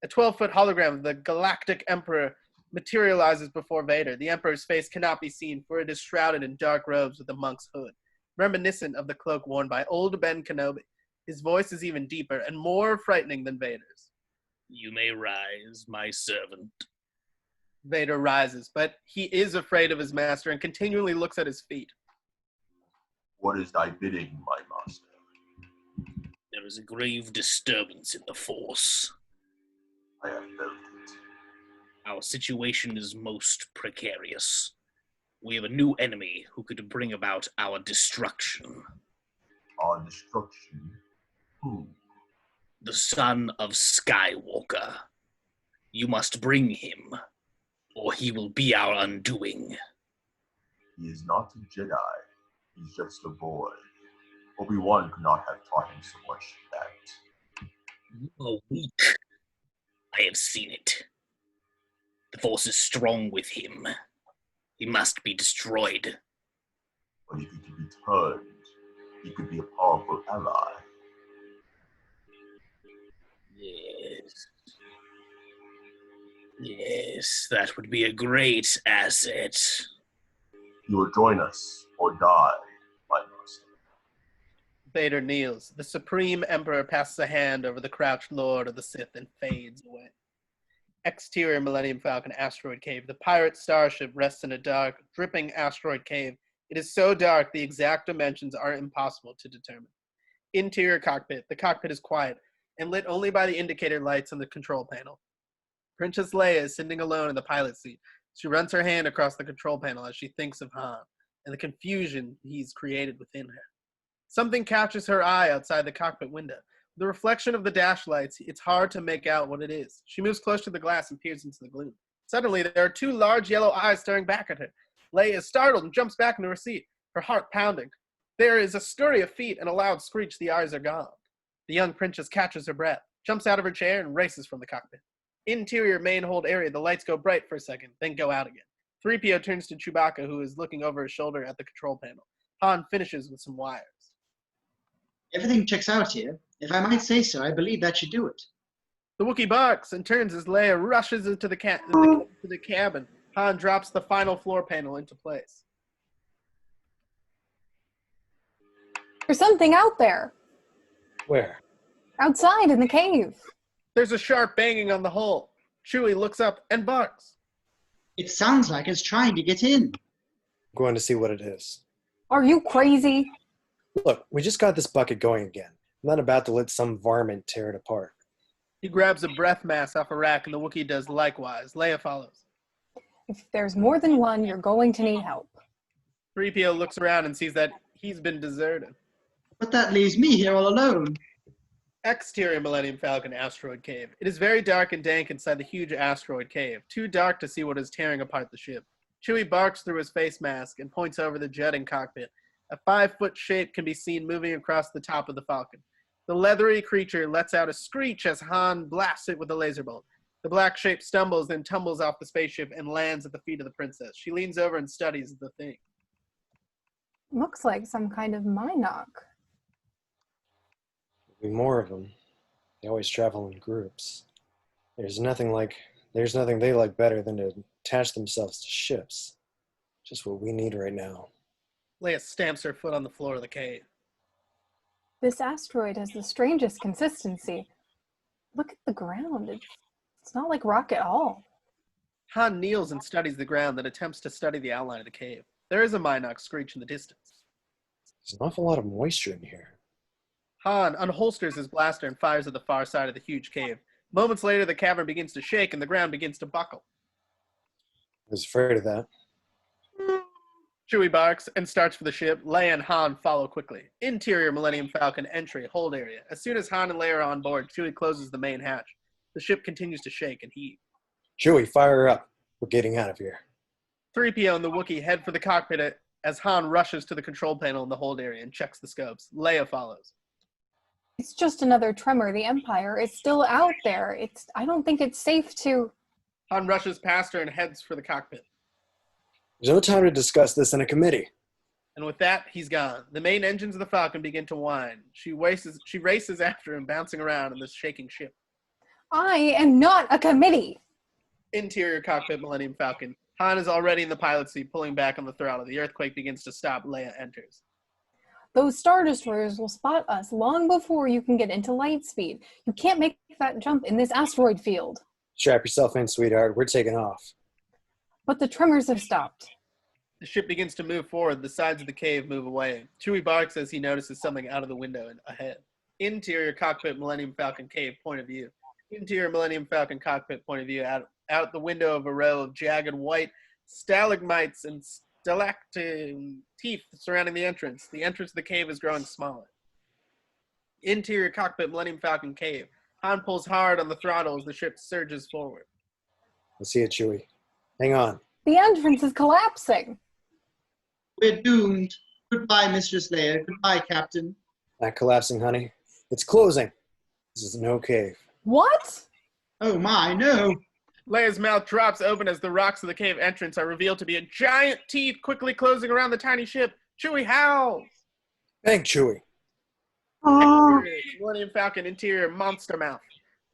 A 12-foot hologram of the Galactic Emperor materializes before Vader. The Emperor's face cannot be seen, for it is shrouded in dark robes with a monk's hood, reminiscent of the cloak worn by old Ben Kenobi. His voice is even deeper and more frightening than Vader's. You may rise, my servant. Vader rises, but he is afraid of his master and continually looks at his feet. What is thy bidding, my master? There is a grave disturbance in the Force. I have felt it. Our situation is most precarious. We have a new enemy who could bring about our destruction. Our destruction? Who? The son of Skywalker. You must bring him, or he will be our undoing. He is not a Jedi. He's just a boy. Obi-Wan could not have taught him so much that. You are weak. I have seen it. The Force is strong with him. He must be destroyed. But if he could be turned, he could be a powerful ally. Yes. Yes, that would be a great asset. He will join us or die, my master. Vader kneels. The Supreme Emperor passes a hand over the crouched Lord of the Sith and fades away. Exterior Millennium Falcon asteroid cave. The pirate starship rests in a dark, dripping asteroid cave. It is so dark the exact dimensions are impossible to determine. Interior cockpit. The cockpit is quiet and lit only by the indicator lights on the control panel. Princess Leia is sitting alone in the pilot seat. She runs her hand across the control panel as she thinks of Han and the confusion he's created within her. Something catches her eye outside the cockpit window. The reflection of the dash lights, it's hard to make out what it is. She moves close to the glass and peers into the gloom. Suddenly, there are two large yellow eyes staring back at her. Leia is startled and jumps back into her seat, her heart pounding. There is a scurry of feet and a loud screech. The eyes are gone. The young princess catches her breath, jumps out of her chair, and races from the cockpit. Interior main hold area, the lights go bright for a second, then go out again. 3PO turns to Chewbacca, who is looking over his shoulder at the control panel. Han finishes with some wires. Everything checks out here. If I might say so, I believe that should do it. The Wookiee barks and turns as Leia rushes into the cabin. Han drops the final floor panel into place. There's something out there. Where? Outside in the cave. There's a sharp banging on the hull. Chewie looks up and barks. It sounds like it's trying to get in. I'm going to see what it is. Are you crazy? Look, we just got this bucket going again. I'm not about to let some varmint tear it apart. He grabs a breath mask off a rack, and the Wookiee does likewise. Leia follows. If there's more than one, you're going to need help. 3PO looks around and sees that he's been deserted. But that leaves me here all alone. Exterior Millennium Falcon asteroid cave. It is very dark and dank inside the huge asteroid cave, too dark to see what is tearing apart the ship. Chewie barks through his face mask and points over the jetting cockpit. A 5-foot shape can be seen moving across the top of the Falcon. The leathery creature lets out a screech as Han blasts it with a laser bolt. The black shape stumbles, then tumbles off the spaceship and lands at the feet of the princess. She leans over and studies the thing. Looks like some kind of Mynock. There'll be more of them. They always travel in groups. There's nothing they like better than to attach themselves to ships. Just what we need right now. Leia stamps her foot on the floor of the cave. This asteroid has the strangest consistency. Look at the ground. It's not like rock at all. Han kneels and studies the ground, then attempts to study the outline of the cave. There is a Mynock screech in the distance. There's an awful lot of moisture in here. Han unholsters his blaster and fires at the far side of the huge cave. Moments later, the cavern begins to shake and the ground begins to buckle. I was afraid of that. Chewie barks and starts for the ship. Leia and Han follow quickly. Interior Millennium Falcon entry, hold area. As soon as Han and Leia are on board, Chewie closes the main hatch. The ship continues to shake and heave. Chewie, fire her up. We're getting out of here. 3PO and the Wookiee head for the cockpit as Han rushes to the control panel in the hold area and checks the scopes. Leia follows. It's just another tremor. The Empire is still out there. I don't think it's safe to... Han rushes past her and heads for the cockpit. There's no time to discuss this in a committee. And with that, he's gone. The main engines of the Falcon begin to whine. She races after him, bouncing around in this shaking ship. I am not a committee. Interior cockpit Millennium Falcon. Han is already in the pilot seat, pulling back on the throttle. The earthquake begins to stop. Leia enters. Those Star Destroyers will spot us long before you can get into light speed. You can't make that jump in this asteroid field. Strap yourself in, sweetheart. We're taking off. But the tremors have stopped. The ship begins to move forward. The sides of the cave move away. Chewie barks as he notices something out of the window and ahead. Interior cockpit Millennium Falcon cave point of view. Interior Millennium Falcon cockpit point of view. Out the window of a row of jagged white stalagmites and stalactite surrounding the entrance. The entrance of the cave is growing smaller. Interior cockpit Millennium Falcon cave. Han pulls hard on the throttle as the ship surges forward. Let's see it, Chewie. Hang on. The entrance is collapsing. We're doomed. Goodbye, Mistress Leia. Goodbye, Captain. Not collapsing, honey. It's closing. This is no cave. What? Oh my, no. Leia's mouth drops open as the rocks of the cave entrance are revealed to be a giant teeth quickly closing around the tiny ship. Chewie howls. Thank Chewie. Millennium Falcon interior monster mouth.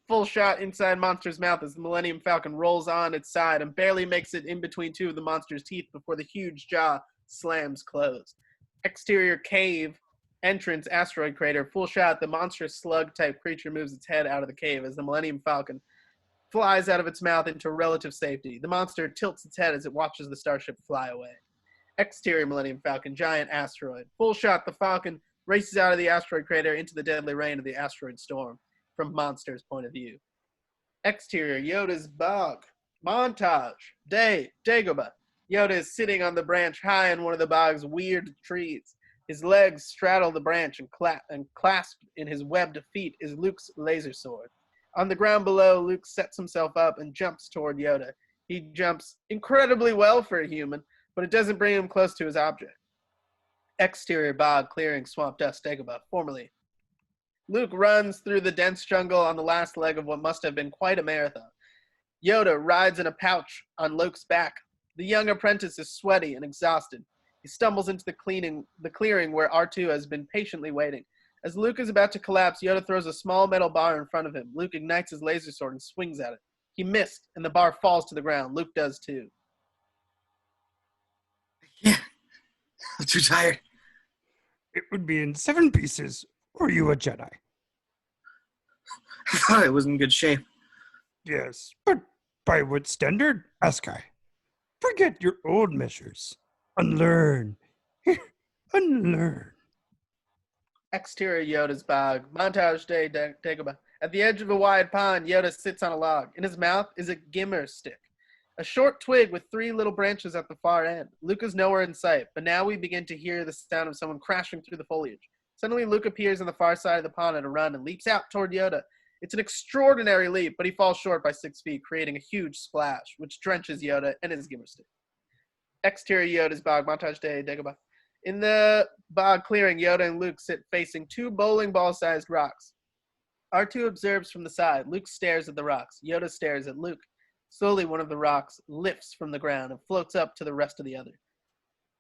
Full shot inside monster's mouth as the Millennium Falcon rolls on its side and barely makes it in between two of the monster's teeth before the huge jaw slams closed. Exterior cave entrance asteroid crater. Full shot. The monstrous slug-type creature moves its head out of the cave as the Millennium Falcon flies out of its mouth into relative safety. The monster tilts its head as it watches the starship fly away. Exterior Millennium Falcon, giant asteroid. Full shot. The Falcon races out of the asteroid crater into the deadly rain of the asteroid storm from monster's point of view. Exterior Yoda's bog. Montage. Dagobah. Yoda is sitting on the branch high in one of the bog's weird trees. His legs straddle the branch and clasped in his webbed feet is Luke's laser sword. On the ground below, Luke sets himself up and jumps toward Yoda. He jumps incredibly well for a human, but it doesn't bring him close to his object. Exterior bog clearing swamp dust Dagobah, formerly. Luke runs through the dense jungle on the last leg of what must have been quite a marathon. Yoda rides in a pouch on Luke's back. The young apprentice is sweaty and exhausted. He stumbles into the clearing where R2 has been patiently waiting. As Luke is about to collapse, Yoda throws a small metal bar in front of him. Luke ignites his laser sword and swings at it. He missed, and the bar falls to the ground. Luke does too. I'm too tired. It would be in 7 pieces. Were you a Jedi? I thought it was in good shape. Yes, but by what standard? Ask I. Forget your old measures. Unlearn. Unlearn. Exterior Yoda's bog. Montage day Dagobah. At the edge of a wide pond, Yoda sits on a log. In his mouth is a gimmer stick, a short twig with 3 little branches at the far end. Luke is nowhere in sight, but now we begin to hear the sound of someone crashing through the foliage. Suddenly, Luke appears on the far side of the pond at a run and leaps out toward Yoda. It's an extraordinary leap, but he falls short by 6 feet, creating a huge splash, which drenches Yoda and his gimmer stick. Exterior Yoda's bog. Montage day Dagobah. In the bog clearing, Yoda and Luke sit facing 2 bowling ball-sized rocks. R2 observes from the side. Luke stares at the rocks. Yoda stares at Luke. Slowly, one of the rocks lifts from the ground and floats up to the rest of the other.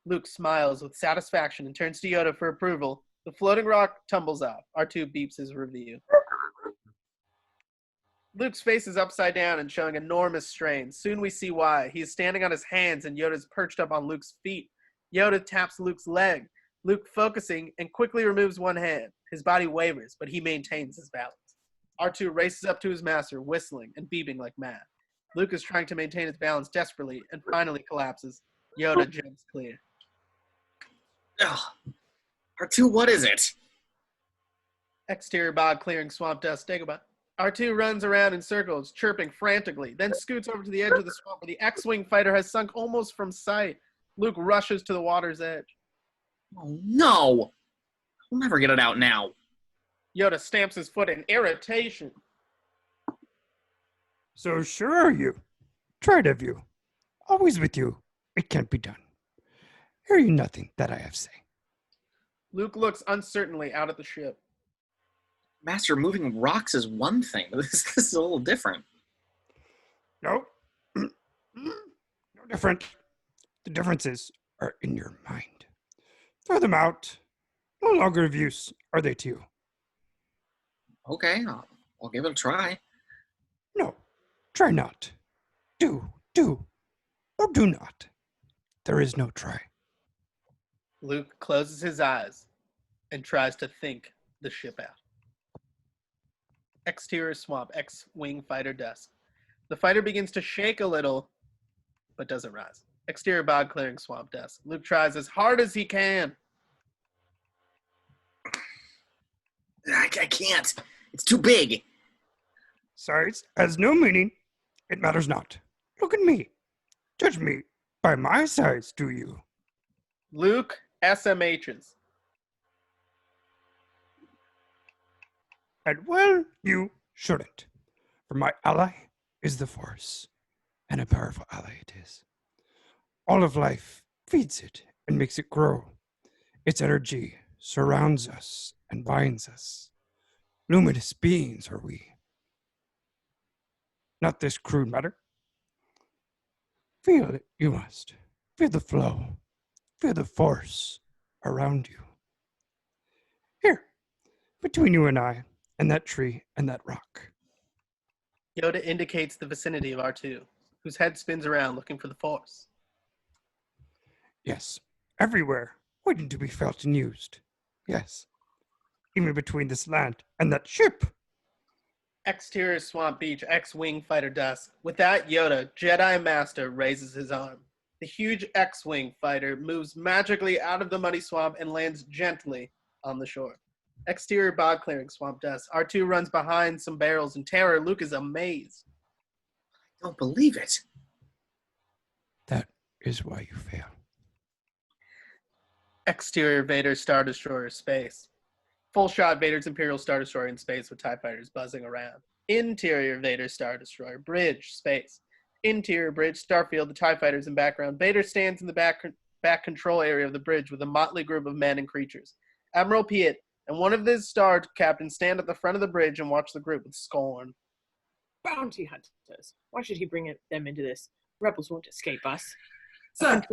Luke smiles with satisfaction and turns to Yoda for approval. The floating rock tumbles off. R2 beeps his review. Luke's face is upside down and showing enormous strain. Soon we see why. He is standing on his hands and Yoda's perched up on Luke's feet. Yoda taps Luke's leg. Luke focusing and quickly removes one hand. His body wavers, but he maintains his balance. R2 races up to his master, whistling and beeping like mad. Luke is trying to maintain his balance desperately and finally collapses. Yoda jumps clear. Ugh. R2, what is it? Exterior bog clearing swamp dust Dagobah. R2 runs around in circles, chirping frantically, then scoots over to the edge of the swamp where the X-Wing fighter has sunk almost from sight. Luke rushes to the water's edge. Oh, no! We'll never get it out now. Yoda stamps his foot in irritation. So sure are you. Tried of you. Always with you. It can't be done. Hear you nothing that I have say. Luke looks uncertainly out at the ship. Master, moving rocks is one thing. This is a little different. No. No different. The differences are in your mind. Throw them out. No longer of use are they to you. Okay, I'll give it a try. No, try not. Do, or do not. There is no try. Luke closes his eyes and tries to think the ship out. Exterior swamp, X-Wing fighter desk. The fighter begins to shake a little, but doesn't rise. Exterior bog clearing swamp desk. Luke tries as hard as he can. I can't. It's too big. Size has no meaning. It matters not. Look at me. Judge me by my size, do you? Luke SMHs. And well, you shouldn't. For my ally is the Force. And a powerful ally it is. All of life feeds it and makes it grow. Its energy surrounds us and binds us. Luminous beings are we. Not this crude matter. Feel it, you must. Feel the flow. Feel the force around you. Here, between you and I, and that tree and that rock. Yoda indicates the vicinity of R2, whose head spins around looking for the Force. Yes, everywhere, waiting to be felt and used. Yes, even between this land and that ship. Exterior swamp beach, X-Wing fighter desk. With that, Yoda, Jedi Master, raises his arm. The huge X-Wing fighter moves magically out of the muddy swamp and lands gently on the shore. Exterior bog clearing swamp desk. R2 runs behind some barrels in terror. Luke is amazed. I don't believe it. That is why you fail. Exterior Vader Star Destroyer space. Full shot Vader's Imperial Star Destroyer in space with TIE fighters buzzing around. Interior Vader Star Destroyer bridge space. Interior bridge Starfield, the TIE fighters in background. Vader stands in the back control area of the bridge with a motley group of men and creatures. Admiral Piett and one of his star captains stand at the front of the bridge and watch the group with scorn. Bounty hunters. Why should he bring them into this? Rebels won't escape us. Sir,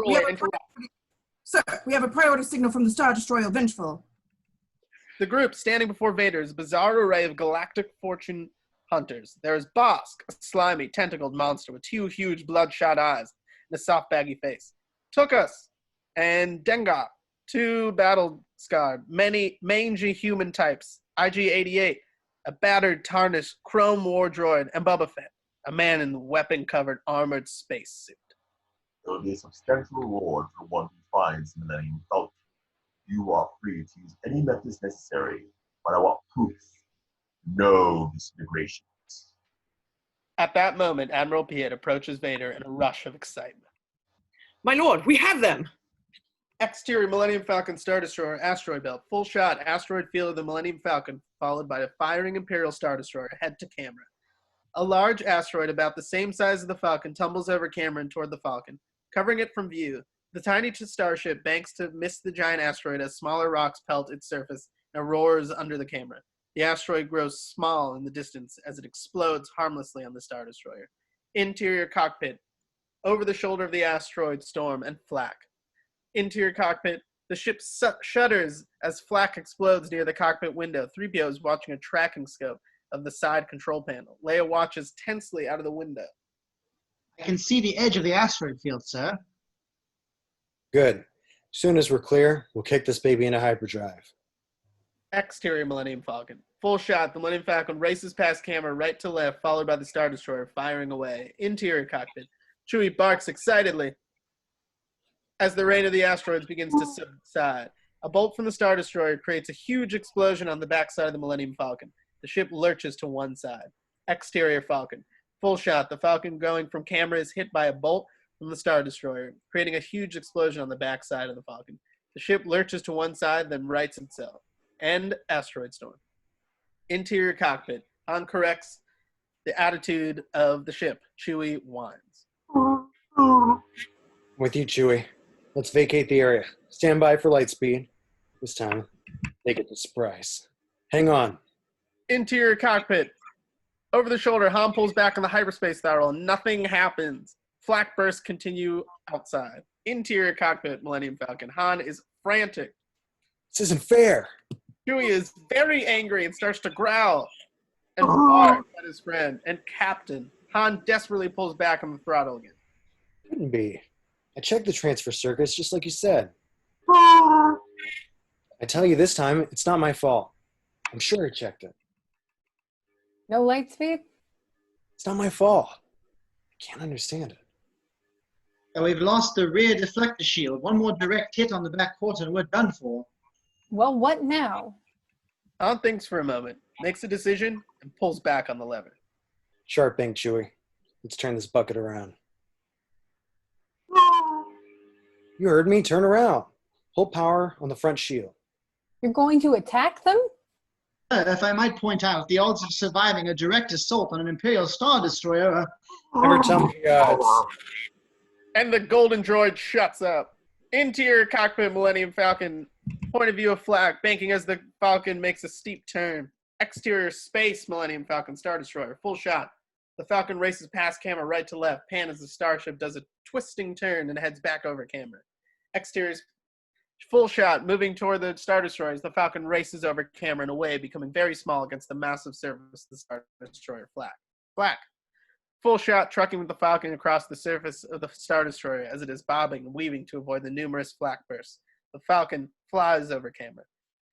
we have a priority signal from the Star Destroyer Vengeful. The group standing before Vader is a bizarre array of galactic fortune hunters. There is Bosk, a slimy, tentacled monster with 2 huge bloodshot eyes and a soft, baggy face. Tukas and Dengar, 2 battle-scarred, mangy human types. IG-88, a battered, tarnished, chrome war droid, and Boba Fett, a man in weapon-covered, armored spacesuit. There will be a substantial reward for one who finds the Millennium Falcon. You are free to use any methods necessary, but I want proof. No disintegrations. At that moment, Admiral Piett approaches Vader in a rush of excitement. My lord, we have them! Exterior Millennium Falcon Star Destroyer asteroid belt. Full shot asteroid field of the Millennium Falcon, followed by a firing Imperial Star Destroyer head to camera. A large asteroid about the same size as the Falcon tumbles over camera and toward the Falcon, covering it from view. The tiny starship banks to miss the giant asteroid as smaller rocks pelt its surface and roars under the camera. The asteroid grows small in the distance as it explodes harmlessly on the Star Destroyer. Interior cockpit. Over the shoulder of the asteroid, storm and flak. Interior cockpit. The ship shudders as flak explodes near the cockpit window. 3PO is watching a tracking scope of the side control panel. Leia watches tensely out of the window. I can see the edge of the asteroid field, sir. Good. As soon as we're clear, we'll kick this baby into hyperdrive. Exterior Millennium Falcon. Full shot, the Millennium Falcon races past camera right to left, followed by the Star Destroyer firing away. Interior cockpit. Chewie barks excitedly as the rain of the asteroids begins to subside. A bolt from the Star Destroyer creates a huge explosion on the backside of the Millennium Falcon. The ship lurches to one side. Exterior Falcon. Full shot, the Falcon going from camera is hit by a bolt from the Star Destroyer, creating a huge explosion on the backside of the Falcon. The ship lurches to one side, then rights itself. End asteroid storm. Interior cockpit. Han corrects the attitude of the ship. Chewie whines. With you, Chewie. Let's vacate the area. Stand by for light speed. This time, they get the surprise. Hang on. Interior cockpit. Over the shoulder, Han pulls back on the hyperspace throttle. Nothing happens. Flak bursts continue outside. Interior cockpit, Millennium Falcon. Han is frantic. This isn't fair. Chewie is very angry and starts to growl and bark at his friend and Captain. Han desperately pulls back on the throttle again. Couldn't be. I checked the transfer circuits just like you said. I tell you this time, it's not my fault. I'm sure I checked it. No light speed? It's not my fault. I can't understand it. And we've lost the rear deflector shield. One more direct hit on the back quarter and we're done for. Well, what now? Han thinks for a moment, makes a decision, and pulls back on the lever. Sharp ink, Chewie. Let's turn this bucket around. You heard me. Turn around. Hold power on the front shield. You're going to attack them? If I might point out, the odds of surviving a direct assault on an Imperial Star Destroyer are... Never tell me the odds. And the golden droid shuts up. Interior cockpit, Millennium Falcon. Point of view of flak, banking as the Falcon makes a steep turn. Exterior space, Millennium Falcon Star Destroyer. Full shot. The Falcon races past camera right to left. Pan as the starship does a twisting turn and heads back over camera. Exterior full shot, moving toward the Star Destroyer as the Falcon races over camera and away, becoming very small against the massive surface of the Star Destroyer. Flak. Full shot, trucking with the Falcon across the surface of the Star Destroyer as it is bobbing and weaving to avoid the numerous flak bursts. The Falcon flies over camera.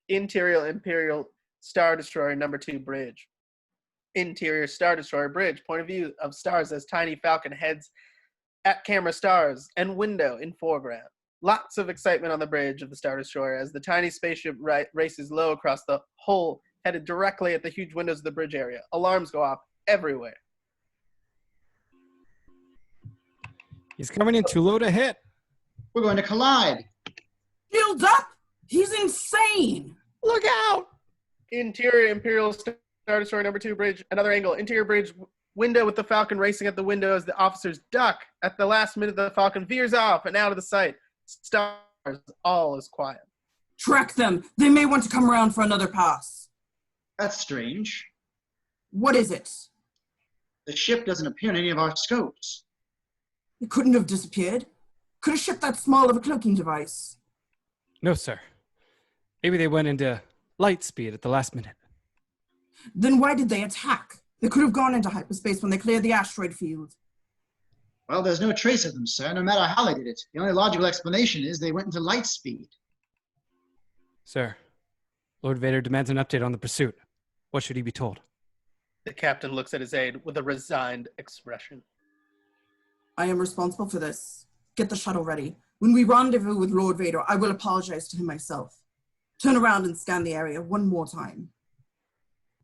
Interior Imperial Star Destroyer number 2 bridge. Interior Star Destroyer bridge. Point of view of stars as tiny Falcon heads at camera stars and window in foreground. Lots of excitement on the bridge of the Star Destroyer as the tiny spaceship races low across the hull, headed directly at the huge windows of the bridge area. Alarms go off everywhere. He's coming in too low to hit. We're going to collide. Shields up! He's insane! Look out! Interior Imperial Star Destroyer number 2 bridge. Another angle. Interior bridge window with the Falcon racing at the window as the officers duck. At the last minute, the Falcon veers off and out of the sight. Stars, all is quiet. Track them. They may want to come around for another pass. That's strange. What is it? The ship doesn't appear in any of our scopes. It couldn't have disappeared. Could a ship that small of a cloaking device? No, sir. Maybe they went into light speed at the last minute. Then why did they attack? They could have gone into hyperspace when they cleared the asteroid field. Well, there's no trace of them, sir, no matter how they did it. The only logical explanation is they went into light speed. Sir, Lord Vader demands an update on the pursuit. What should he be told? The captain looks at his aide with a resigned expression. I am responsible for this. Get the shuttle ready. When we rendezvous with Lord Vader, I will apologize to him myself. Turn around and scan the area one more time.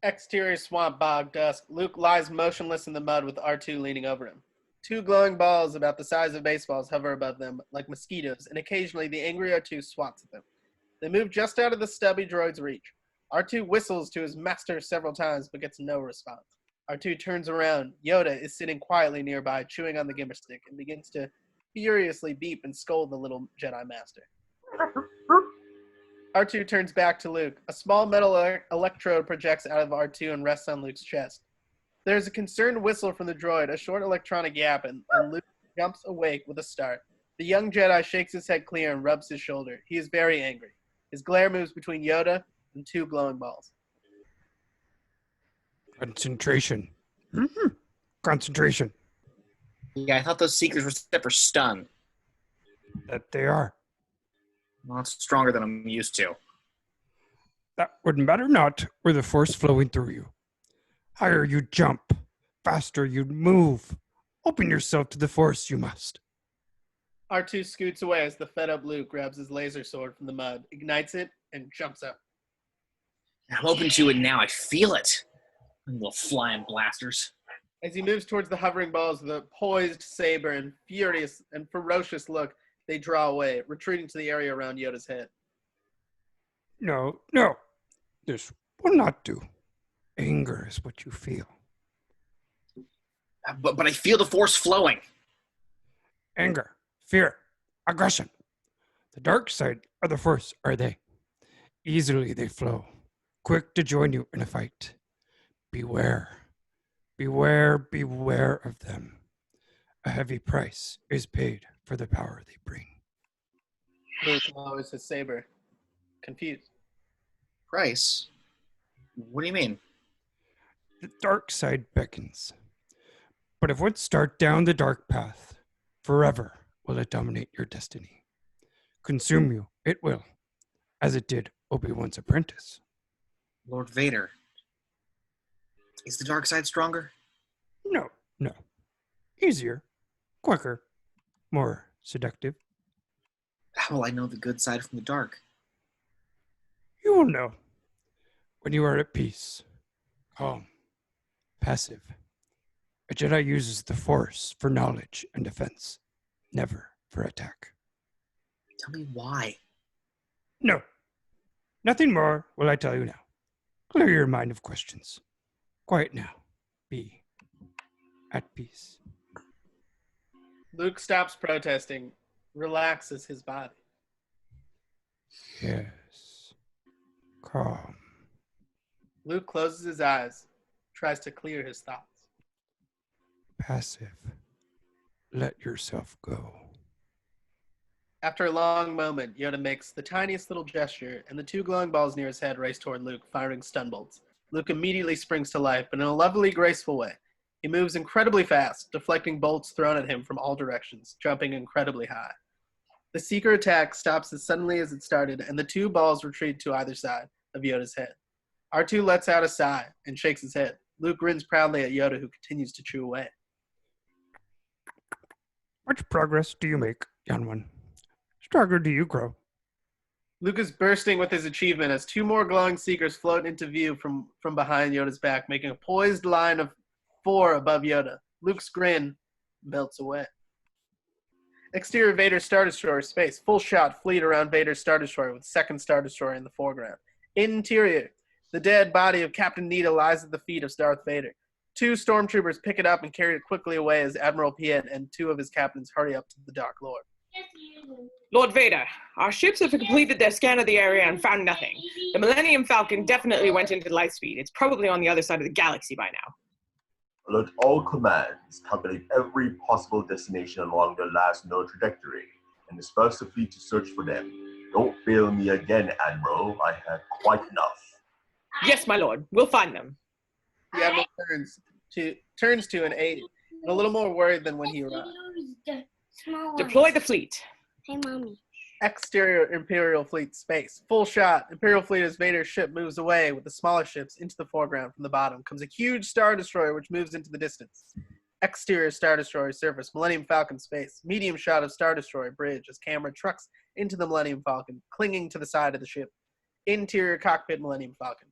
Exterior swamp bog dusk. Luke lies motionless in the mud with R2 leaning over him. Two glowing balls about the size of baseballs hover above them like mosquitoes, and occasionally the angry R2 swats at them. They move just out of the stubby droid's reach. R2 whistles to his master several times but gets no response. R2 turns around. Yoda is sitting quietly nearby, chewing on the gimmer stick, and begins to furiously beep and scold the little Jedi Master. R2 turns back to Luke. A small metal electrode projects out of R2 and rests on Luke's chest. There's a concerned whistle from the droid, a short electronic yap, and Luke jumps awake with a start. The young Jedi shakes his head clear and rubs his shoulder. He is very angry. His glare moves between Yoda and two glowing balls. Concentration. Concentration. Yeah, I thought those seekers were set for stun. That they are. Well, it's stronger than I'm used to. That would matter not with the force flowing through you. Higher you jump, faster you move. Open yourself to the force you must. R2 scoots away as the fed-up Luke grabs his laser sword from the mud, ignites it, and jumps up. I'm open to it now. I feel it. Little flying blasters. As he moves towards the hovering balls with a poised saber and furious and ferocious look, they draw away, retreating to the area around Yoda's head. No, no. This will not do. Anger is what you feel. But I feel the force flowing. Anger, fear, aggression. The dark side of the force are they. Easily they flow, quick to join you in a fight. Beware, beware, beware of them. A heavy price is paid for the power they bring. Luke lowers his saber, confused. Price? What do you mean? The dark side beckons. But if once start down the dark path, forever will it dominate your destiny. Consume you, it will, as it did Obi-Wan's apprentice. Lord Vader. Is the dark side stronger? No, no. Easier, quicker, more seductive. How will I know the good side from the dark? You will know when you are at peace, calm, passive. A Jedi uses the Force for knowledge and defense, never for attack. Tell me why. No. Nothing more will I tell you now. Clear your mind of questions. Quiet now. Be at peace. Luke stops protesting, relaxes his body. Yes. Calm. Luke closes his eyes, tries to clear his thoughts. Passive. Let yourself go. After a long moment, Yoda makes the tiniest little gesture, and the two glowing balls near his head race toward Luke, firing stun bolts. Luke immediately springs to life, but in a lovely, graceful way. He moves incredibly fast, deflecting bolts thrown at him from all directions, jumping incredibly high. The Seeker attack stops as suddenly as it started, and the two balls retreat to either side of Yoda's head. R2 lets out a sigh and shakes his head. Luke grins proudly at Yoda, who continues to chew away. Much progress do you make, young one? Stronger do you grow? Luke is bursting with his achievement as two more glowing Seekers float into view from behind Yoda's back, making a poised line of 4 above Yoda. Luke's grin melts away. Exterior Vader's Star Destroyer space. Full shot fleet around Vader's Star Destroyer with second Star Destroyer in the foreground. Interior. The dead body of Captain Needa lies at the feet of Darth Vader. 2 stormtroopers pick it up and carry it quickly away as Admiral Piett and 2 of his captains hurry up to the Dark Lord. Lord Vader, our ships have completed their scan of the area and found nothing. The Millennium Falcon definitely went into light speed. It's probably on the other side of the galaxy by now. Alert all commands. Calculate every possible destination along their last known trajectory and disperse the fleet to search for them. Don't fail me again, Admiral. I have quite enough. Yes, my lord. We'll find them. The Admiral turns to an aide, and a little more worried than when he arrived. Deploy the fleet. Hey, Mommy. Exterior Imperial Fleet space. Full shot. Imperial Fleet as Vader's ship moves away with the smaller ships into the foreground. From the bottom comes a huge Star Destroyer which moves into the distance. Exterior Star Destroyer surface. Millennium Falcon space. Medium shot of Star Destroyer bridge as camera trucks into the Millennium Falcon, clinging to the side of the ship. Interior cockpit Millennium Falcon.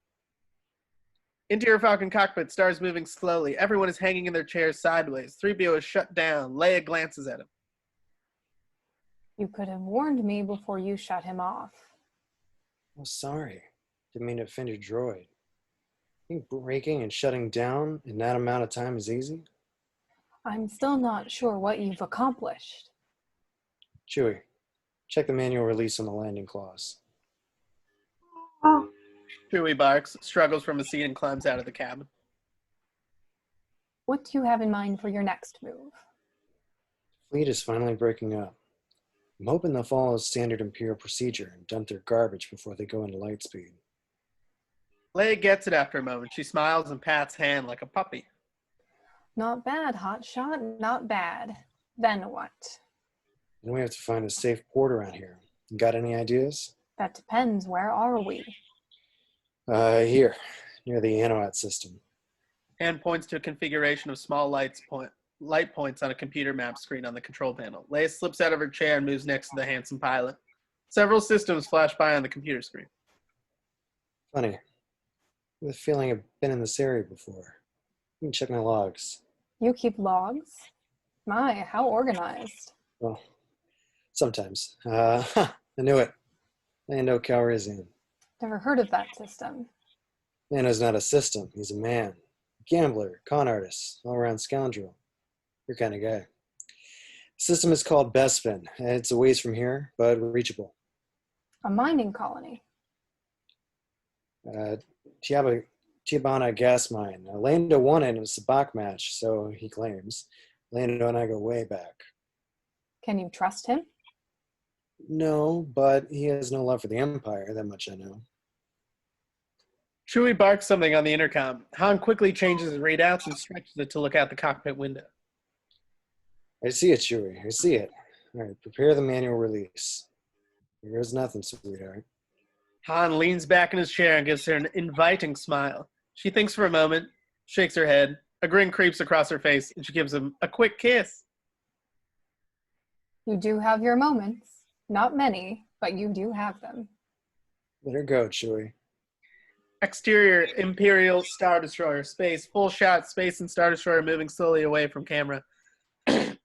Interior Falcon cockpit. Stars moving slowly. Everyone is hanging in their chairs sideways. 3PO is shut down. Leia glances at him. You could have warned me before you shut him off. Oh, sorry. Didn't mean to offend your droid. Think breaking and shutting down in that amount of time is easy? I'm still not sure what you've accomplished. Chewie, check the manual release on the landing clause. Chewie barks, struggles from a seat, and climbs out of the cabin. What do you have in mind for your next move? Fleet is finally breaking up. I'm hoping they'll follow standard Imperial procedure and dump their garbage before they go into light speed. Leia gets it after a moment. She smiles and pats hand like a puppy. Not bad, hotshot, not bad. Then what? Then we have to find a safe port around here. You got any ideas? That depends. Where are we? Here, near the Anoat system. Hand points to a configuration of small light points on a computer map screen on the control panel. Leia slips out of her chair and moves next to the handsome pilot. Several systems flash by on the computer screen. Funny. I have a feeling I've been in this area before. Let me check my logs. You keep logs? My, how organized. Well, sometimes. I knew it. Lando Calrissian. Never heard of that system. Lando's not a system. He's a man. Gambler, con artist, all-around scoundrel. Your kind of guy. The system is called Bespin. It's a ways from here, but reachable. A mining colony. Tiabana gas mine. Lando won it in a sabacc match, so he claims. Lando and I go way back. Can you trust him? No, but he has no love for the Empire, that much I know. Chewie barks something on the intercom. Han quickly changes his readouts and stretches it to look out the cockpit window. I see it, Chewie. I see it. All right, prepare the manual release. Here's nothing, sweetheart. Han leans back in his chair and gives her an inviting smile. She thinks for a moment, shakes her head. A grin creeps across her face, and she gives him a quick kiss. You do have your moments. Not many, but you do have them. Let her go, Chewie. Exterior Imperial Star Destroyer space. Full shot space and Star Destroyer moving slowly away from camera.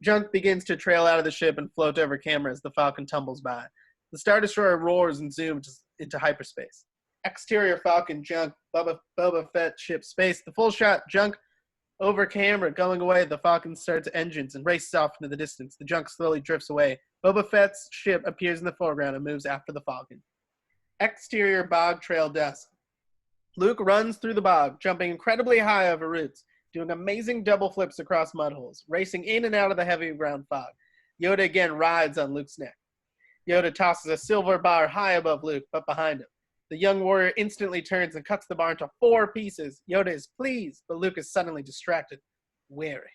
Junk begins to trail out of the ship and float over camera as the Falcon tumbles by. The Star Destroyer roars and zooms into hyperspace. Exterior Falcon junk. Boba Fett ship space. The full shot junk over camera going away. The Falcon starts engines and races off into the distance. The junk slowly drifts away. Boba Fett's ship appears in the foreground and moves after the Falcon. Exterior bog trail dusk. Luke runs through the bog, jumping incredibly high over roots, doing amazing double flips across mud holes, racing in and out of the heavy ground fog. Yoda again rides on Luke's neck. Yoda tosses a silver bar high above Luke, but behind him. The young warrior instantly turns and cuts the bar into 4 pieces. Yoda is pleased, but Luke is suddenly distracted, wary.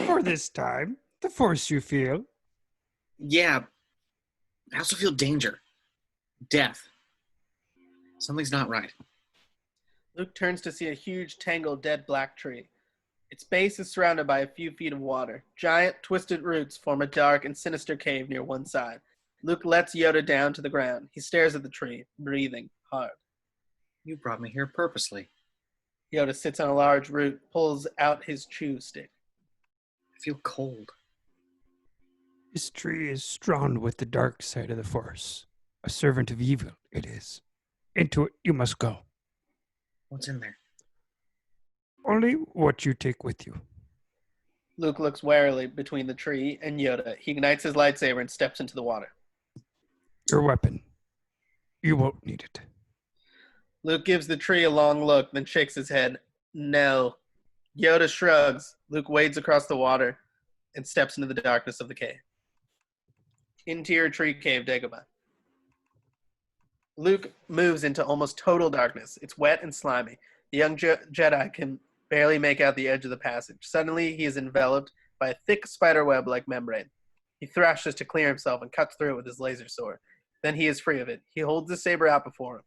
For this time, the force you feel. Yeah. I also feel danger. Death. Something's not right. Luke turns to see a huge, tangled, dead black tree. Its base is surrounded by a few feet of water. Giant, twisted roots form a dark and sinister cave near one side. Luke lets Yoda down to the ground. He stares at the tree, breathing hard. You brought me here purposely. Yoda sits on a large root, pulls out his chew stick. I feel cold. This tree is strewn with the dark side of the force. A servant of evil, it is. Into it you must go. What's in there? Only what you take with you. Luke looks warily between the tree and Yoda. He ignites his lightsaber and steps into the water. Your weapon. You won't need it. Luke gives the tree a long look, then shakes his head. No. Yoda shrugs. Luke wades across the water and steps into the darkness of the cave. Interior tree cave, Dagobah. Luke moves into almost total darkness. It's wet and slimy. The young Jedi can barely make out the edge of the passage. Suddenly, he is enveloped by a thick spider web-like membrane. He thrashes to clear himself and cuts through it with his laser sword. Then he is free of it. He holds the saber out before him.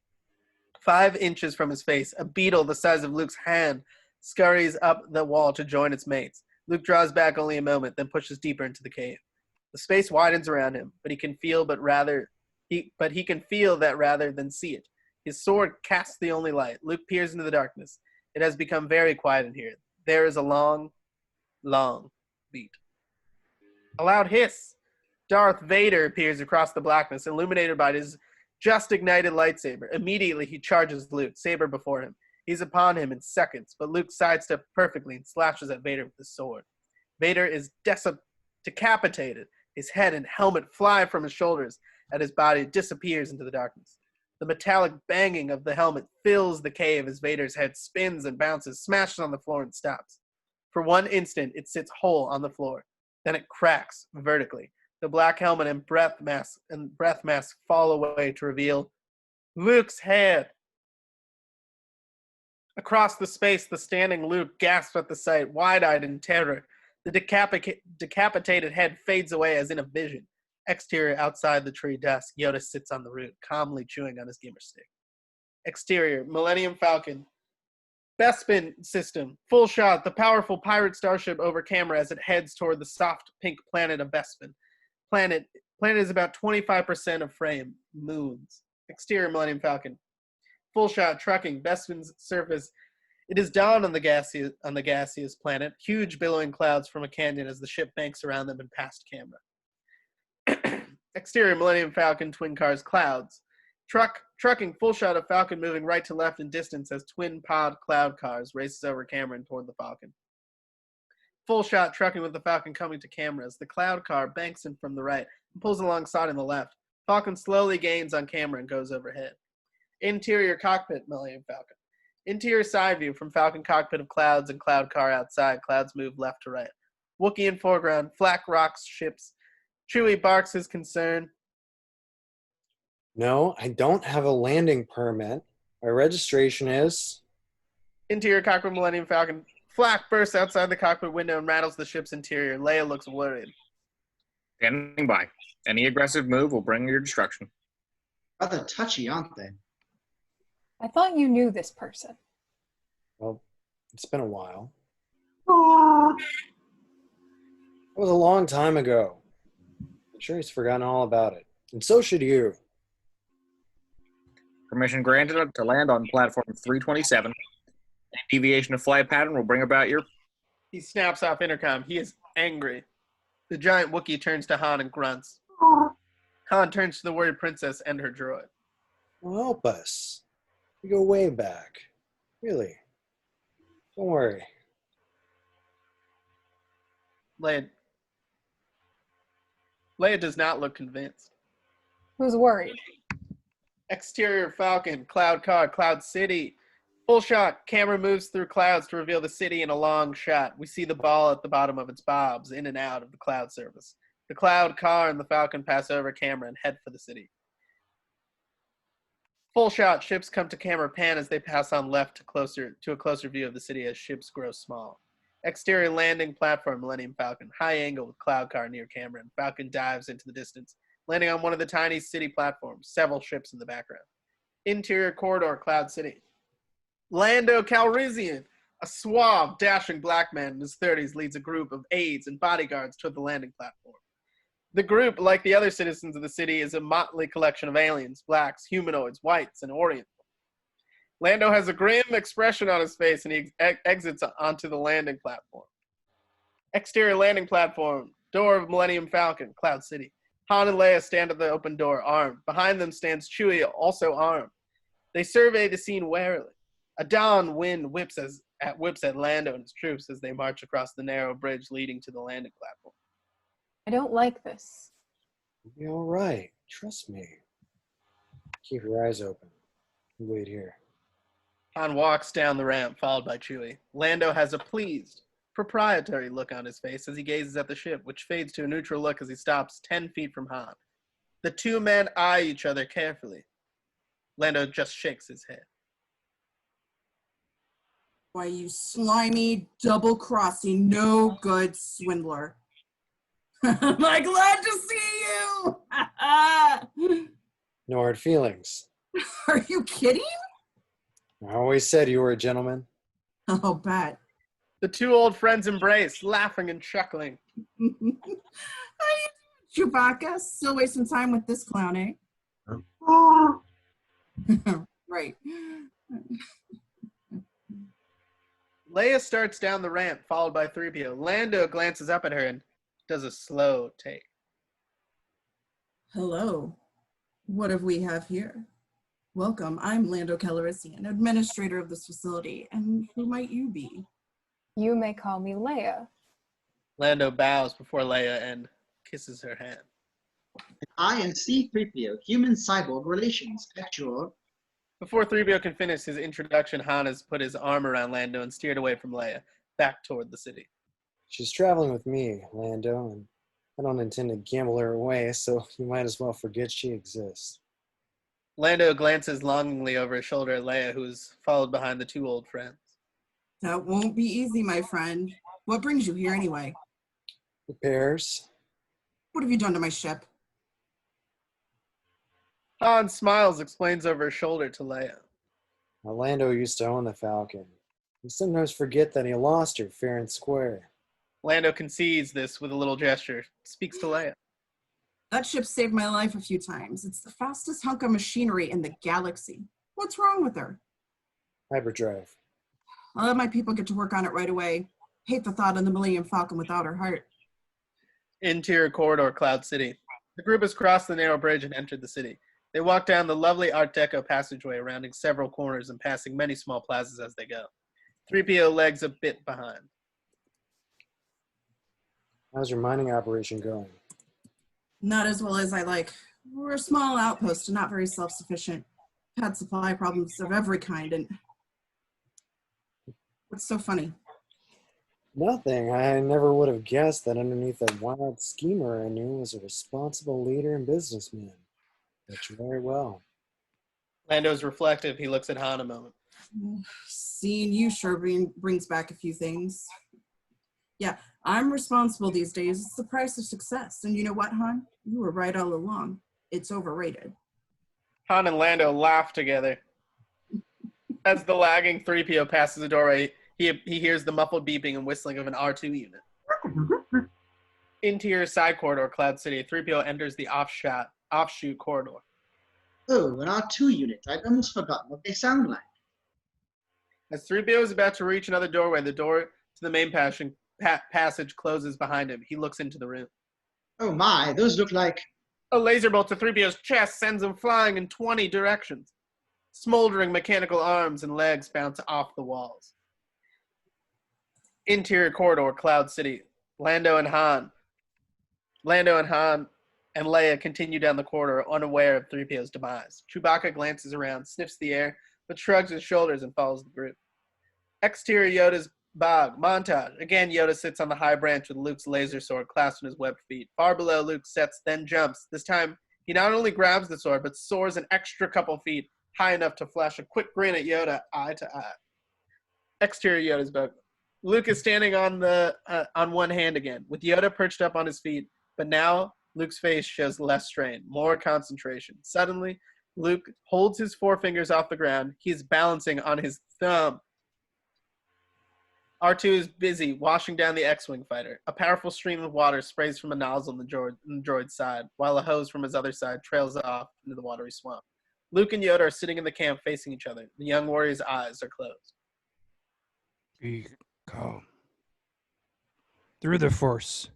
5 inches from his face, a beetle the size of Luke's hand scurries up the wall to join its mates. Luke draws back only a moment, then pushes deeper into the cave. The space widens around him, but he can feel that rather than see it. His sword casts the only light. Luke peers into the darkness. It has become very quiet in here. There is a long, long beat. A loud hiss. Darth Vader appears across the blackness, illuminated by his just ignited lightsaber. Immediately, he charges Luke, saber before him. He's upon him in seconds, but Luke sidesteps perfectly and slashes at Vader with his sword. Vader is decapitated. His head and helmet fly from his shoulders, and his body disappears into the darkness. The metallic banging of the helmet fills the cave as Vader's head spins and bounces, smashes on the floor, and stops. For one instant, it sits whole on the floor. Then it cracks vertically. The black helmet and breath mask fall away to reveal Luke's head. Across the space, the standing Luke gasps at the sight, wide-eyed in terror. The decapitated head fades away as in a vision. Exterior, outside the tree dusk, Yoda sits on the root, calmly chewing on his gamer stick. Exterior, Millennium Falcon. Bespin system, full shot, the powerful pirate starship over camera as it heads toward the soft pink planet of Bespin. Planet is about 25% of frame, moons. Exterior, Millennium Falcon. Full shot, trucking, Bespin's surface. It is dawn on the gaseous planet, huge billowing clouds from a canyon as the ship banks around them and past camera. Exterior, Millennium Falcon, twin cars, clouds. Trucking, full shot of Falcon moving right to left in distance as twin pod cloud cars races over camera and toward the Falcon. Full shot, trucking with the Falcon coming to camera as the cloud car banks in from the right and pulls alongside on the left. Falcon slowly gains on camera and goes overhead. Interior cockpit, Millennium Falcon. Interior side view from Falcon cockpit of clouds and cloud car outside. Clouds move left to right. Wookiee in foreground, flak rocks, ships. Chewie barks his concern. No, I don't have a landing permit. My registration is... Interior cockpit, Millennium Falcon. Flak bursts outside the cockpit window and rattles the ship's interior. Leia looks worried. Standing by. Any aggressive move will bring your destruction. Rather touchy, aren't they? I thought you knew this person. Well, it's been a while. It was a long time ago. I'm sure he's forgotten all about it. And so should you. Permission granted to land on platform 327. Any deviation of flight pattern will bring about your... He snaps off intercom. He is angry. The giant Wookiee turns to Han and grunts. Han turns to the worried princess and her droid. Well, help us. We go way back. Really. Don't worry. Leia does not look convinced. Who's worried? Exterior Falcon, cloud car, cloud city. Full shot, camera moves through clouds to reveal the city in a long shot. We see the ball at the bottom of its bobs, in and out of the cloud surface. The cloud car and the Falcon pass over camera and head for the city. Full shot, ships come to camera pan as they pass on left to a closer view of the city as ships grow small. Exterior landing platform, Millennium Falcon, high angle with cloud car near camera, and Falcon dives into the distance, landing on one of the tiny city platforms, several ships in the background. Interior corridor, cloud city. Lando Calrissian, a suave, dashing black man in his 30s, leads a group of aides and bodyguards toward the landing platform. The group, like the other citizens of the city, is a motley collection of aliens, blacks, humanoids, whites, and Orientals. Lando has a grim expression on his face, and he exits onto the landing platform. Exterior landing platform, door of Millennium Falcon, Cloud City. Han and Leia stand at the open door, armed. Behind them stands Chewie, also armed. They survey the scene warily. A dawn wind whips whips at Lando and his troops as they march across the narrow bridge leading to the landing platform. I don't like this. You'll be all right. Trust me. Keep your eyes open. Wait here. Han walks down the ramp, followed by Chewie. Lando has a pleased, proprietary look on his face as he gazes at the ship, which fades to a neutral look as he stops 10 feet from Han. The two men eye each other carefully. Lando just shakes his head. Why, you slimy, double-crossing, no-good swindler. I'm glad to see you! No hard feelings. Are you kidding? I always said you were a gentleman. Oh, bet. The two old friends embrace, laughing and chuckling. How you doing, Chewbacca? Still wasting time with this clown, eh? Right. Leia starts down the ramp, followed by 3PO. Lando glances up at her and does a slow take. Hello. What have we have here? Welcome, I'm Lando Calrissian, administrator of this facility, and who might you be? You may call me Leia. Lando bows before Leia and kisses her hand. I am C-3PO, human-cyborg relations, actual. Before 3PO can finish his introduction, Han has put his arm around Lando and steered away from Leia, back toward the city. She's traveling with me, Lando, and I don't intend to gamble her away, so you might as well forget she exists. Lando glances longingly over his shoulder at Leia, who is followed behind the two old friends. That won't be easy, my friend. What brings you here anyway? Repairs. What have you done to my ship? Han smiles, explains over his shoulder to Leia. Now, Lando used to own the Falcon. You sometimes forget that he lost her fair and square. Lando concedes this with a little gesture, speaks to Leia. That ship saved my life a few times. It's the fastest hunk of machinery in the galaxy. What's wrong with her? Hyperdrive. I'll let my people get to work on it right away. Hate the thought of the Millennium Falcon without her heart. Interior corridor, Cloud City. The group has crossed the narrow bridge and entered the city. They walk down the lovely Art Deco passageway, rounding several corners and passing many small plazas as they go. 3PO legs a bit behind. How's your mining operation going? Not as well as I like. We're a small outpost and not very self-sufficient. Had supply problems of every kind, and what's so funny? Nothing. I never would have guessed that underneath that wild schemer I knew was a responsible leader and businessman. But you very well. Lando's reflective. He looks at Han a moment. Seeing you sure brings back a few things. Yeah, I'm responsible these days. It's the price of success. And you know what, Han? You were right all along. It's overrated. Han and Lando laugh together. As the lagging 3PO passes the doorway, he hears the muffled beeping and whistling of an R2 unit. Interior side corridor, Cloud City. 3PO enters the offshoot corridor. Oh, an R2 unit. I'd almost forgotten what they sound like. As 3PO is about to reach another doorway, the door to the main passage closes behind him. He looks into the room. Oh my, those look like... A laser bolt to 3PO's chest sends him flying in 20 directions. Smoldering mechanical arms and legs bounce off the walls. Interior corridor, Cloud City. Lando and Han and Leia continue down the corridor, unaware of 3PO's demise. Chewbacca glances around, sniffs the air, but shrugs his shoulders and follows the group. Exterior Yoda's bog. Montage. Again, Yoda sits on the high branch with Luke's laser sword clasped in his webbed feet. Far below, Luke sits, then jumps. This time, he not only grabs the sword, but soars an extra couple feet, high enough to flash a quick grin at Yoda, eye to eye. Exterior Yoda's bog. Luke is standing on one hand again, with Yoda perched up on his feet, but now Luke's face shows less strain, more concentration. Suddenly, Luke holds his forefingers off the ground. He's balancing on his thumb. R2 is busy washing down the X-Wing fighter. A powerful stream of water sprays from a nozzle on the droid's side, while a hose from his other side trails off into the watery swamp. Luke and Yoda are sitting in the camp facing each other. The young warrior's eyes are closed. Be calm. Through the Force,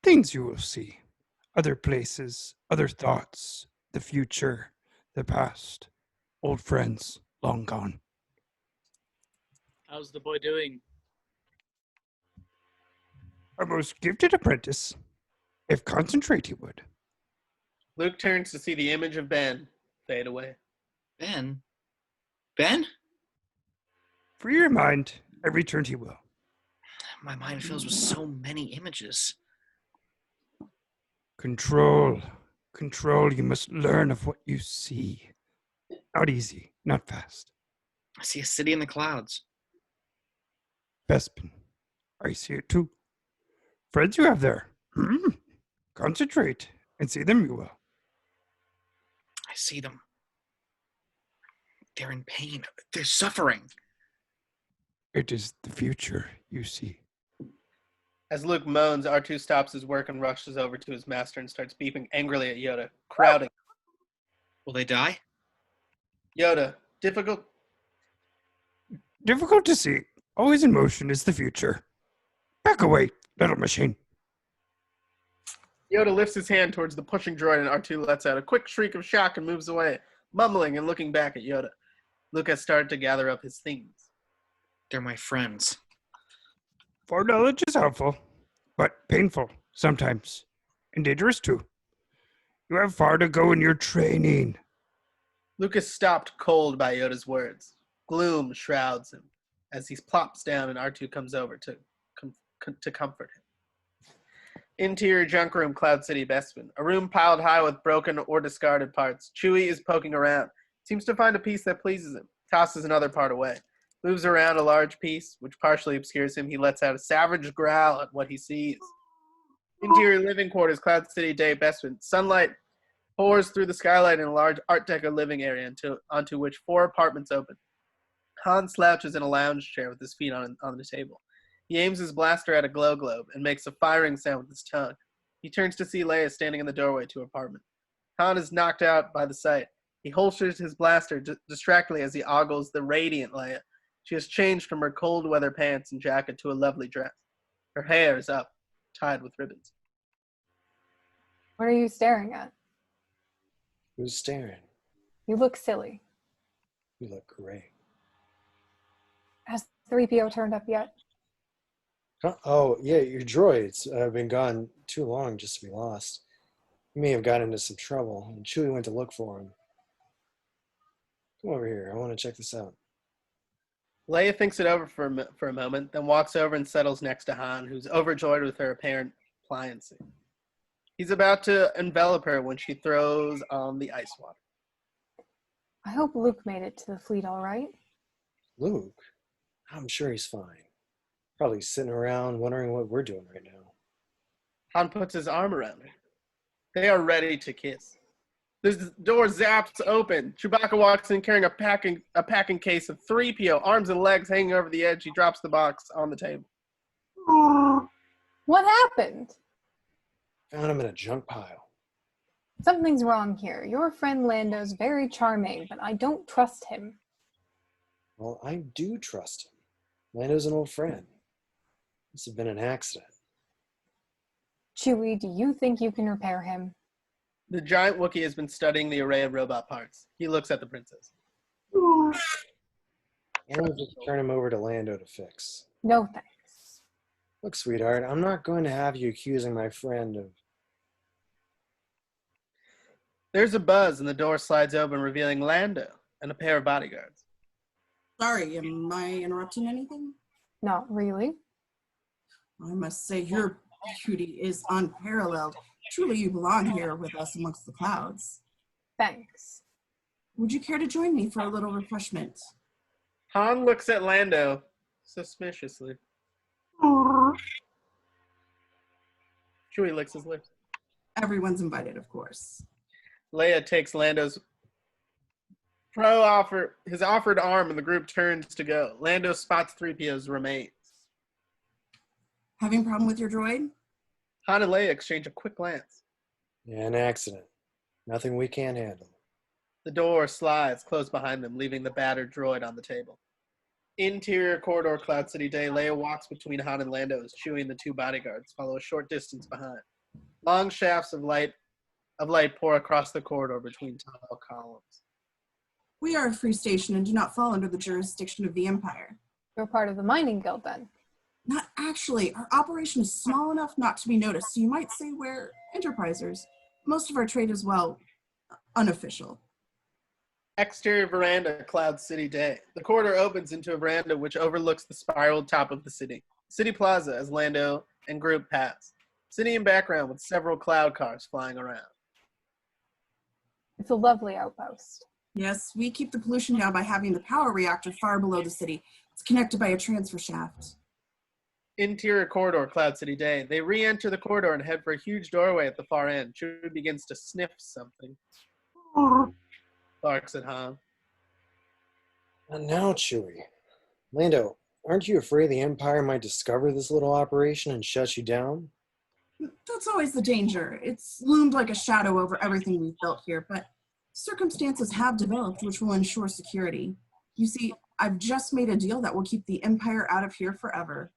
things you will see. Other places, other thoughts, the future, the past, old friends, long gone. How's the boy doing? A most gifted apprentice. If concentrate he would. Luke turns to see the image of Ben fade away. Ben? Ben? Free your mind. I returned he will. My mind fills with so many images. Control. Control. You must learn of what you see. Not easy. Not fast. I see a city in the clouds. Bespin. I see it too. Friends you have there. Concentrate and see them you will. I see them. They're in pain. They're suffering. It is the future you see. As Luke moans, R2 stops his work and rushes over to his master and starts beeping angrily at Yoda, crowding. Will they die? Yoda, difficult to see. Always in motion is the future. Back away, little machine. Yoda lifts his hand towards the pushing droid and R2 lets out a quick shriek of shock and moves away, mumbling and looking back at Yoda. Luke has started to gather up his things. They're my friends. Foreknowledge is helpful, but painful sometimes, and dangerous too. You have far to go in your training. Luke is stopped cold by Yoda's words. Gloom shrouds him as he plops down and R2 comes over to comfort him. Interior junk room, Cloud City, Bespin. A room piled high with broken or discarded parts. Chewie is poking around. Seems to find a piece that pleases him. Tosses another part away. Moves around a large piece, which partially obscures him. He lets out a savage growl at what he sees. Interior living quarters, Cloud City, Day, Bespin. Sunlight pours through the skylight in a large Art Deco living area onto which 4 apartments open. Han slouches in a lounge chair with his feet on the table. He aims his blaster at a glow globe and makes a firing sound with his tongue. He turns to see Leia standing in the doorway to her apartment. Han is knocked out by the sight. He holsters his blaster distractedly as he ogles the radiant Leia. She has changed from her cold weather pants and jacket to a lovely dress. Her hair is up, tied with ribbons. What are you staring at? Who's staring? You look silly. You look great. Has 3PO turned up yet? Oh, yeah, your droid's been gone too long just to be lost. He may have gotten into some trouble, and Chewie went to look for him. Come over here. I want to check this out. Leia thinks it over for a moment, then walks over and settles next to Han, who's overjoyed with her apparent pliancy. He's about to envelop her when she throws on the ice water. I hope Luke made it to the fleet all right. Luke? I'm sure he's fine. Probably sitting around wondering what we're doing right now. Han puts his arm around her. They are ready to kiss. The door zaps open. Chewbacca walks in carrying a packing case of 3PO, arms and legs hanging over the edge. He drops the box on the table. What happened? Found him in a junk pile. Something's wrong here. Your friend Lando's very charming, but I don't trust him. Well, I do trust him. Lando's an old friend. Must have been an accident. Chewie, do you think you can repair him? The giant Wookiee has been studying the array of robot parts. He looks at the princess. Why don't we just turn him over to Lando to fix? No thanks. Look, sweetheart, I'm not going to have you accusing my friend of... There's a buzz and the door slides open, revealing Lando and a pair of bodyguards. Sorry, am I interrupting anything? Not really. I must say your beauty is unparalleled. Truly, you belong here with us amongst the clouds. Thanks. Would you care to join me for a little refreshment? Han looks at Lando suspiciously. Chewie licks his lips. Everyone's invited, of course. Leia takes Lando's his offered arm, and the group turns to go. Lando spots 3PO's remains. Having a problem with your droid? Han and Leia exchange a quick glance. Yeah, an accident. Nothing we can't handle. The door slides closed behind them, leaving the battered droid on the table. Interior corridor, Cloud City Day. Leia walks between Han and Lando as Chewie and the 2 bodyguards follow a short distance behind. Long shafts of light pour across the corridor between tall columns. We are a free station and do not fall under the jurisdiction of the Empire. You're part of the mining guild then. Not actually. Our operation is small enough not to be noticed, so you might say we're enterprisers. Most of our trade is, well, unofficial. Exterior veranda, Cloud City day. The corridor opens into a veranda which overlooks the spiraled top of the city. City Plaza as Lando and group pass. City in background with several cloud cars flying around. It's a lovely outpost. Yes, we keep the pollution down by having the power reactor far below the city. It's connected by a transfer shaft. Interior corridor, Cloud City day. They re-enter the corridor and head for a huge doorway at the far end. Chewie begins to sniff something. Barks at Han. And now, Chewie. Lando, aren't you afraid the Empire might discover this little operation and shut you down? That's always the danger. It's loomed like a shadow over everything we've built here, but circumstances have developed which will ensure security. You see, I've just made a deal that will keep the Empire out of here forever.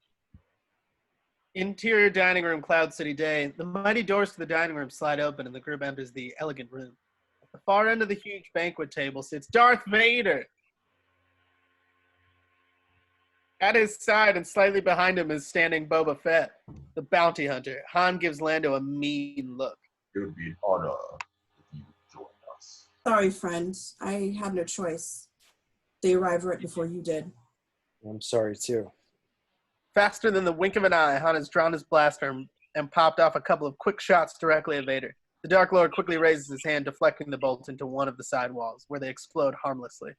Interior dining room, Cloud City day. The mighty doors to the dining room slide open and the group enters the elegant room. At the far end of the huge banquet table sits Darth Vader. At his side and slightly behind him is standing Boba Fett, the bounty hunter. Han gives Lando a mean look. It would be an honor if you joined us. Sorry, friend. I had no choice. They arrived right before you did. I'm sorry, too. Faster than the wink of an eye, Han has drawn his blaster and popped off a couple of quick shots directly at Vader. The Dark Lord quickly raises his hand, deflecting the bolts into one of the side walls, where they explode harmlessly.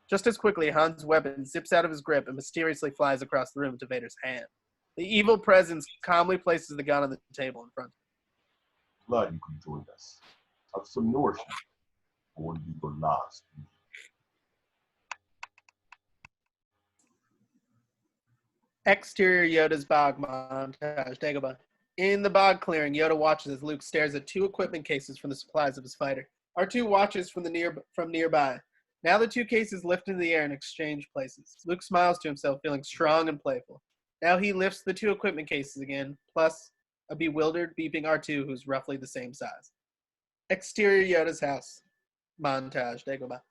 Just as quickly, Han's weapon zips out of his grip and mysteriously flies across the room to Vader's hand. The evil presence calmly places the gun on the table in front of him. Glad you could join us. Have some nourishment for your last meal. Exterior Yoda's bog montage, Dagobah. In the bog clearing, Yoda watches as Luke stares at two equipment cases from the supplies of his fighter. R2 watches from nearby. Now the two cases lift into the air and exchange places. Luke smiles to himself, feeling strong and playful. Now he lifts the two equipment cases again, plus a bewildered, beeping R2 who's roughly the same size. Exterior Yoda's house montage, Dagobah.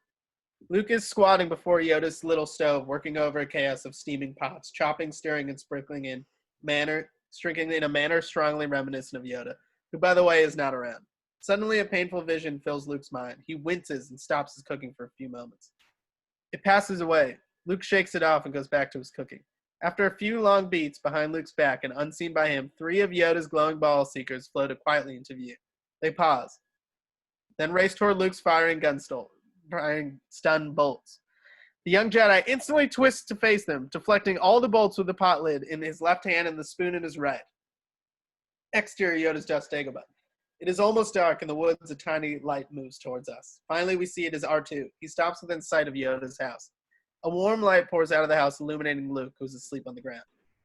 Luke is squatting before Yoda's little stove, working over a chaos of steaming pots, chopping, stirring, and sprinkling in a manner strongly reminiscent of Yoda, who, by the way, is not around. Suddenly, a painful vision fills Luke's mind. He winces and stops his cooking for a few moments. It passes away. Luke shakes it off and goes back to his cooking. After a few long beats behind Luke's back and unseen by him, 3 of Yoda's glowing ball seekers floated quietly into view. They pause, then race toward Luke's firing stun bolts. The young Jedi instantly twists to face them, deflecting all the bolts with the pot lid in his left hand and the spoon in his right. Exterior Yoda's dust Dagobah. It is almost dark. In the woods, a tiny light moves towards us. Finally, we see it as R2. He stops within sight of Yoda's house. A warm light pours out of the house, illuminating Luke, who's asleep on the ground.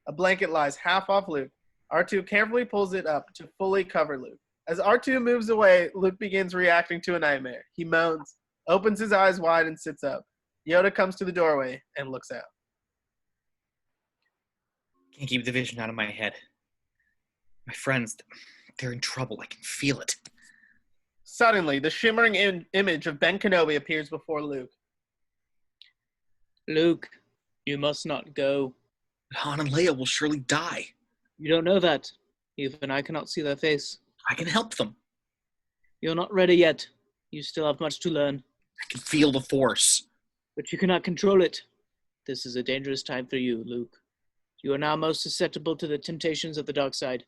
A blanket lies half off Luke. R2 carefully pulls it up to fully cover Luke. As R2 moves away, Luke begins reacting to a nightmare. He moans, opens his eyes wide, and sits up. Yoda comes to the doorway and looks out. Can't keep the vision out of my head. My friends, they're in trouble. I can feel it. Suddenly, the shimmering image of Ben Kenobi appears before Luke. Luke, you must not go. But Han and Leia will surely die. You don't know that. Even I cannot see their face. I can help them. You're not ready yet. You still have much to learn. I can feel the Force. But you cannot control it. This is a dangerous time for you, Luke. You are now most susceptible to the temptations of the dark side.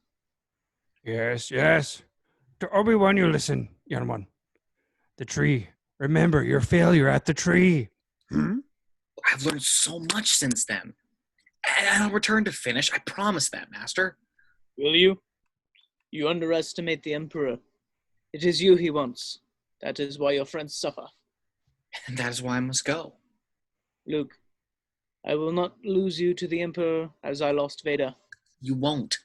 Yes, yes. To Obi-Wan you listen, young one. The tree. Remember your failure at the tree. I've learned so much since then. And I'll return to finish. I promise that, Master. Will you? You underestimate the Emperor. It is you he wants. That is why your friends suffer. And that is why I must go. Luke, I will not lose you to the Emperor as I lost Vader. You won't.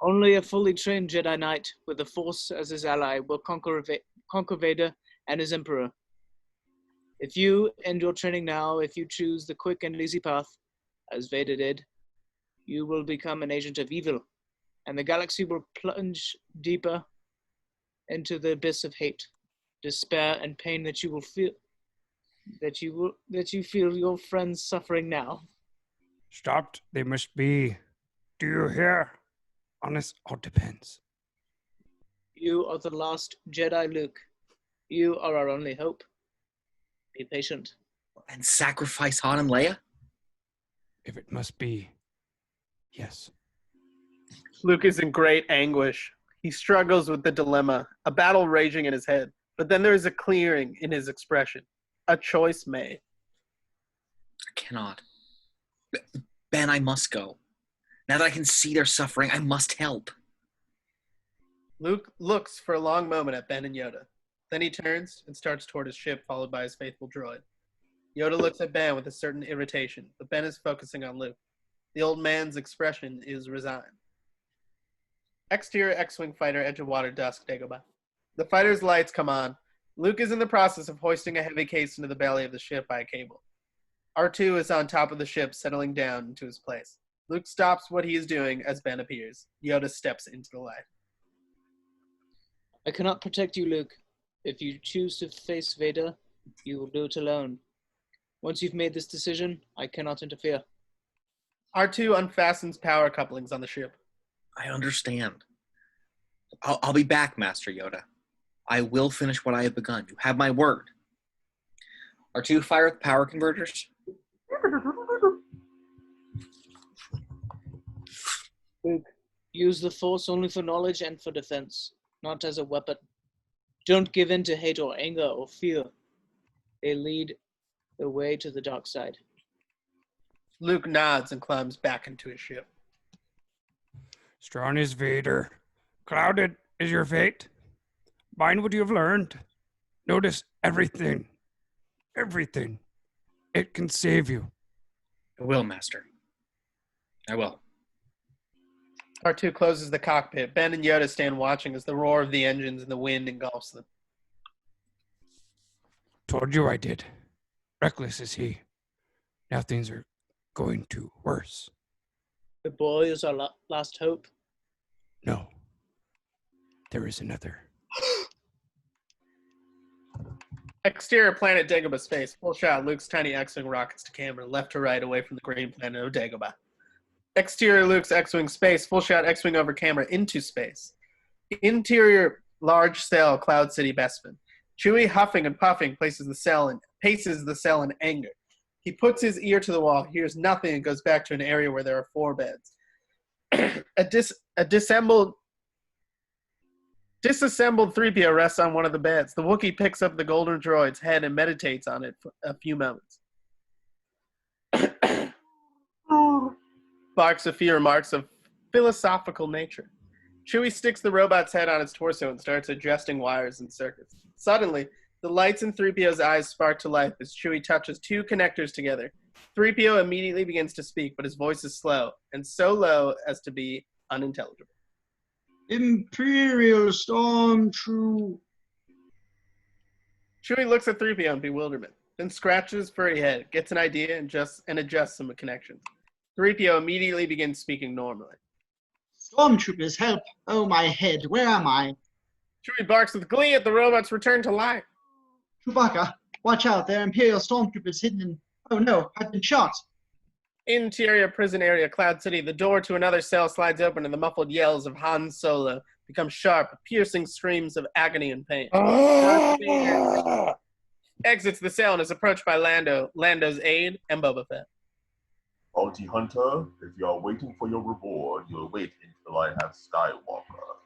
Only a fully trained Jedi Knight with the Force as his ally will conquer Vader and his Emperor. If you end your training now, if you choose the quick and easy path, as Vader did, you will become an agent of evil, and the galaxy will plunge deeper into the abyss of hate, despair, and pain that you will feel. that you feel your friends suffering now? Stopped, they must be. Do you hear? On this all depends. You are the last Jedi, Luke. You are our only hope. Be patient. And sacrifice Han and Leia? If it must be, yes. Luke is in great anguish. He struggles with the dilemma, a battle raging in his head. But then there is a clearing in his expression, a choice made. I cannot. Ben, I must go. Now that I can see their suffering, I must help. Luke looks for a long moment at Ben and Yoda. Then he turns and starts toward his ship, followed by his faithful droid. Yoda looks at Ben with a certain irritation, but Ben is focusing on Luke. The old man's expression is resigned. Exterior X-Wing fighter, edge of water, dusk, Dagobah. The fighter's lights come on. Luke is in the process of hoisting a heavy case into the belly of the ship by a cable. R2 is on top of the ship, settling down into his place. Luke stops what he is doing as Ben appears. Yoda steps into the light. I cannot protect you, Luke. If you choose to face Vader, you will do it alone. Once you've made this decision, I cannot interfere. R2 unfastens power couplings on the ship. I understand. I'll be back, Master Yoda. I will finish what I have begun. You have my word. R2, fire the power converters. Luke, use the Force only for knowledge and for defense, not as a weapon. Don't give in to hate or anger or fear. They lead the way to the dark side. Luke nods and climbs back into his ship. Strong is Vader. Clouded is your fate. Mind what you have learned. Notice everything. Everything. It can save you. I will, Master. I will. R2 closes the cockpit. Ben and Yoda stand watching as the roar of the engines and the wind engulfs them. Told you I did. Reckless is he. Now things are going to worse. The boy is our last hope. No. There is another. Exterior planet Dagobah space. Full shot. Luke's tiny X-Wing rockets to camera, left to right away from the green planet of Dagobah. Exterior Luke's X-Wing space. Full shot X-Wing over camera into space. Interior large cell Cloud City Bespin. Chewie huffing and puffing paces the cell in anger. He puts his ear to the wall, hears nothing, and goes back to an area where there are 4 beds. A disassembled 3PO rests on one of the beds. The Wookiee picks up the golden droid's head and meditates on it for a few moments. Barks a few remarks of philosophical nature. Chewie sticks the robot's head on its torso and starts adjusting wires and circuits. Suddenly, the lights in 3PO's eyes spark to life as Chewie touches 2 connectors together. 3PO immediately begins to speak, but his voice is slow, and so low as to be unintelligible. Imperial Stormtroop. Chewie looks at 3PO in bewilderment, then scratches his furry head, gets an idea, and adjusts some connections. 3PO immediately begins speaking normally. Stormtroopers, help! Oh, my head, where am I? Chewie barks with glee at the robot's return to life. Chewbacca, watch out, there are Imperial Stormtroopers hidden in... Oh no, I've been shot. Interior prison area, Cloud City. The door to another cell slides open and the muffled yells of Han Solo become sharp, piercing screams of agony and pain. Darth Vader exits the cell and is approached by Lando's aide, and Boba Fett. Bounty Hunter, if you are waiting for your reward, you'll wait until I have Skywalker.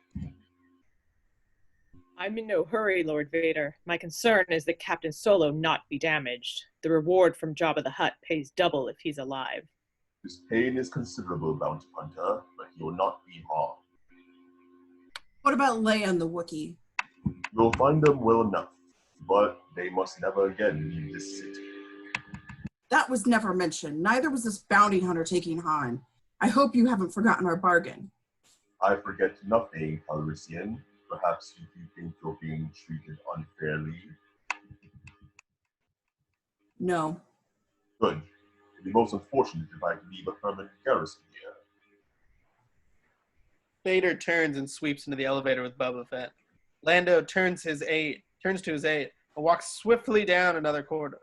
I'm in no hurry, Lord Vader. My concern is that Captain Solo not be damaged. The reward from Jabba the Hutt pays double if he's alive. His pain is considerable, Bounty Hunter, but he will not be harmed. What about Leia and the Wookiee? You'll find them well enough, but they must never again leave this city. That was never mentioned. Neither was this bounty hunter taking Han. I hope you haven't forgotten our bargain. I forget nothing, Calrissian. Perhaps you think you're being treated unfairly. No. Good. It'd be most unfortunate if I could leave a permanent garrison here. Vader turns and sweeps into the elevator with Boba Fett. Lando turns to his aide, and walks swiftly down another corridor.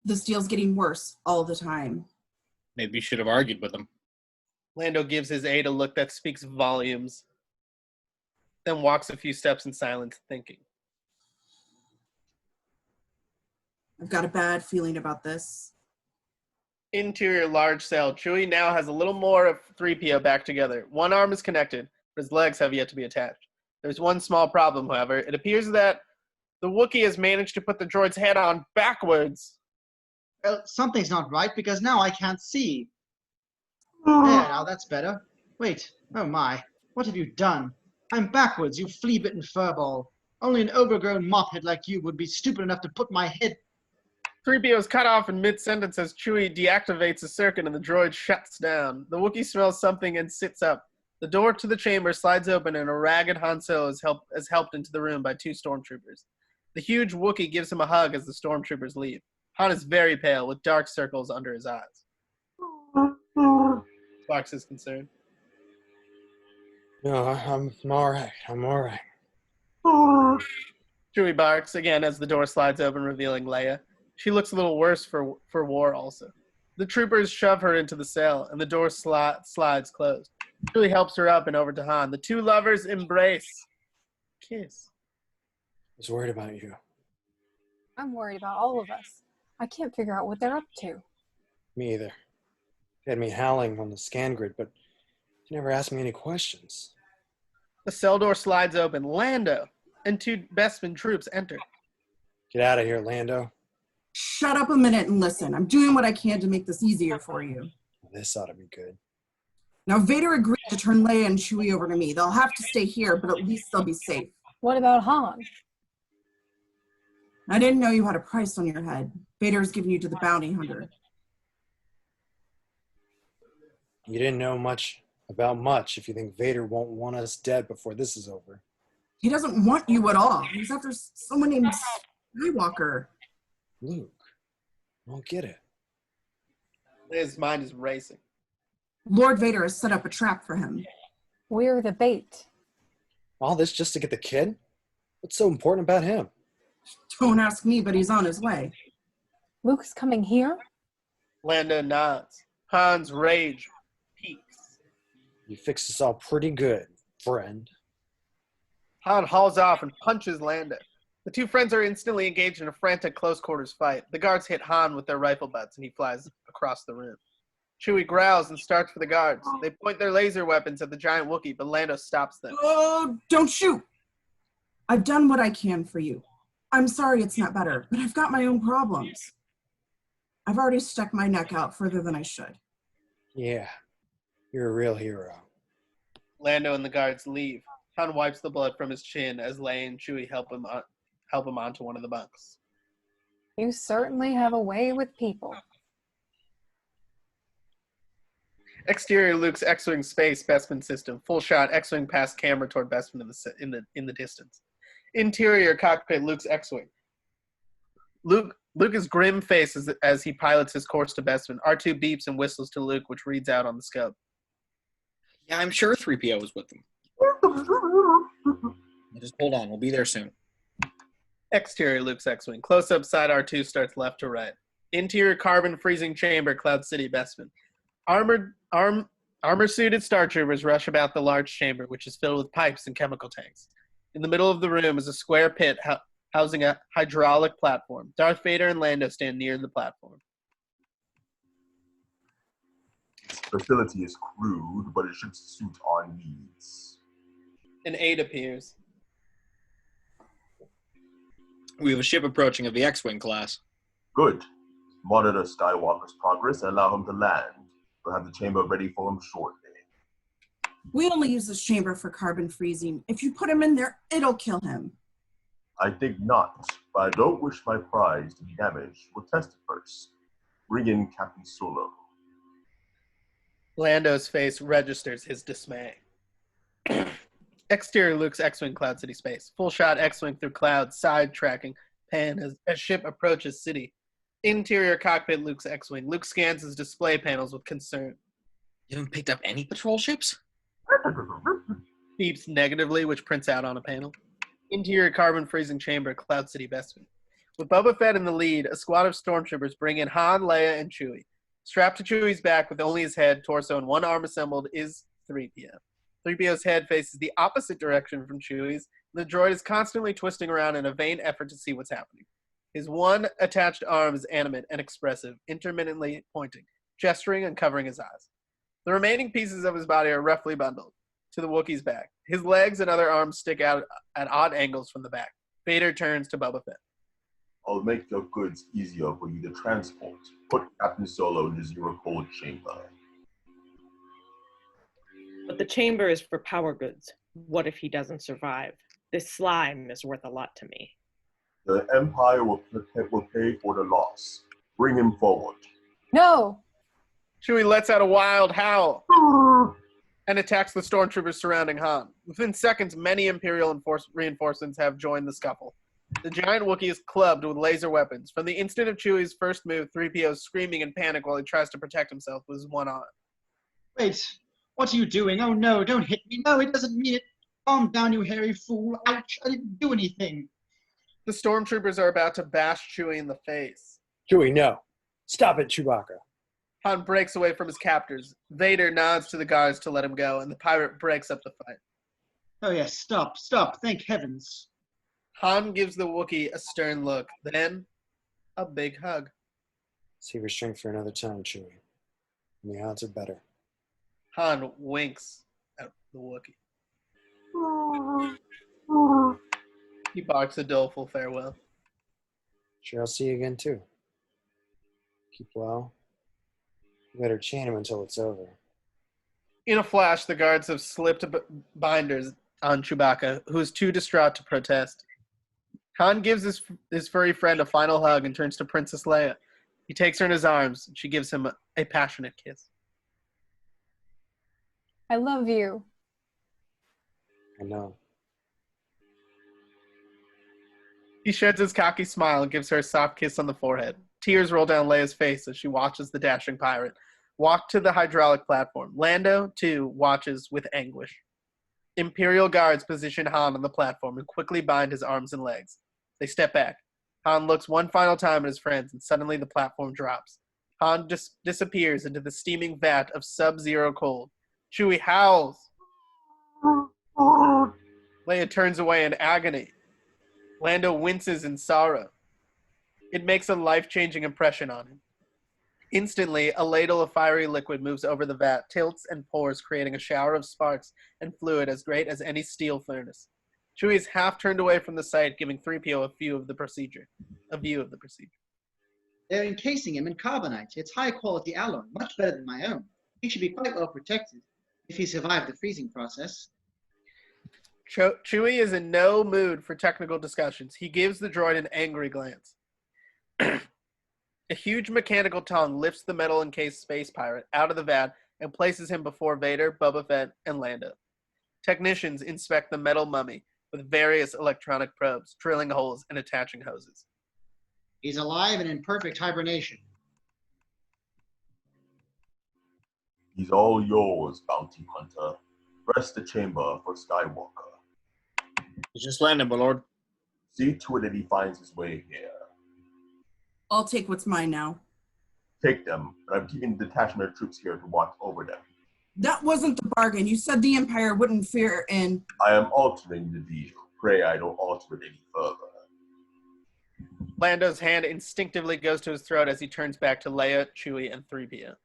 This deal's getting worse all the time. Maybe you should have argued with him. Lando gives his aide a look that speaks volumes, then walks a few steps in silence, thinking. I've got a bad feeling about this. Interior large cell. Chewie now has a little more of 3PO back together. One arm is connected, but his legs have yet to be attached. There's one small problem, however. It appears that the Wookiee has managed to put the droid's head on backwards. Well, something's not right because now I can't see. There, now that's better. Wait, oh my, what have you done? I'm backwards, you flea-bitten furball. Only an overgrown mophead like you would be stupid enough to put my head... 3PO is cut off in mid-sentence as Chewie deactivates a circuit and the droid shuts down. The Wookiee smells something and sits up. The door to the chamber slides open and a ragged Han Solo is helped into the room by two stormtroopers. The huge Wookiee gives him a hug as the stormtroopers leave. Han is very pale, with dark circles under his eyes. Sparks is concerned. No, I'm all right. I'm all right. Chewie barks again as the door slides open, revealing Leia. She looks a little worse for war also. The troopers shove her into the cell, and the door slides closed. Chewie helps her up and over to Han. The two lovers embrace. Kiss. I was worried about you. I'm worried about all of us. I can't figure out what they're up to. Me either. You had me howling on the scan grid, but you never asked me any questions. The cell door slides open. Lando and two Bespin troops enter. Get out of here, Lando. Shut up a minute and listen. I'm doing what I can to make this easier for you. This ought to be good. Now, Vader agreed to turn Leia and Chewie over to me. They'll have to stay here, but at least they'll be safe. What about Han? I didn't know you had a price on your head. Vader's giving you to the bounty hunter. You didn't know much about much if you think Vader won't want us dead before this is over. He doesn't want you at all. He's after someone named Skywalker. Luke, I don't get it. His mind is racing. Lord Vader has set up a trap for him. We're the bait. All this just to get the kid? What's so important about him? Don't ask me, but he's on his way. Luke's coming here? Lando nods. Han's rage peaks. You fixed this all pretty good, friend. Han hauls off and punches Lando. The two friends are instantly engaged in a frantic close-quarters fight. The guards hit Han with their rifle butts, and he flies across the room. Chewie growls and starts for the guards. They point their laser weapons at the giant Wookiee, but Lando stops them. Oh, don't shoot! I've done what I can for you. I'm sorry it's not better, but I've got my own problems. I've already stuck my neck out further than I should. Yeah, you're a real hero. Lando and the guards leave. Han wipes the blood from his chin as Leia and Chewie help him onto one of the bunks. You certainly have a way with people. Exterior Luke's X-Wing space Bespin system. Full shot X-Wing past camera toward Bespin in the distance. Interior cockpit Luke's X-Wing. Luke is grim face as he pilots his course to Bespin. R2 beeps and whistles to Luke, which reads out on the scope. Yeah, I'm sure 3PO was with them. Just hold on, we'll be there soon. Exterior Luke's X-Wing. Close-up side R2 starts left to right. Interior carbon freezing chamber Cloud City Bespin. Armor-suited Star Troopers rush about the large chamber, which is filled with pipes and chemical tanks. In the middle of the room is a square pit housing a hydraulic platform. Darth Vader and Lando stand near the platform. This facility is crude, but it should suit our needs. An aide appears. We have a ship approaching of the X-Wing class. Good. Monitor Skywalker's progress and allow him to land. We'll have the chamber ready for him shortly. We only use this chamber for carbon freezing. If you put him in there, it'll kill him. I think not, but I don't wish my prize to be damaged. We'll test it first. Bring in Captain Solo. Lando's face registers his dismay. Exterior Luke's X-Wing Cloud City space. Full shot X-Wing through clouds, side tracking, pan as ship approaches city. Interior cockpit Luke's X-Wing. Luke scans his display panels with concern. You haven't picked up any patrol ships? Beeps negatively, which prints out on a panel. Interior carbon freezing chamber Cloud City Bespin. With Boba Fett in the lead, a squad of stormtroopers bring in Han, Leia, and Chewie. Strapped to Chewie's back with only his head, torso, and one arm assembled is 3PO. 3PO's head faces the opposite direction from Chewie's. The droid is constantly twisting around in a vain effort to see what's happening. His one attached arm is animate and expressive, intermittently pointing, gesturing, and covering his eyes. The remaining pieces of his body are roughly bundled to the Wookiee's back. His legs and other arms stick out at odd angles from the back. Vader turns to Boba Fett. I'll make your goods easier for you to transport. Put Captain Solo in the zero-cold chamber. But the chamber is for power goods. What if he doesn't survive? This slime is worth a lot to me. The Empire will pay for the loss. Bring him forward. No! Chewie lets out a wild howl and attacks the stormtroopers surrounding Han. Within seconds, many Imperial reinforcements have joined the scuffle. The giant Wookiee is clubbed with laser weapons. From the instant of Chewie's first move, 3PO is screaming in panic while he tries to protect himself with his one arm. Wait, what are you doing? Oh no, don't hit me. No, it doesn't mean it. Calm down, you hairy fool. Ouch, I didn't do anything. The stormtroopers are about to bash Chewie in the face. Chewie, no. Stop it, Chewbacca. Han breaks away from his captors. Vader nods to the guards to let him go, and the pirate breaks up the fight. Oh yes, stop, thank heavens. Han gives the Wookiee a stern look, then a big hug. Save your strength for another time, Chewie. And the odds are better. Han winks at the Wookiee. He barks a doleful farewell. Sure, I'll see you again, too. Keep well. You better chain him until it's over. In a flash, the guards have slipped binders on Chewbacca, who is too distraught to protest. Han gives his furry friend a final hug and turns to Princess Leia. He takes her in his arms, and she gives him a passionate kiss. I love you. I know. He sheds his cocky smile and gives her a soft kiss on the forehead. Tears roll down Leia's face as she watches the dashing pirate walk to the hydraulic platform. Lando, too, watches with anguish. Imperial guards position Han on the platform and quickly bind his arms and legs. They step back. Han looks one final time at his friends, and suddenly the platform drops. Han disappears into the steaming vat of sub-zero cold. Chewie howls. Leia turns away in agony. Lando winces in sorrow. It makes a life-changing impression on him. Instantly, a ladle of fiery liquid moves over the vat, tilts and pours, creating a shower of sparks and fluid as great as any steel furnace. Chewie is half turned away from the sight, giving 3PO a view of the procedure. They're encasing him in carbonite. It's high-quality alloy, much better than my own. He should be quite well protected if he survived the freezing process. Chewie is in no mood for technical discussions. He gives the droid an angry glance. A huge mechanical tongue lifts the metal-encased space pirate out of the vat and places him before Vader, Boba Fett, and Lando. Technicians inspect the metal mummy with various electronic probes, drilling holes and attaching hoses. He's alive and in perfect hibernation. He's all yours, bounty hunter. Press the chamber for Skywalker. He's just landed, my lord. See to it that he finds his way here. I'll take what's mine now. Take them, but I'm keeping the detachment of troops here to watch over them. That wasn't the bargain. You said the Empire wouldn't fear in. I am altering the deal. Pray I don't alter it any further. Lando's hand instinctively goes to his throat as he turns back to Leia, Chewie, and 3PO.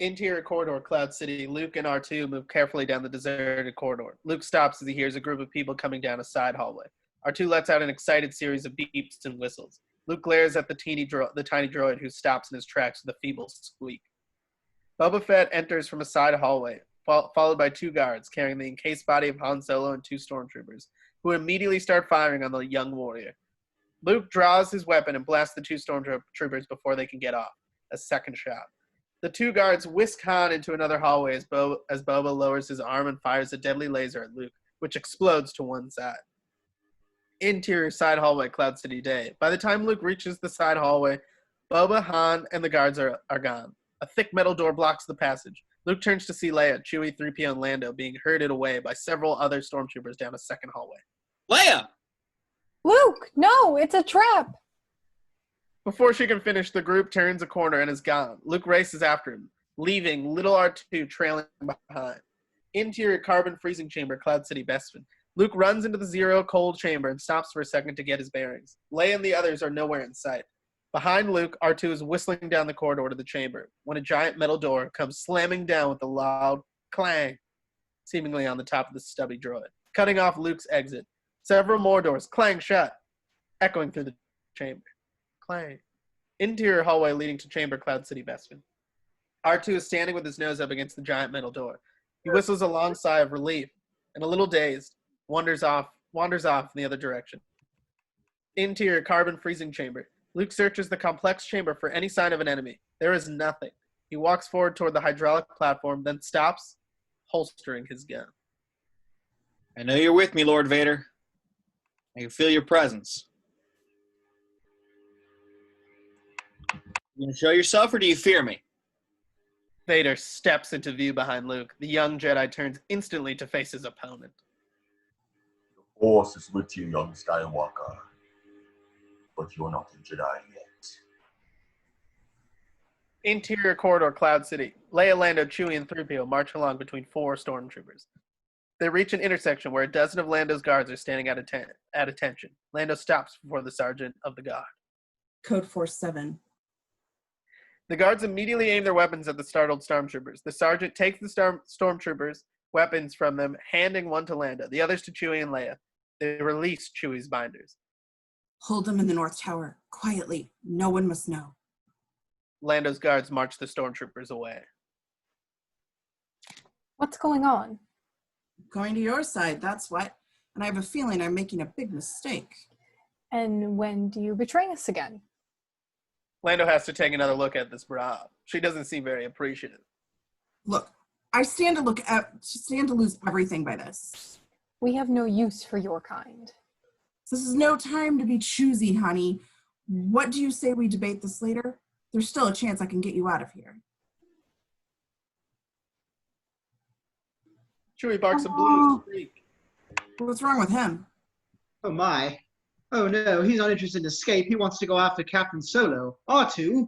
Interior corridor, Cloud City. Luke and R2 move carefully down the deserted corridor. Luke stops as he hears a group of people coming down a side hallway. R2 lets out an excited series of beeps and whistles. Luke glares at the tiny droid who stops in his tracks with a feeble squeak. Boba Fett enters from a side hallway, followed by two guards carrying the encased body of Han Solo and two stormtroopers, who immediately start firing on the young warrior. Luke draws his weapon and blasts the two stormtroopers before they can get off. A second shot. The two guards whisk Han into another hallway as Boba lowers his arm and fires a deadly laser at Luke, which explodes to one side. Interior side hallway, Cloud City Day. By the time Luke reaches the side hallway, Boba, Han, and the guards are gone. A thick metal door blocks the passage. Luke turns to see Leia, Chewie, 3PO, and Lando being herded away by several other stormtroopers down a second hallway. Leia! Luke, no, it's a trap. Before she can finish, the group turns a corner and is gone. Luke races after him, leaving little R2 trailing behind. Interior carbon freezing chamber, Cloud City, Bespin. Luke runs into the zero cold chamber and stops for a second to get his bearings. Leia and the others are nowhere in sight. Behind Luke, R2 is whistling down the corridor to the chamber when a giant metal door comes slamming down with a loud clang, seemingly on the top of the stubby droid, cutting off Luke's exit. Several more doors clang shut, echoing through the chamber. Clang. Interior hallway leading to chamber, Cloud City, Bespin. R2 is standing with his nose up against the giant metal door. He whistles a long sigh of relief and, a little dazed, wanders off in the other direction. Interior carbon freezing chamber. Luke searches the complex chamber for any sign of an enemy. There is nothing. He walks forward toward the hydraulic platform, then stops, holstering his gun. I know you're with me, Lord Vader. I can feel your presence. You gonna show yourself, or do you fear me? Vader steps into view behind Luke. The young Jedi turns instantly to face his opponent. The Force is with you, young Skywalker. But you're not a Jedi yet. Interior corridor, Cloud City. Leia, Lando, Chewie, and 3PO march along between 4 stormtroopers. They reach an intersection where a dozen of Lando's guards are standing at attention. Lando stops before the sergeant of the guard. Code Force 7. The guards immediately aim their weapons at the startled stormtroopers. The sergeant takes the stormtroopers' weapons from them, handing one to Lando, the others to Chewie and Leia. They release Chewie's binders. Hold them in the North Tower, quietly. No one must know. Lando's guards march the stormtroopers away. What's going on? Going to your side, that's what. And I have a feeling I'm making a big mistake. And when do you betray us again? Lando has to take another look at this bra. She doesn't seem very appreciative. Look, I stand to lose everything by this. We have no use for your kind. This is no time to be choosy, honey. What do you say we debate this later? There's still a chance I can get you out of here. Chewie barks a blue streak. What's wrong with him? Oh my. Oh no, he's not interested in escape. He wants to go after Captain Solo. R2.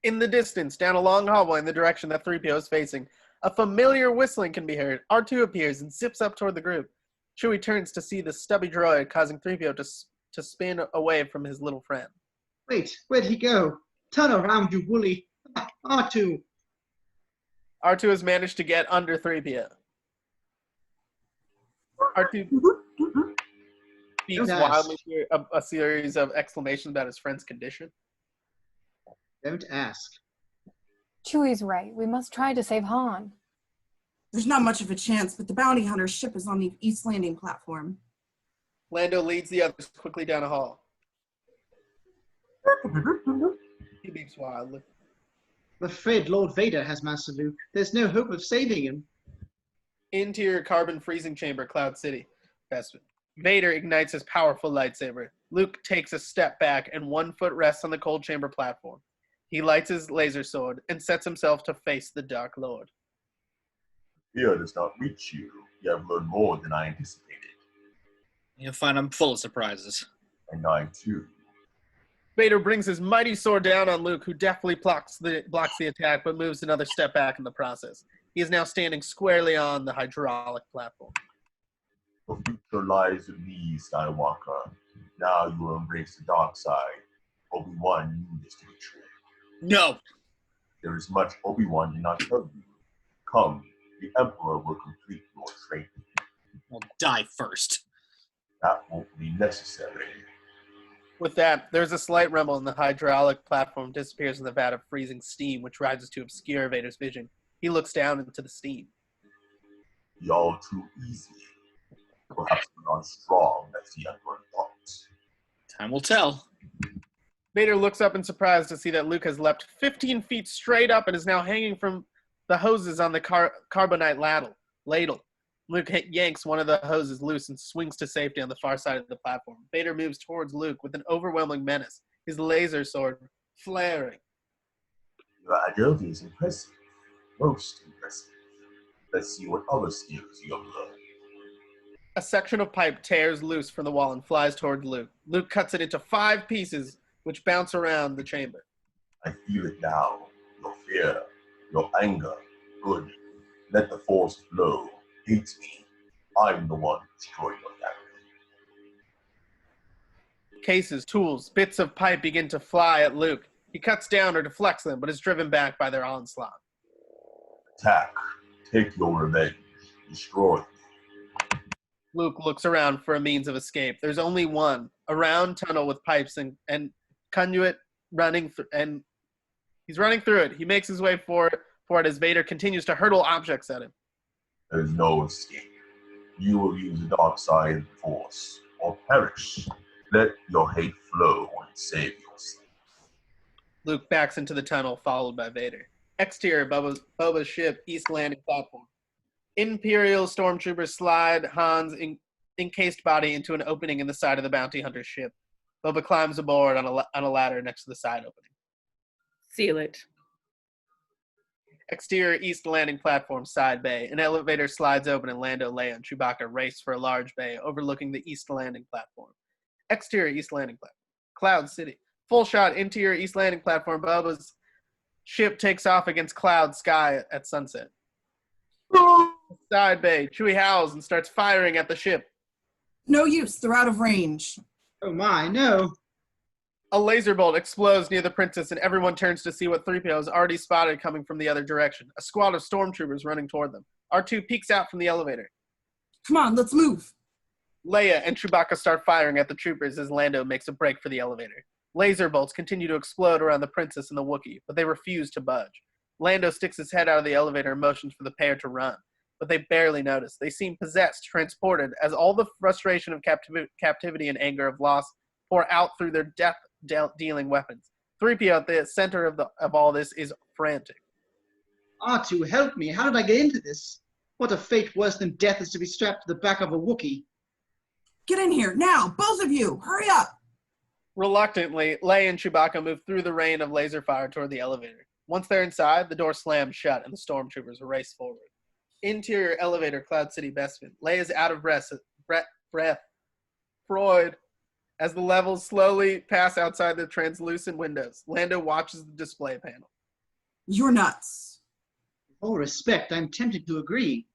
In the distance, down a long hallway in the direction that 3PO is facing, a familiar whistling can be heard. R2 appears and zips up toward the group. Chewie turns to see the stubby droid, causing 3PO to spin away from his little friend. Wait, where'd he go? Turn around, you woolly. R2. R2 has managed to get under 3PO. R2 speaks wildly through a series of exclamations about his friend's condition. Don't ask. Chewie's right. We must try to save Han. There's not much of a chance, but the bounty hunter's ship is on the East Landing platform. Lando leads the others quickly down a hall. He beeps wildly. I'm afraid Lord Vader has Master Luke. There's no hope of saving him. Interior carbon freezing chamber, Cloud City. Bespin. Vader ignites his powerful lightsaber. Luke takes a step back and 1 foot rests on the cold chamber platform. He lights his laser sword and sets himself to face the Dark Lord. Fear does not reach you. You have learned more than I anticipated. You'll find I'm full of surprises. And I too. Vader brings his mighty sword down on Luke, who deftly blocks the attack, but moves another step back in the process. He is now standing squarely on the hydraulic platform. The future lies with me, Skywalker. Now you will embrace the dark side. Obi-Wan knew this to be true. No! There is much Obi-Wan did not tell you. Come, the Emperor will complete your training. I'll die first. That won't be necessary. With that, there's a slight rumble and the hydraulic platform disappears in the vat of freezing steam, which rises to obscure Vader's vision. He looks down into the steam. Y'all too easy. Perhaps we're not strong as the Emperor thought. Time will tell. Vader looks up in surprise to see that Luke has leapt 15 feet straight up and is now hanging from the hoses on the carbonite ladle. Luke yanks one of the hoses loose and swings to safety on the far side of the platform. Vader moves towards Luke with an overwhelming menace, his laser sword flaring. Your agility is impressive. Most impressive. Let's see what other skills you have learned. A section of pipe tears loose from the wall and flies toward Luke. Luke cuts it into 5 pieces, which bounce around the chamber. I feel it now. Your fear, your anger. Good. Let the force flow. Hate me. I'm the one who destroyed your family. Cases, tools, bits of pipe begin to fly at Luke. He cuts down or deflects them, but is driven back by their onslaught. Attack. Take your revenge. Destroy. Luke looks around for a means of escape. There's only one, a round tunnel with pipes and conduit running and he's running through it. He makes his way for it as Vader continues to hurtle objects at him. There's no escape. You will use the dark side of the force or perish. Let your hate flow and save yourself. Luke backs into the tunnel, followed by Vader. Exterior, Boba's ship, east landing platform. Imperial stormtroopers slide Han's encased body into an opening in the side of the bounty hunter's ship. Boba climbs aboard on a ladder next to the side opening. Seal it. Exterior east landing platform, side bay. An elevator slides open and Lando, Leia, and Chewbacca race for a large bay overlooking the east landing platform. Exterior east landing platform. Cloud City. Full shot interior east landing platform. Boba's ship takes off against cloud sky at sunset. Side bay. Chewie howls and starts firing at the ship. No use. They're out of range. Oh my, no. A laser bolt explodes near the princess and everyone turns to see what 3PO has already spotted coming from the other direction. A squad of stormtroopers running toward them. R2 peeks out from the elevator. Come on, let's move. Leia and Chewbacca start firing at the troopers as Lando makes a break for the elevator. Laser bolts continue to explode around the princess and the Wookiee, but they refuse to budge. Lando sticks his head out of the elevator and motions for the pair to run, but they barely notice. They seem possessed, transported, as all the frustration of captivity and anger of loss pour out through their death-dealing weapons. 3PO at the center of all this is frantic. R2, help me. How did I get into this? What a fate worse than death is to be strapped to the back of a Wookiee. Get in here, now, both of you, hurry up! Reluctantly, Leia and Chewbacca move through the rain of laser fire toward the elevator. Once they're inside, the door slams shut and the stormtroopers race forward. Interior elevator, Cloud City basement. Leia's out of breath, Freud, as the levels slowly pass outside the translucent windows. Lando watches the display panel. You're nuts. With all respect, I'm tempted to agree.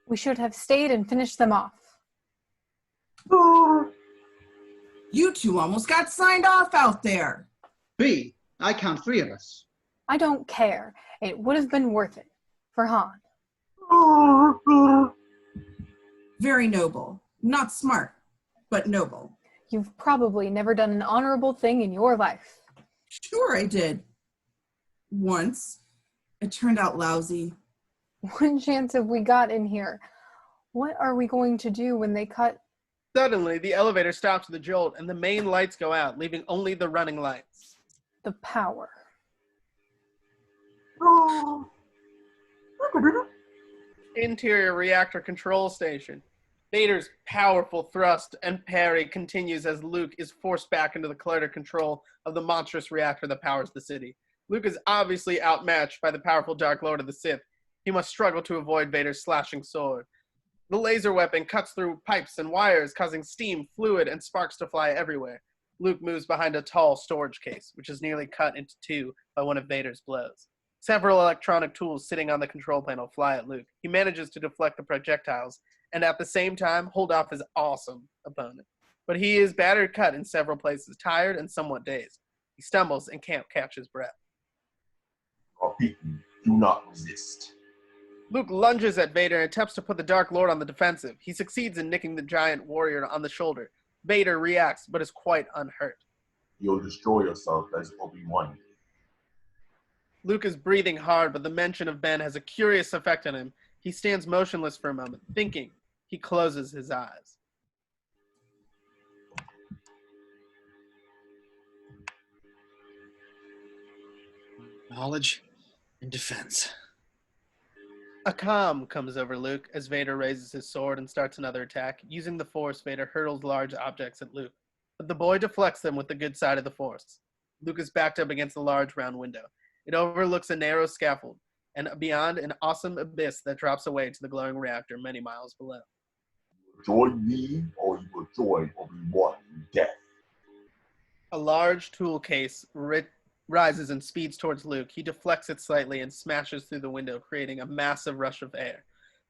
We should have stayed and finished them off. You two almost got signed off out there. 3. I count 3 of us. I don't care. It would have been worth it. For Han. Very noble. Not smart, but noble. You've probably never done an honorable thing in your life. Sure I did. Once. It turned out lousy. One chance have we got in here. What are we going to do when they cut? Suddenly, the elevator stops with a jolt and the main lights go out, leaving only the running lights. The power. Interior reactor control station. Vader's powerful thrust and parry continues as Luke is forced back into the cluttered control of the monstrous reactor that powers the city. Luke is obviously outmatched by the powerful Dark Lord of the Sith. He must struggle to avoid Vader's slashing sword. The laser weapon cuts through pipes and wires, causing steam, fluid, and sparks to fly everywhere. Luke moves behind a tall storage case, which is nearly cut into 2 by one of Vader's blows. Several electronic tools sitting on the control panel fly at Luke. He manages to deflect the projectiles, and at the same time, hold off his awesome opponent. But he is battered cut in several places, tired and somewhat dazed. He stumbles and can't catch his breath. Do not resist. Luke lunges at Vader and attempts to put the Dark Lord on the defensive. He succeeds in nicking the giant warrior on the shoulder. Vader reacts, but is quite unhurt. You'll destroy yourself as Obi-Wan. Luke is breathing hard, but the mention of Ben has a curious effect on him. He stands motionless for a moment, thinking. He closes his eyes. Knowledge and defense. A calm comes over Luke as Vader raises his sword and starts another attack. Using the Force, Vader hurtles large objects at Luke, but the boy deflects them with the good side of the Force. Luke is backed up against a large round window. It overlooks a narrow scaffold. and beyond an awesome abyss that drops away to the glowing reactor many miles below. Join me, or you will join Obi-Wan in death. A large tool case rises and speeds towards Luke. He deflects it slightly and smashes through the window, creating a massive rush of air.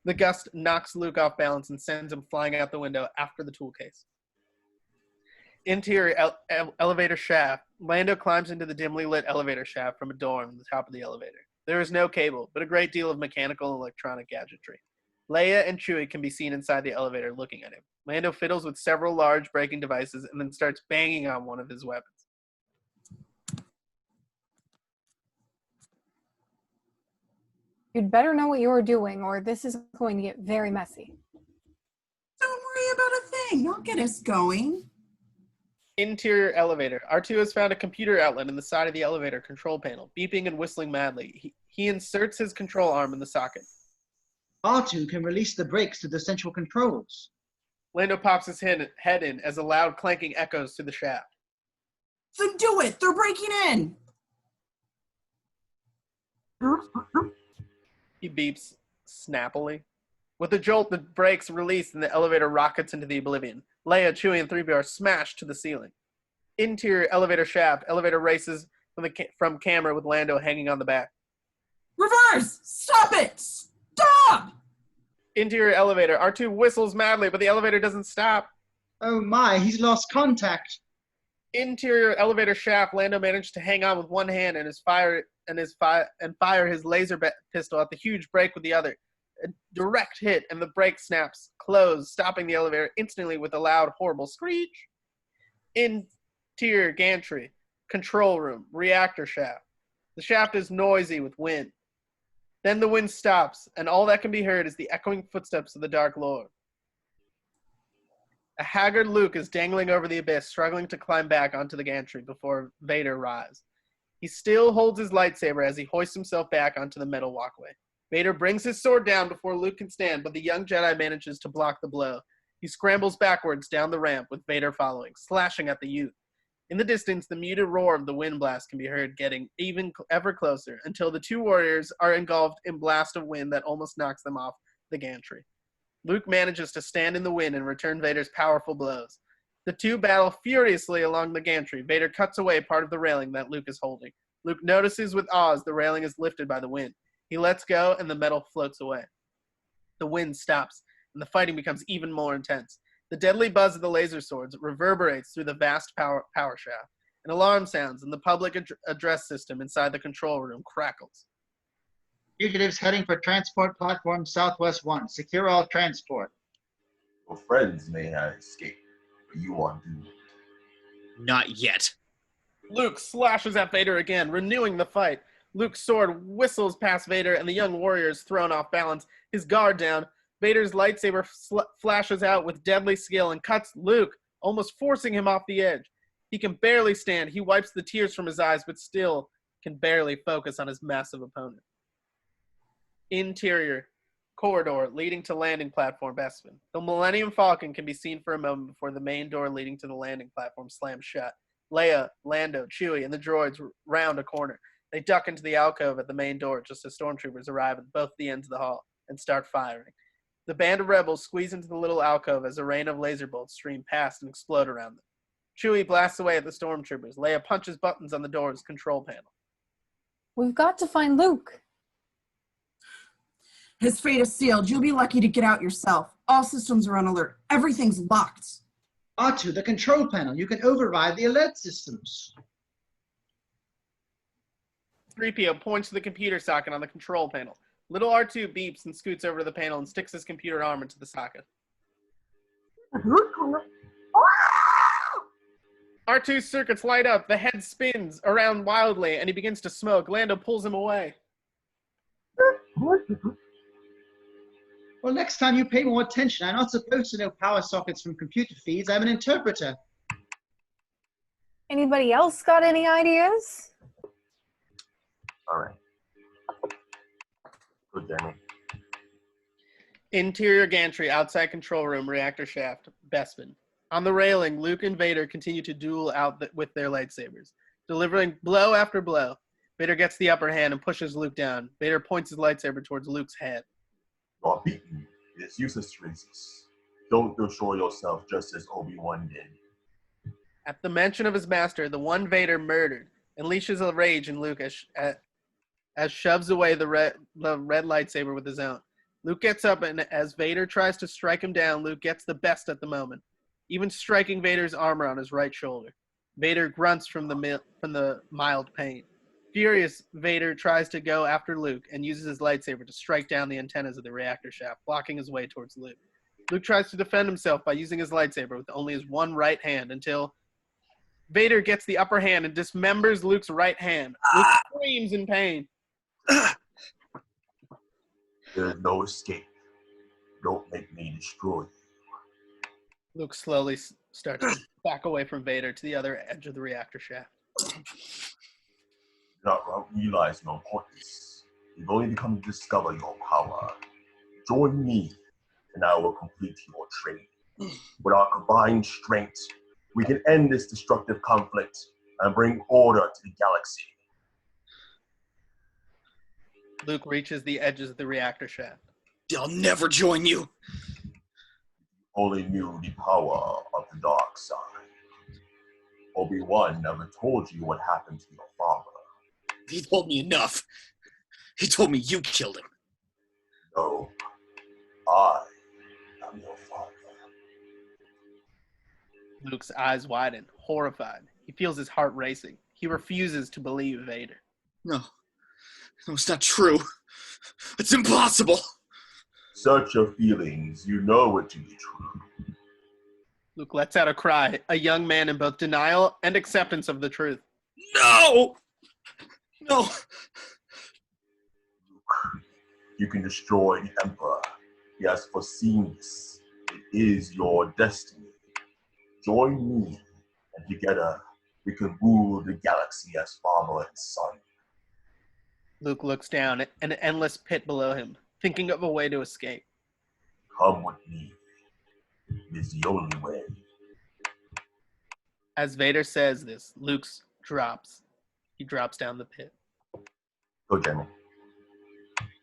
The gust knocks Luke off balance and sends him flying out the window after the tool case. Interior elevator shaft. Lando climbs into the dimly lit elevator shaft from a door on the top of the elevator. There is no cable, but a great deal of mechanical and electronic gadgetry. Leia and Chewie can be seen inside the elevator looking at him. Lando fiddles with several large braking devices and then starts banging on one of his weapons. You'd better know what you're doing, or this is going to get very messy. Don't worry about a thing. I'll get us going. Interior elevator. R2 has found a computer outlet in the side of the elevator control panel, beeping and whistling madly. He inserts his control arm in the socket. R2 can release the brakes to the central controls. Lando pops his head in as a loud clanking echoes through the shaft. Then do it! They're breaking in! He beeps snappily. With a jolt, the brakes release and the elevator rockets into the oblivion. Leia, Chewie, and 3PO are smashed to the ceiling. Interior elevator shaft. Elevator races from camera with Lando hanging on the back. Reverse! Stop it! Stop! Interior elevator. R2 whistles madly, but the elevator doesn't stop. Oh my, he's lost contact. Interior elevator shaft. Lando managed to hang on with one hand and fire his laser pistol at the huge brake with the other. A direct hit, and the brake snaps closed, stopping the elevator instantly with a loud, horrible screech. Interior gantry. Control room. Reactor shaft. The shaft is noisy with wind. Then the wind stops, and all that can be heard is the echoing footsteps of the Dark Lord. A haggard Luke is dangling over the abyss, struggling to climb back onto the gantry before Vader arrives. He still holds his lightsaber as he hoists himself back onto the metal walkway. Vader brings his sword down before Luke can stand, but the young Jedi manages to block the blow. He scrambles backwards down the ramp with Vader following, slashing at the youth. In the distance, the muted roar of the wind blast can be heard getting ever closer until the two warriors are engulfed in blast of wind that almost knocks them off the gantry. Luke manages to stand in the wind and return Vader's powerful blows. The two battle furiously along the gantry. Vader cuts away part of the railing that Luke is holding. Luke notices with awe as the railing is lifted by the wind. He lets go and the metal floats away. The wind stops and the fighting becomes even more intense. The deadly buzz of the laser swords reverberates through the vast power shaft. An alarm sounds and the public address system inside the control room crackles. Fugitives heading for transport platform Southwest 1. Secure all transport. Your friends may have escaped, but you are doomed. Not yet. Luke slashes at Vader again, renewing the fight. Luke's sword whistles past Vader, and the young warrior is thrown off balance, his guard down. Vader's lightsaber flashes out with deadly skill and cuts Luke, almost forcing him off the edge. He can barely stand. He wipes the tears from his eyes, but still can barely focus on his massive opponent. Interior corridor leading to landing platform Bespin. The Millennium Falcon can be seen for a moment before the main door leading to the landing platform slams shut. Leia, Lando, Chewie, and the droids round a corner. They duck into the alcove at the main door just as stormtroopers arrive at both the ends of the hall and start firing. The band of rebels squeeze into the little alcove as a rain of laser bolts stream past and explode around them. Chewie blasts away at the stormtroopers. Leia punches buttons on the door's control panel. We've got to find Luke. His fate is sealed. You'll be lucky to get out yourself. All systems are on alert. Everything's locked. R2, the control panel. You can override the alert systems. 3PO points to the computer socket on the control panel. Little R2 beeps and scoots over to the panel and sticks his computer arm into the socket. R2's circuits light up, the head spins around wildly, and he begins to smoke. Lando pulls him away. Well, next time you pay more attention. I'm not supposed to know power sockets from computer feeds. I'm an interpreter. Anybody else got any ideas? All right. Good, Jeremy. Interior gantry, outside control room, reactor shaft, Bespin. On the railing, Luke and Vader continue to duel out with their lightsabers, delivering blow after blow. Vader gets the upper hand and pushes Luke down. Vader points his lightsaber towards Luke's head. You are beaten. It is useless to resist. Don't destroy yourself just as Obi-Wan did. At the mention of his master, the one Vader murdered unleashes a rage in Luke as shoves away the red lightsaber with his own. Luke gets up, and as Vader tries to strike him down, Luke gets the best at the moment, even striking Vader's armor on his right shoulder. Vader grunts from the mild pain. Furious, Vader tries to go after Luke and uses his lightsaber to strike down the antennas of the reactor shaft, blocking his way towards Luke. Luke tries to defend himself by using his lightsaber with only his one right hand until Vader gets the upper hand and dismembers Luke's right hand. Luke screams in pain. There's no escape. Don't make me destroy you. Luke slowly starts to back away from Vader to the other edge of the reactor shaft. Do not realize your importance. You've only become to discover your power. Join me, and I will complete your training. With our combined strength, we can end this destructive conflict and bring order to the galaxy. Luke reaches the edges of the reactor shaft. I'll never join you. Only knew the power of the dark side. Obi-Wan never told you what happened to your father. He told me enough. He told me you killed him. No, I am your father. Luke's eyes widen, horrified. He feels his heart racing. He refuses to believe Vader. No, it's not true. It's impossible. Search your feelings. You know it to be true. Luke lets out a cry, a young man in both denial and acceptance of the truth. No! No! Luke, you can destroy the Emperor. He has foreseen this. It is your destiny. Join me, and together we can rule the galaxy as father and son. Luke looks down at an endless pit below him, thinking of a way to escape. Come with me. It is the only way. As Vader says this, Luke drops. He drops down the pit. Go, General.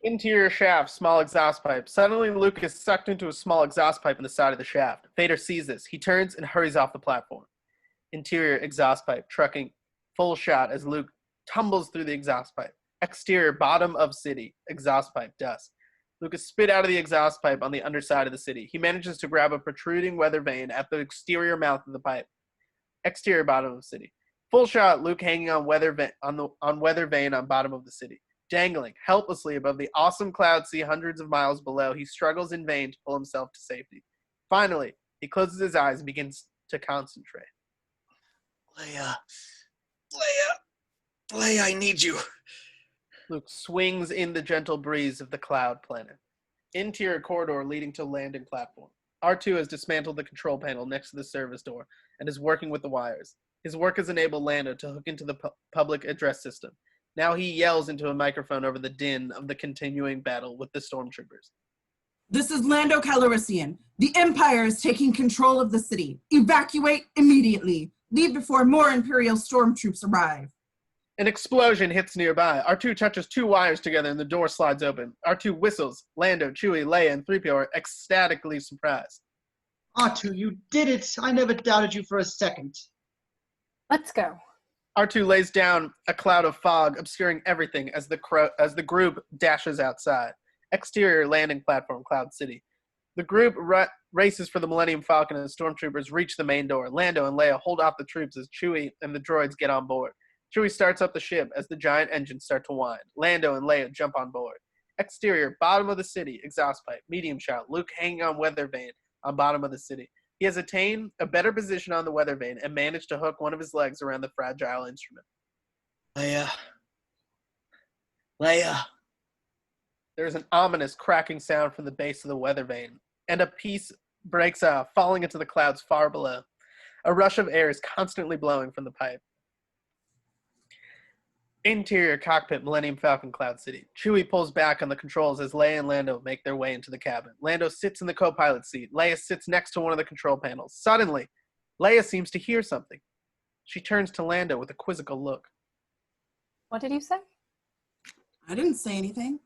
Interior shaft, small exhaust pipe. Suddenly, Luke is sucked into a small exhaust pipe in the side of the shaft. Vader sees this. He turns and hurries off the platform. Interior exhaust pipe, trucking full shot as Luke tumbles through the exhaust pipe. Exterior, bottom of city, exhaust pipe, dust. Luke is spit out of the exhaust pipe on the underside of the city. He manages to grab a protruding weather vane at the exterior mouth of the pipe. Exterior, bottom of city. Full shot, Luke hanging on weather vane on bottom of the city. Dangling helplessly above the awesome cloud sea hundreds of miles below, he struggles in vain to pull himself to safety. Finally, he closes his eyes and begins to concentrate. Leia, I need you. Luke swings in the gentle breeze of the cloud planet. Interior corridor leading to landing platform. R2 has dismantled the control panel next to the service door and is working with the wires. His work has enabled Lando to hook into the public address system. Now he yells into a microphone over the din of the continuing battle with the stormtroopers. This is Lando Calrissian. The Empire is taking control of the city. Evacuate immediately. Leave before more Imperial stormtroops arrive. An explosion hits nearby. R2 touches two wires together and the door slides open. R2 whistles. Lando, Chewie, Leia, and 3PO are ecstatically surprised. R2, you did it. I never doubted you for a second. Let's go. R2 lays down a cloud of fog, obscuring everything as the group dashes outside. Exterior landing platform, Cloud City. The group races for the Millennium Falcon as stormtroopers reach the main door. Lando and Leia hold off the troops as Chewie and the droids get on board. Chewie starts up the ship as the giant engines start to whine. Lando and Leia jump on board. Exterior, bottom of the city, exhaust pipe, medium shot, Luke hanging on weather vane on bottom of the city. He has attained a better position on the weather vane and managed to hook one of his legs around the fragile instrument. Leia. There is an ominous cracking sound from the base of the weather vane, and a piece breaks off, falling into the clouds far below. A rush of air is constantly blowing from the pipe. Interior cockpit, Millennium Falcon, Cloud City. Chewie pulls back on the controls as Leia and Lando make their way into the cabin. Lando sits in the co-pilot seat. Leia sits next to one of the control panels. Suddenly, Leia seems to hear something. She turns to Lando with a quizzical look. What did you say? I didn't say anything.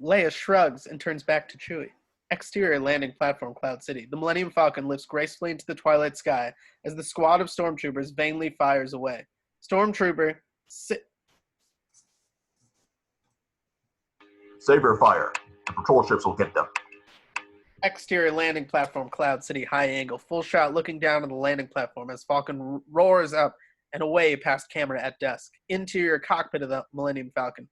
Leia shrugs and turns back to Chewie. Exterior landing platform, Cloud City. The Millennium Falcon lifts gracefully into the twilight sky as the squad of stormtroopers vainly fires away. Stormtrooper Saber fire. The patrol ships will get them. Exterior landing platform, Cloud City, high angle. Full shot looking down on the landing platform as Falcon roars up and away past camera at dusk. Interior cockpit of the Millennium Falcon.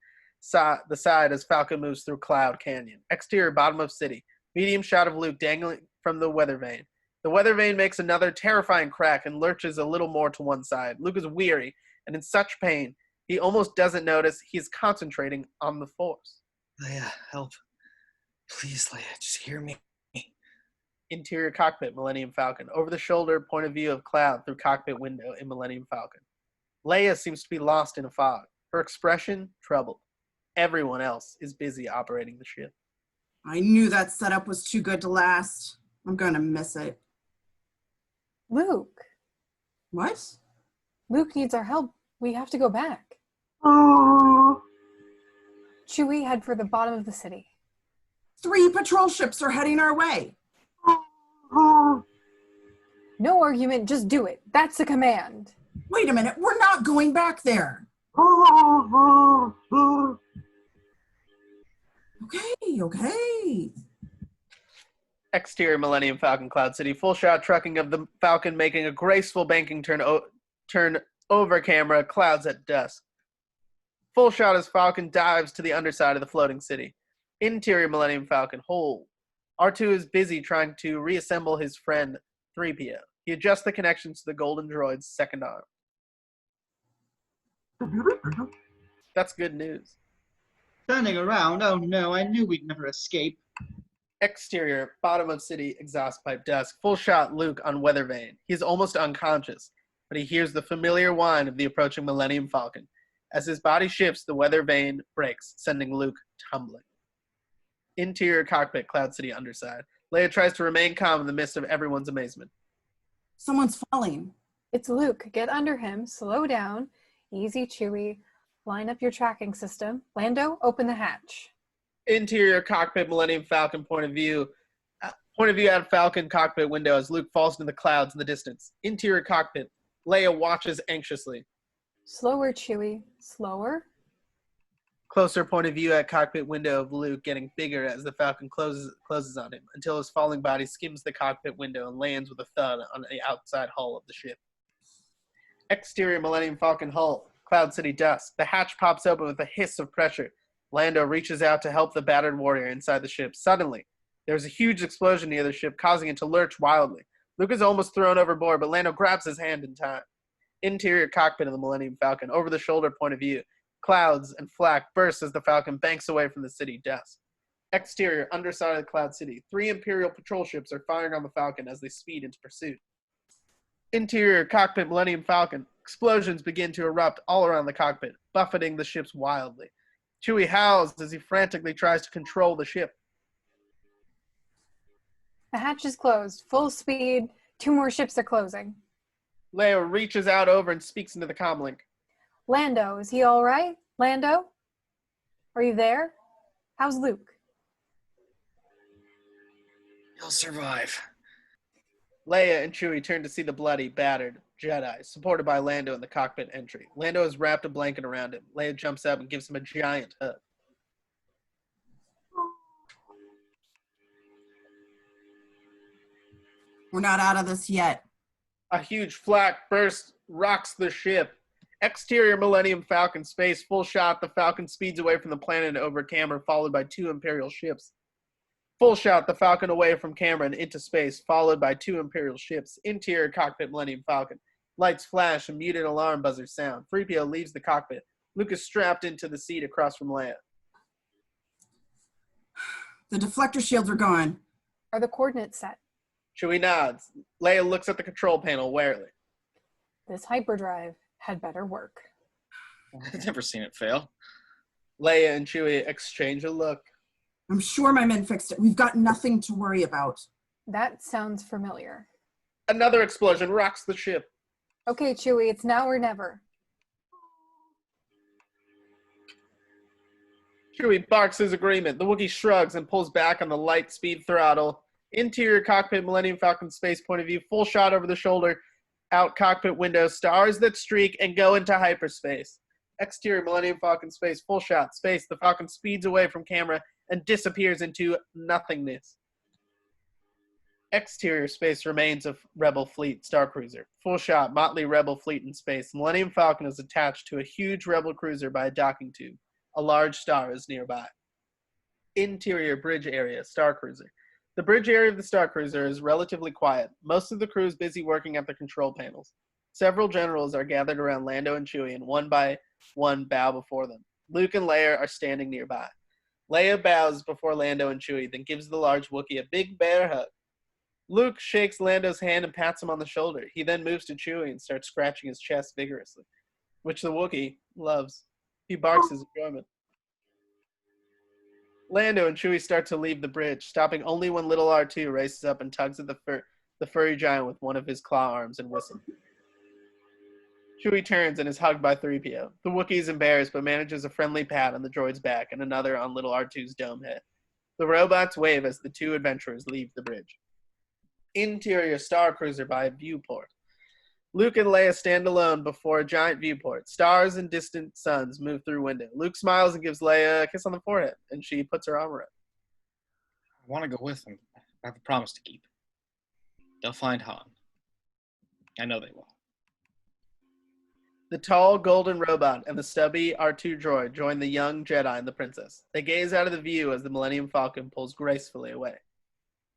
The side as Falcon moves through Cloud Canyon. Exterior bottom of city. Medium shot of Luke dangling from the weather vane. The weather vane makes another terrifying crack and lurches a little more to one side. Luke is weary and in such pain, he almost doesn't notice he's concentrating on the Force. Leia, help. Please, Leia, just hear me. Interior cockpit, Millennium Falcon. Over the shoulder, point of view of Cloud through cockpit window in Millennium Falcon. Leia seems to be lost in a fog. Her expression, troubled. Everyone else is busy operating the ship. I knew that setup was too good to last. I'm gonna miss it. Luke. What? Luke needs our help. We have to go back. Chewie, head for the bottom of the city. 3 patrol ships are heading our way. No argument, just do it. That's the command. Wait a minute, we're not going back there. Okay. Exterior Millennium Falcon, Cloud City. Full shot trucking of the Falcon making a graceful banking turn over camera, clouds at dusk. Full shot as Falcon dives to the underside of the floating city. Interior Millennium Falcon, hold. R2 is busy trying to reassemble his friend 3PO. He adjusts the connections to the golden droid's second arm. That's good news. Turning around, oh no, I knew we'd never escape. Exterior, bottom of city, exhaust pipe, dusk. Full shot Luke on weather vane. He is almost unconscious, but he hears the familiar whine of the approaching Millennium Falcon. As his body shifts, the weather vane breaks, sending Luke tumbling. Interior cockpit, Cloud City, underside. Leia tries to remain calm in the midst of everyone's amazement. Someone's falling. It's Luke. Get under him. Slow down. Easy, Chewie. Line up your tracking system. Lando, open the hatch. Interior cockpit, Millennium Falcon, point of view at Falcon cockpit window as Luke falls into the clouds in the distance. Interior cockpit, Leia watches anxiously. Slower, Chewie. Slower. Closer point of view at cockpit window of Luke getting bigger as the Falcon closes on him until his falling body skims the cockpit window and lands with a thud on the outside hull of the ship. Exterior Millennium Falcon hull, Cloud City, dusk. The hatch pops open with a hiss of pressure. Lando reaches out to help the battered warrior inside the ship. Suddenly, there's a huge explosion near the ship, causing it to lurch wildly. Luke is almost thrown overboard, but Lando grabs his hand in time. Interior cockpit of the Millennium Falcon, over the shoulder point of view. Clouds and flak burst as the Falcon banks away from the city, dusk. Exterior, underside of Cloud City. 3 Imperial patrol ships are firing on the Falcon as they speed into pursuit. Interior cockpit, Millennium Falcon. Explosions begin to erupt all around the cockpit, buffeting the ships wildly. Chewie howls as he frantically tries to control the ship. The hatch is closed. Full speed. 2 more ships are closing. Leia reaches out over and speaks into the comlink. Lando, is he all right? Lando? Are you there? How's Luke? He'll survive. Leia and Chewie turn to see the bloody, battered Jedi, supported by Lando in the cockpit entry. Lando has wrapped a blanket around him. Leia jumps up and gives him a giant hug. We're not out of this yet. A huge flak burst rocks the ship. Exterior Millennium Falcon space, full shot. The Falcon speeds away from the planet over camera, followed by 2 Imperial ships. Full shot, the Falcon away from camera and into space, followed by 2 Imperial ships. Interior cockpit, Millennium Falcon. Lights flash and muted alarm buzzers sound. 3PO leaves the cockpit. Luke is strapped into the seat across from Leia. The deflector shields are gone. Are the coordinates set? Chewie nods. Leia looks at the control panel warily. This hyperdrive had better work. I've never seen it fail. Leia and Chewie exchange a look. I'm sure my men fixed it. We've got nothing to worry about. That sounds familiar. Another explosion rocks the ship. Okay, Chewie, it's now or never. Chewie barks his agreement. The Wookiee shrugs and pulls back on the light speed throttle. Interior cockpit, Millennium Falcon space point of view, full shot over the shoulder, out cockpit window, stars that streak and go into hyperspace. Exterior, Millennium Falcon space, full shot, space. The Falcon speeds away from camera and disappears into nothingness. Exterior space remains of Rebel fleet, Star Cruiser. Full shot, motley Rebel fleet in space. Millennium Falcon is attached to a huge Rebel cruiser by a docking tube. A large star is nearby. Interior bridge area, Star Cruiser. The bridge area of the Star Cruiser is relatively quiet. Most of the crew is busy working at the control panels. Several generals are gathered around Lando and Chewie and one by one bow before them. Luke and Leia are standing nearby. Leia bows before Lando and Chewie, then gives the large Wookiee a big bear hug. Luke shakes Lando's hand and pats him on the shoulder. He then moves to Chewie and starts scratching his chest vigorously, which the Wookiee loves. He barks his enjoyment. Lando and Chewie start to leave the bridge, stopping only when little R2 races up and tugs at the furry giant with one of his claw arms and whistles. Chewie turns and is hugged by 3PO. The Wookiee is embarrassed but manages a friendly pat on the droid's back and another on little R2's dome head. The robots wave as the two adventurers leave the bridge. Interior Star Cruiser by viewport. Luke and Leia stand alone before a giant viewport. Stars and distant suns move through window. Luke smiles and gives Leia a kiss on the forehead, and she puts her arm around. I want to go with them. I have a promise to keep. They'll find Han. I know they will. The tall golden robot and the stubby R2 droid join the young Jedi and the princess. They gaze out of the view as the Millennium Falcon pulls gracefully away.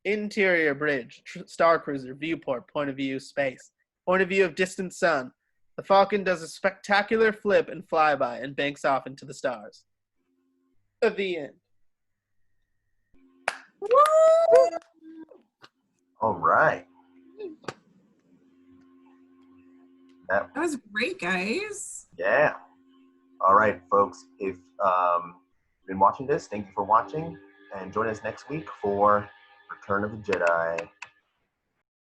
Interior bridge, Star Cruiser, viewport, point of view, space. Point of view of distant sun. The Falcon does a spectacular flip and flyby and banks off into the stars. At the end. All right. That was great, guys. Yeah. All right, folks. If you've been watching this, thank you for watching. And join us next week for Return of the Jedi.